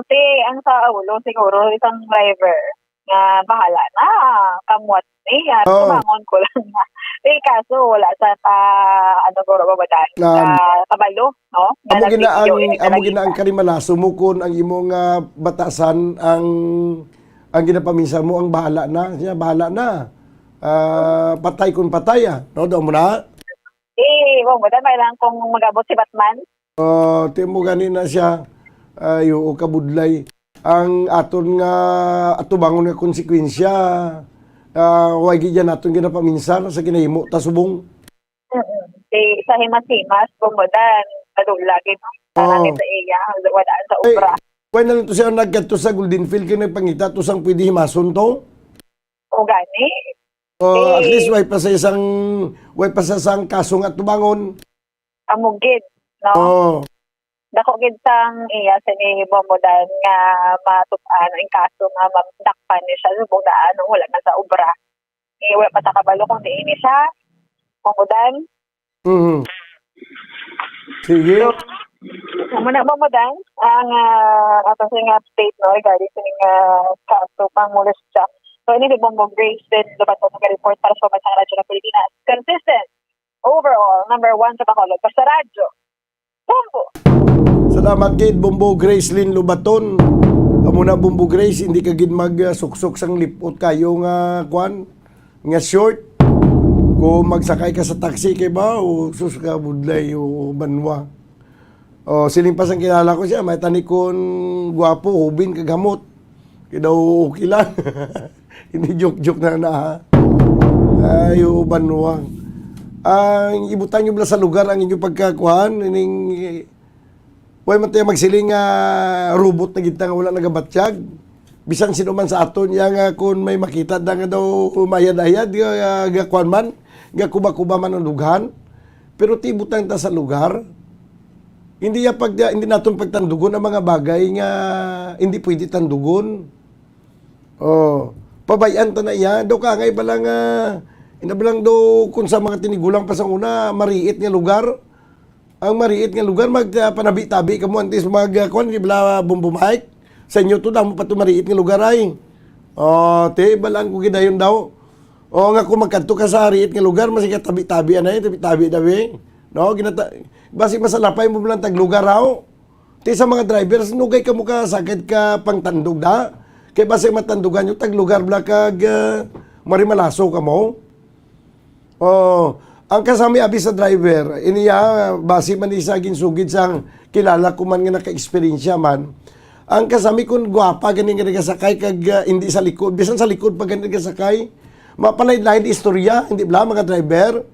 Ang sa ulo siguro isang driver nga bahala na kamot at kumangon ko lang na. Kaso wala sa guro babadaan kabalo, no? Amo gina ang karimalaso mo kun ang imong batasan ang ginapaminsan mo ang bahala na. Siya bahala na. Patay kun patay no? Daw mo na? Wag mo na, may lang kung magabot si Batman. Timo gani na siya. Ayo kabudlay ang aton nga atubangon nga konsekwensya wag gid naton ginapaminsan sa kinahimo ta subong sa himas-himas bumudan adulagi para sa iya wala sa obra why na lang to siya nagkadto sa Golden Field kay nagpangita to sang pwede himason to o gani at least way pa sa isang kaso nga tubangon amugid no dako gid sang iya sa ni Bomodan nga matupan ang kaso nga mabdakpan ni siya subong daan wala na sa obra. Wala pa ta kabalo kung di ini siya. Bomodan. Sige. Muna Bomodan ang ato nga update no regarding sa kaso pang molestia. So ini si Bongbong Grace din dapat mo report para sa mga radyo ng Pilipinas. Consistent. Overall, number 1 sa Bacolod. Basta radyo. Bombo! Salamat kay Bombo Grace Lynn Lubaton. Amo na Bombo Grace, hindi ka gid magsuksok sang lipot kayo nga kwan nga short. Kung magsakay ka sa taxi kay ba o sus ka budlay o banwa. O siling pa sang kilala ko siya, may tanikon gwapo, hubin kagamot. Kaya daw okay lang. Hindi joke-joke na ha. Ayo banwa. Ang ibutan nyo sa lugar ang inyong pagkakuhan. Huwag man tayo magsiling robot na gitang wala nagabatsyag. Bisan sino man sa aton niya nga kung may makita na nga daw mayad-ayad gakuhan man. Gakuba-kuba man ang lughan. Pero tibutan ta sa lugar. Hindi natin pagtandugon ang mga bagay nga hindi pwede tandugon. Pabayan ta na iya. Daw ka ngay balang inabalang do kung sa mga tinigulang pa sa una, mariit nga lugar. Ang mariit nga lugar, magpanabi-tabi ka mo, antes magkuhan, di bala bumbumahik. Sa inyo to, damo pa ito mariit nga lugar ay. Balaan ko gidayon daw. Nga kung magkanto ka sa mariit nga lugar, masika tabi-tabi anay, tabi-tabi. No, basi masalapay mo lang taglugar raw. Sa mga drivers, nugay ka mo ka, sakit ka pang tandog da. Kaya basi matandugan nyo, taglugar bala kag marimalaso ka mo. Ang kasami abi sa driver, iniya base man isa ginsugid sang kilala ko man nga naka-experience man. Ang kasami kun gwapa ganing nga nagasakay kag hindi sa likod, bisan sa likod pa ganing nagasakay. Mapalaid-laid istorya, hindi bla mga driver.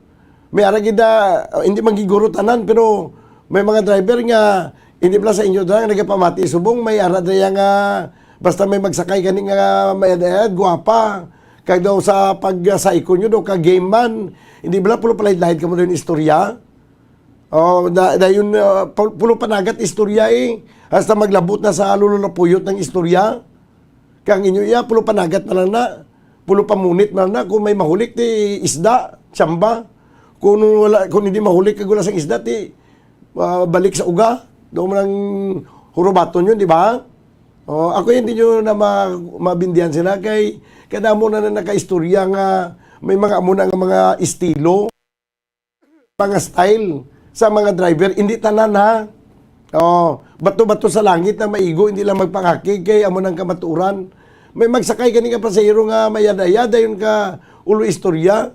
May ara gida hindi magiguro tanan pero may mga driver nga hindi bla sa inyo dra nga nagapamati subong may ara daya nga basta may magsakay ganing nga mayad gwapa. Kag daw sa pag-saiko nyo daw, ka-game man, hindi ba pulo palahid-lahid ka mo daw yung istorya? Dayon, pulo panagat istorya eh. Hasta maglabot na sa lulo na puyot ng istorya. Kang inyo pulo panagat na lang na. Pulo pamunit na lang na. Kung may mahulik, ti isda, tsamba. Kung hindi mahulik, kagula sa isda, ti balik sa uga. Daw mo ng hurubaton yun, di ba? Ako hindi nyo na mabindihan sila kay kada mo na nakaistorya nga may mga amuna nga mga estilo, mga style sa mga driver, hindi tanan ha. Bato-bato sa langit na maigo, hindi lang magpangakig kay amo nang kamaturan. May magsakay kani ka pasahero nga mayada-yada yun ka ulo istorya,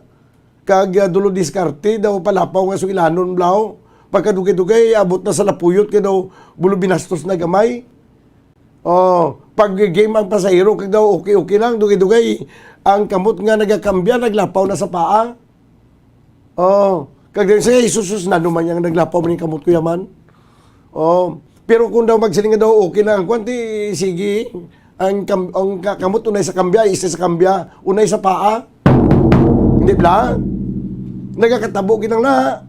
kag dulo diskarte daw palapaw nga sugilanon blaw. Pagkadugay-dugay abot na sa lapuyot kay daw bulo binastos na gamay. Pag game ang pasahero kag daw okay lang dugay-dugay ang kamot nga nagakambya naglapaw na sa paa. Kag sa isusus na naman yang naglapaw man kamot ko yaman. Pero kung daw magsiling daw okay lang kwanti sige ang kamot unay sa kambya isa sa kambya unay sa paa. Hindi bla nagakatabo kinang na.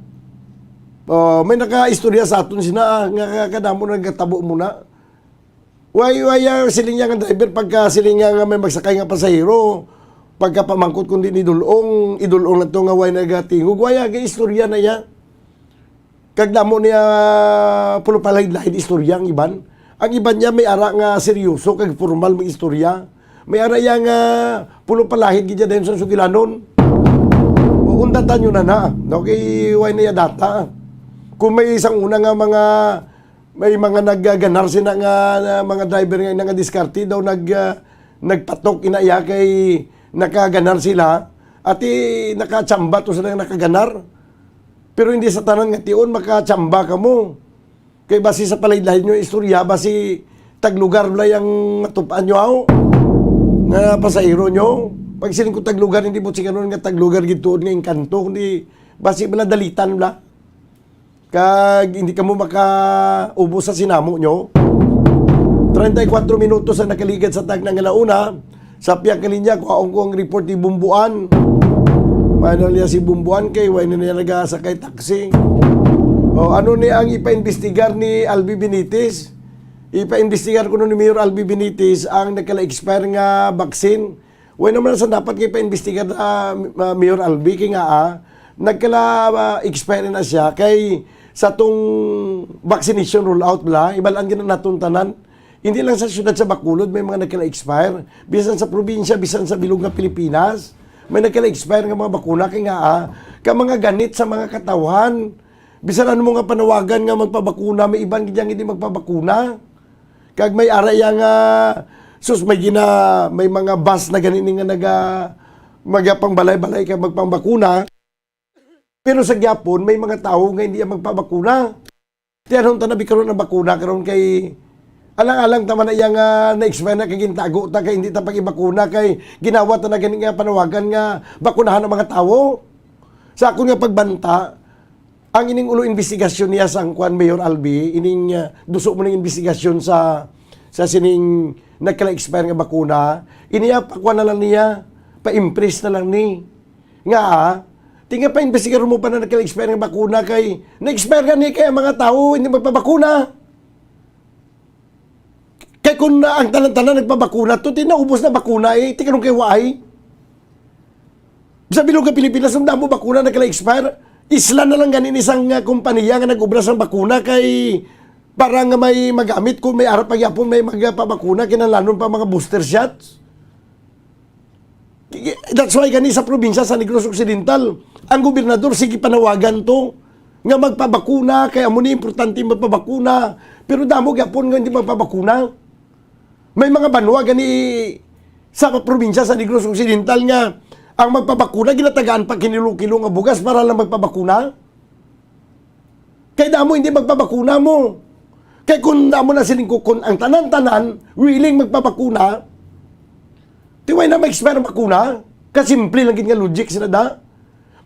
May naka-istorya sa aton sina nga kadamo nagatabo muna. Why siling nga driver pagka siling nga may magsakay nga pasahero pagka pamangkot kundi idulong na to nga way nagatingog waya ga istorya na ya kagdamo niya pulo palahid-lahid istorya ang iban niya may ara nga seryoso kag formal may istorya may ara ya nga pulo palahid gid dayon sa sugilanon undatan nyo na okay way na ya data kung may isang una nga may mga naggaganar sila nga mga driver nga nga diskarte daw nagpatok inaya kay nakaganar sila at nakatsamba to sila nakaganar pero hindi sa tanan nga tion makatsamba ka mo kay basi sa palahid-lahid nyo istorya basi taglugar bala yung matupaan nyo aw nga pasahero nyo pag siling ko taglugar hindi mo sikanon nga taglugar gituon nga inkanto kundi basi bala dalitan bala kag hindi ka mo makaubos sa sinamo nyo. 34 minutos na nakaligad sa tag ng alauna. Sa piyak kalinya, kuhaong ko ang report ni Bumbuan. Paano niya si Bumbuan kay, why na niya nagasakay taxi. O ano ni ang ipaimbestigar ni Albi Benitez? Ipaimbestigar ko ni Mayor Albi Benitez ang nagkala-expire nga vaccine. Way naman sa dapat kay paimbestigar Mayor Albi kay nga nagkala-expire na siya kay sa tong vaccination rollout bala, ibalaan gina natuntanan. Hindi lang sa syudad sa Bacolod may mga nagkala-expire. Bisan sa probinsya, bisan sa bilog nga Pilipinas, may nagkala-expire nga mga bakuna kay nga ka mga ganit sa mga katawan. Bisan ano mo nga panawagan nga magpabakuna, may ibang gidyang hindi magpabakuna. Kag may araya nga may mga bus na ganit nga magapang balay-balay ka magpambakuna. Pero sa gyapon may mga tao nga hindi magpabakuna. Tiyanong tanabi karon ang bakuna karon kay alang-alang tama na yang na-expire na kay gintago ta kay hindi ta pag-ibakuna kay ginawa ta na gani nga panawagan nga bakunahan ang mga tao. Sa akon nga pagbanta, ang ining ulo investigasyon niya sa Juan Mayor Albi, ining duso mo ng investigasyon sa sining nagkala-expire nga bakuna, iniya pakuha na lang niya, pa-impress na lang ni. Nga tinga pa investigar mo pa na nagkala-expire nga bakuna kay na-expire nga ni kay mga tao hindi magpabakuna. Kay kung ang tanan-tanan nagpabakuna, to tinaubos na bakuna tikanong kay waay. Sa bilog nga Pilipinas, ang damo bakuna nagkala-expire, isla na lang ganin isang kumpanya nga nag-ubra sang bakuna kay para nga may magamit kung may arap pagyapon may magpabakuna kinalanon pa mga booster shots. That's why gani sa probinsya sa Negros Occidental, ang gobernador sige panawagan to nga magpabakuna kay amo ni importante magpabakuna pero damo gyapon nga hindi magpabakuna. May mga banwa gani sa probinsya sa Negros Occidental nga ang magpabakuna, ginatagaan pa kinilo-kilo nga bugas para lang magpabakuna. Kaya damo hindi magpabakuna mo. Kaya kung damo na silingkukon ang tanan-tanan, willing magpabakuna, tiway na mag-expire ang bakuna. Kasimple lang nga logic sila da.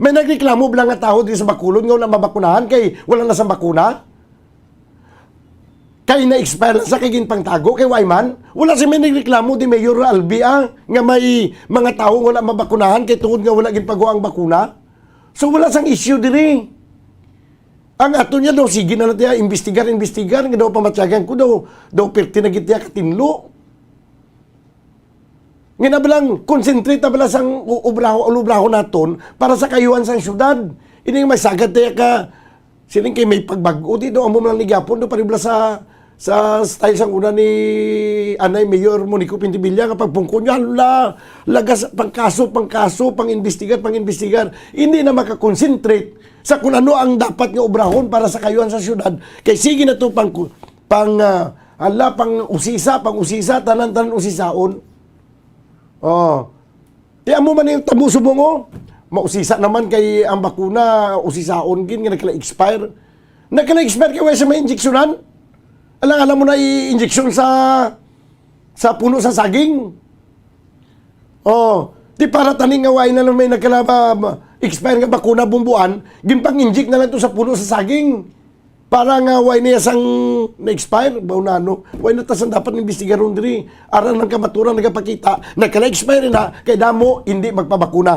May nagreklamo bilang nga tao dito sa Bacolod nga wala mabakunahan kay wala na sa bakuna. Kay na-expire sa kagin pangtago kay Wayman, wala si may nagreklamo di Mayor Albi nga may mga tao wala mabakunahan kay tungod nga wala ginpagawa ang bakuna. So wala sang issue diri. Ang ato niya daw sige na natin investigar nga daw pamatyagan ko daw perti na gitya katinlo. Nga na balang concentrate na bala sang ubraho naton para sa kayuan sang syudad. Ini may sagad tayo ka siling kay may pagbago dito amo man ni gyapon do paribla sa style sang una ni Anay Mayor Monico Pintibilla nga pagpungko niya lagas pangkaso panginvestigar hindi na makakonsentrate sa kung ano ang dapat nga obrahon para sa kayuan sa syudad kay sige na to pang usisa tanan usisaon. Tiyan mo man yung tabuso mo mausisa naman kay ang bakuna usisaon gin nga nagkala-expire kay sa may injeksyonan. Alam mo na i-injeksyon sa puno sa saging. Di para taning nga way na lang may nagkala-expire nga bakuna bumbuan, ginpang-inject na lang to sa puno sa saging. Para nga way niya sang na-expire, baunano. Way na tasan dapat investigaron diri. Aran ng kamaturan nagapakita, nagkala-expire na, kay damo hindi magpabakuna.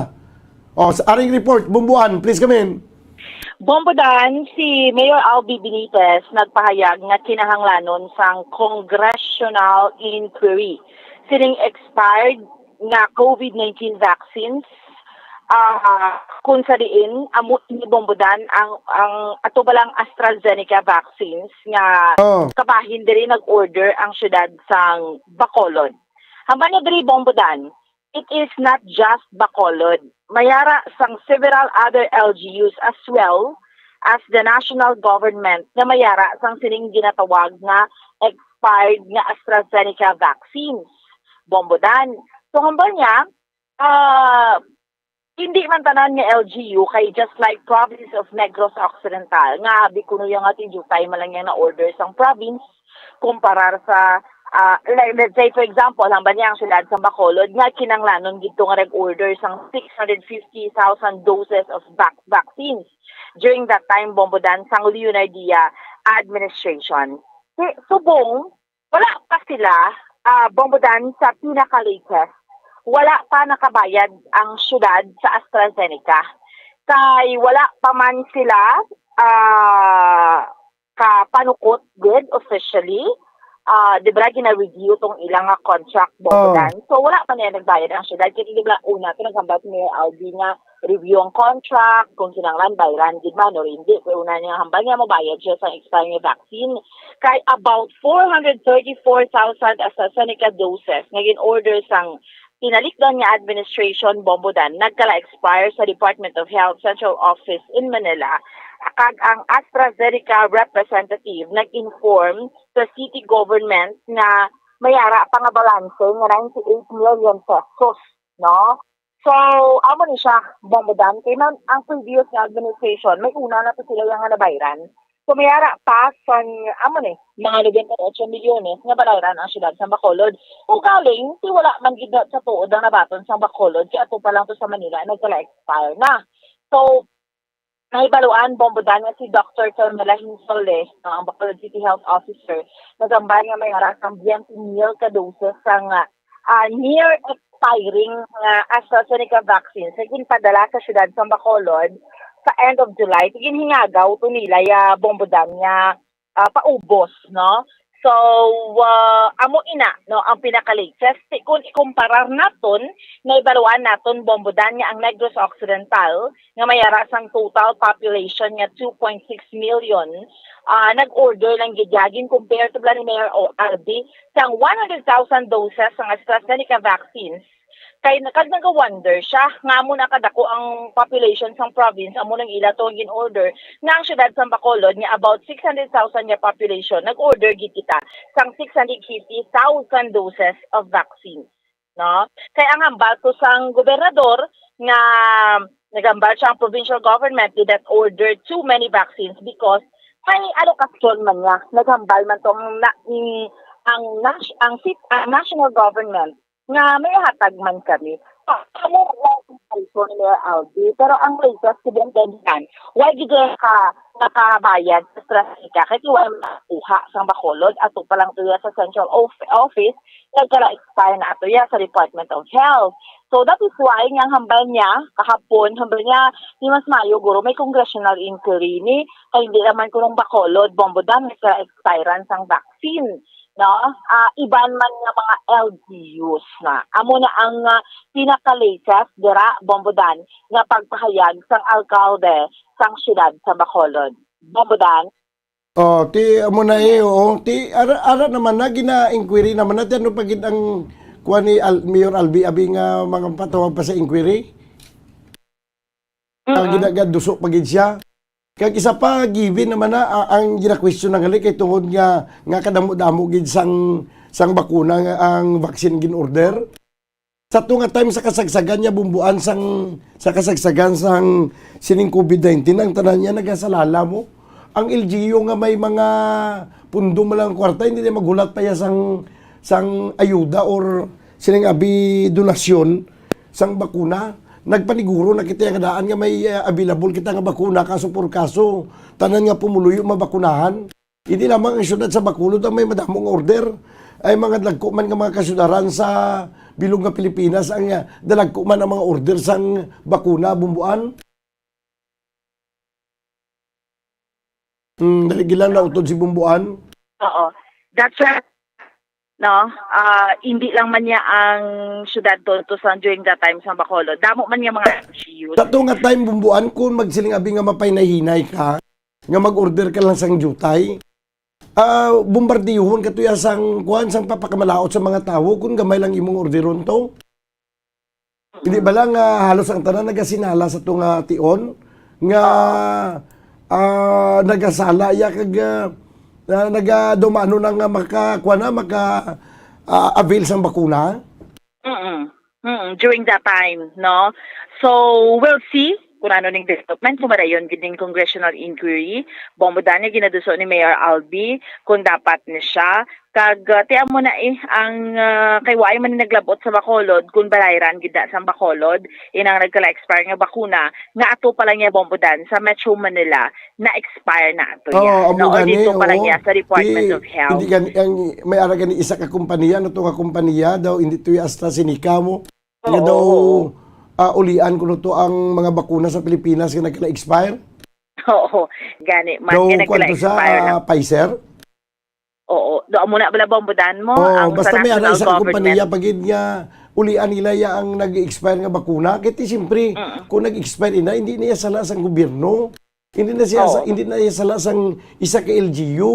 Sa aring report, bumbuan, please come in. Bombodan, si Mayor Albi Benitez nagpahayag nga kinahanglanon sang congressional inquiry sining expired nga COVID-19 vaccines kung sa diin amo ni Bombodan ang ato balang AstraZeneca vaccines nga kabahin diri nag-order ang syudad sang Bacolod. Hamba ni diri Bombodan, it is not just Bacolod. Mayara sang several other LGUs as well as the national government na mayara sang sining ginatawag nga expired nga AstraZeneca vaccines. Bombodan. So hambal niya, hindi man tanan nga LGU kay just like province of Negros Occidental nga bikuno yang ating jutay malang yang na-order sang province kumparar sa let's say for example, hamba niya ang syudad sa Bacolod nga kinanglanon gito nga nag-order sang 650,000 doses of vaccines during that time Bombodan sang Leonardia administration. Subong, wala pa sila Bombodan sa pinaka-latest. Wala pa nakabayad ang syudad sa AstraZeneca. Kay wala pa man sila kapanukot good officially. Di ba gina-review tong ilang contract Bombodan. So wala pa niya nagbayad ang syudad. Kaya di ba una, pinagambal ni Mayor Albi nga review ang contract, kung kinanglan bayaran, di ba, no, hindi. Kaya una niya hambal niya mabayad siya sa expiring vaccine. Kaya about 434,000 AstraZeneca doses naging order sang pinalik daw niya administration Bombodan, nagkala-expire sa Department of Health Central Office in Manila. Kag ang AstraZeneca representative nag-inform sa city government na mayara pa nga balanse nga 98 million pesos, no? So, amo ni siya, Bombodan, kaya ang previous na administration, may una na to sila yung nga nabayran. So, mayara pa sa, mga 98 milyones nga balayran ang siyudad sa Bacolod. Kung galing, wala man gidot sa tuod ang nabaton sa Bacolod, kaya ito pa lang to sa Manila, nagkala-expire na. So, naibaluan, Bombodan nga si Dr. Carmela Hinsole, ang Bacolod City Health Officer, nagambay nga may arasang 20 mil ka doses sang near expiring AstraZeneca vaccine. Sige, padala sa siyudad sa Bacolod sa end of July. Sige, hingagaw ito nila Bombodan nga paubos, no? So, amo ina, no, ang pinaka-latest. Kung ikumparar naton, naibaluan naton Bombodan nga ang Negros Occidental, nga mayara sang total population nga 2.6 million, nag-order ng gidyagin compared to ni Mayor Albi sang 100,000 doses ng AstraZeneca vaccines. Kaya nag-wonder siya, nga mo nakadako ang population sa province, amo nang ila to in order, nga ang syudad sa Bacolod, nga about 600,000 nga population, nag-order gid kita sang 650,000 doses of vaccines. No? Kaya ang hambal to sang gobernador, nga nagambal siya ang provincial government did not order too many vaccines because may alokasyon man niya. Naghambal man tong ang national government nga may hatag man kami. Ano ang ni Mayor Albi, pero ang latest sibentenhan, why di ka nakabayad sa AstraZeneca kahit wala makuha sa Bacolod ato pa lang tuya sa Central Office, nagkala-expire na ato ya sa Department of Health. So that is why nga hambal niya, kahapon, hambal niya, ni Mas Mayo, guro, may congressional inquiry ni, kaya hindi naman ko ng Bacolod, Bombodan, nagkala-expirean sang vaccine. No, iban man nga mga LGUs na. Amo na ang pinaka-latest dira Bombodan nga pagpahayag sang alkalde sang siyudad sa Bacolod. Bombodan. Ti amo na ti ara naman na gina-inquiry naman natin ano pagid ang kuha ni Mayor Albi abi nga mga patawag pa sa inquiry. Ang ginagadusok pagid siya. Kag isa pa given naman na ang gina-question na gali kay tungod nga kadamo-damo gid sang bakuna nga ang vaccine gin order. Sa tunga time sa kasagsagan niya bumbuan sa kasagsagan sang sining COVID-19 ang tanan niya nagasalala mo. Ang LGU nga may mga pundo malang kwarta hindi na magulat pa ya sang ayuda or sining abi donasyon sang bakuna. Nagpaniguro na kita nga daan nga may available kita nga bakuna kaso por kaso tanan nga pumuluyo mabakunahan. Hindi lamang ang syudad sa Bacolod ang may madamong order ay mga dalagko man nga mga kasyudaran sa bilog nga Pilipinas ang dalagko man ang mga order sang bakuna bumbuan. Daligilan na utod si bumbuan. Oo. That's right. No, hindi lang man niya ang syudad to during that time sa Bacolod. Damo man niya mga LGUs. Sa nga time bumbuan kung magsiling abi nga mapaynahinay ka, nga mag-order ka lang sang jutay, bombardiyuhon ka tuya sang papakamalaot sa mga tao kung gamay lang imong orderon to. Hindi ba lang halos ang tanan nagasinala sa tunga tion nga nagasala ya kag nagadumano nang maka-avail sang bakuna? During that time, no? So, we'll see kung ano ning development, kung marayon gining congressional inquiry. Bombodan niya ginaduso ni Mayor Albi kung dapat ni siya. Kag tiyan mo na ang kayway man naglabot sa Bacolod kung balayran gida sa Bacolod inang nagkala-expire nga bakuna nga ato pa lang niya Bombodan sa Metro Manila na expire na ato niya. No, or dito pa lang niya sa Department of Health. Hindi may ara gani isa ka kumpanya no to nga kumpanya daw hindi to AstraZeneca mo. Nga daw ulian ko to ang mga bakuna sa Pilipinas nga nagkala-expire. Oo, gani. Man, Do yan kwanto nagla-expire na. sa Pfizer? Oo, doon muna bala bombodan mo Oh, ang basta sa may ana national isang government. kumpanya pagid nga ulian nila ya ang nag-expire nga bakuna. Kiti siyempre kung nag-expire ina hindi niya sala sang gobyerno. Hindi na siya hindi na niya sala sang isa ka LGU.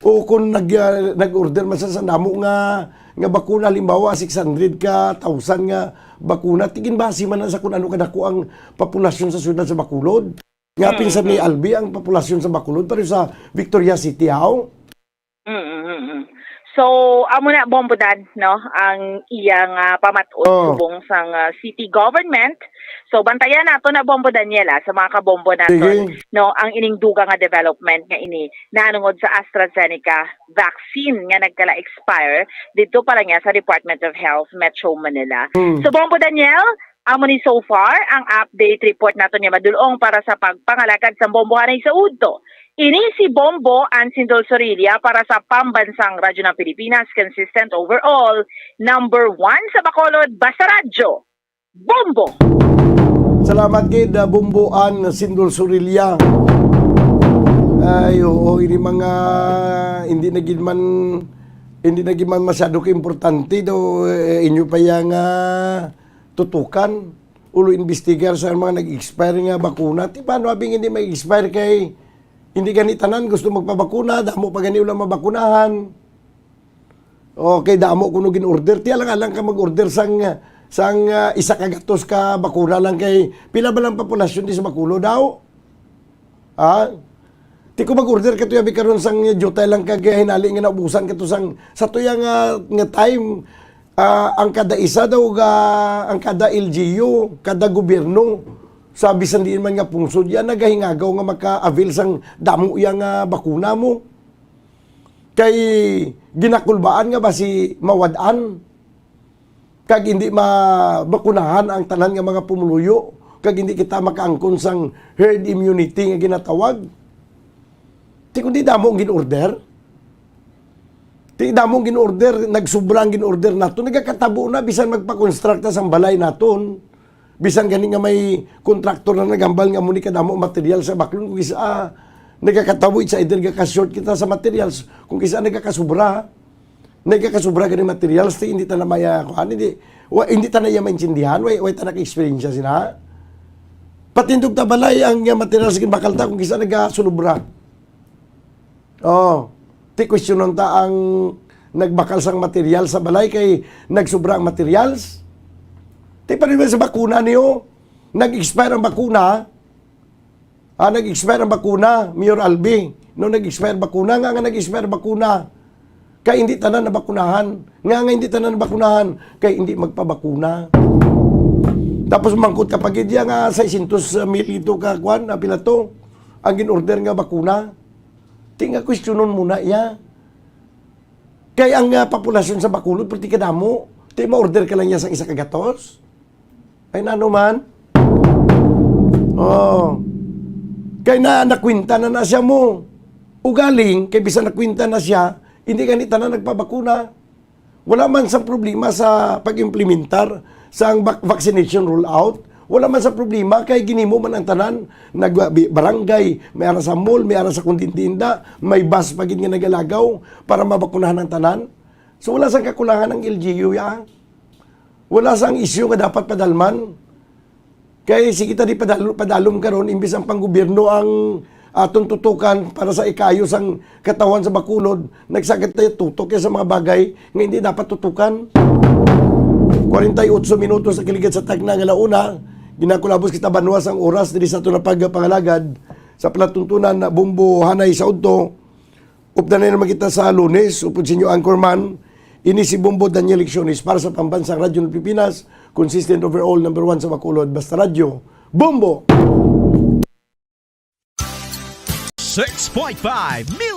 O kung nag-order man sa namo nga bakuna halimbawa 600 ka 1,000 nga bakuna tigin base man na sa kung ano kadako ang populasyon sa syudad sa Bacolod. Nga pinsan ni Albi ang populasyon sa Bacolod pero sa Victoria City how? So, amo na bombodan, no, ang iyang pamatud subong sang city government. So, bantayan nato na bombo Daniela sa mga kabombo naton, no, ang ining duga nga development nga ini nanungod sa AstraZeneca vaccine nga nagkala-expire dito pa lang niya sa Department of Health, Metro Manila. So, bombo Daniel, amo ni so far ang update report nato niya madulong para sa pagpangalagad sa bombohanay sa udto. Ini si Bombo Ansindol Sorilla para sa Pambansang Radyo ng Pilipinas, consistent overall, number 1 sa Bacolod, basta radyo, Bombo! Salamat kid Bombo Ansindol Sorilla. Ay, oo, ini mga hindi naging man masyado ka-importante do inyo pa yang tutukan ulo investigar sa mga nag-expire nga bakuna. Ti paano abing hindi mag-expire kay hindi ganitanan gusto magpabakuna, damo pa gani ulang mabakunahan. Okay, damo kuno gin-order. Ti alang-alang ka mag-order sang isa ka gatos ka bakuna lang kay pila ba lang populasyon di sa Bacolod daw? Ha? Ti ko mag-order ka tuya karon sang jutay lang kag hinali nga naubusan ka to sang sa tuya nga time ang kada isa daw ang kada LGU, kada gobyerno sabi sa diin man nga pungsod yan nagahingagaw nga maka-avail sang damo yang bakuna mo. Kay ginakulbaan nga ba si mawadan kag hindi mabakunahan ang tanan nga mga pumuluyo kag hindi kita makaangkon sang herd immunity nga ginatawag. Ti kundi damo ang gin-order. Ti damo ang gin-order, nagsobrang gin-order nato, nagakatabo na bisan magpa-construct sang balay naton. Bisan gani nga may kontraktor na nagambal nga muni kadamo material sa baklon kung isa nagakatabo sa either gaka-short kita sa materials kung isa nagakasubra gani materials ti hindi ta na maya kuan hindi ta na ya maintindihan way ta naka-experience sina patindog ta balay ang materials gin bakal ta kung isa nagasulubra. Ti questionon ta ang nagbakal sang material sa balay kay nagsubra ang materials. Ti pa rin sa bakuna niyo, nag-expire ang bakuna, nag-expire ang bakuna, Mayor Albi, no nag-expire bakuna, nga nag-expire bakuna, kay hindi tanan na bakunahan, nga hindi tanan na bakunahan, kay hindi magpabakuna. Tapos mangkot kapag idya nga 600 ml ka kwan, pila to, ang gin-order nga bakuna, ti nga questionon muna iya. Kay ang populasyon sa Bacolod, pati kadamo, ti ma-order ka lang niya sa isa kagatos. Ay nano man. Kay nakwinta na siya mo. Ugaling, kay bisan nakwinta na siya, hindi ganita na nagpabakuna. Wala man sa problema sa pag-implementar sa vaccination rollout. Wala man sa problema kay ginimo man ang tanan. Barangay, may ara sa mall, may ara sa kundintinda, may bus pagid nga nagalagaw para mabakunahan ang tanan. So wala sang kakulangan ng LGU ya. Wala sang isyu nga dapat padalman. Kaya sige ta di padalom karon imbis ang panggobyerno ang atong tutukan para sa ikayos ang katawan sa Bacolod, nagsagat tayo tutok sa mga bagay nga hindi dapat tutukan. 48 minutos sa kiligid sa tagna nga launa, ginakulabos kita banwas ang oras diri sa ato na pagpangalagad sa palatuntunan na Bombo Hanay sa udto. Updanan naman kita sa Lunes, upod sa inyo Anchorman. Ini si Bombo Daniel Lecciones para sa Pambansang Radyo ng Pilipinas, consistent overall number 1 sa Bacolod, basta radyo, Bombo! 6.5 million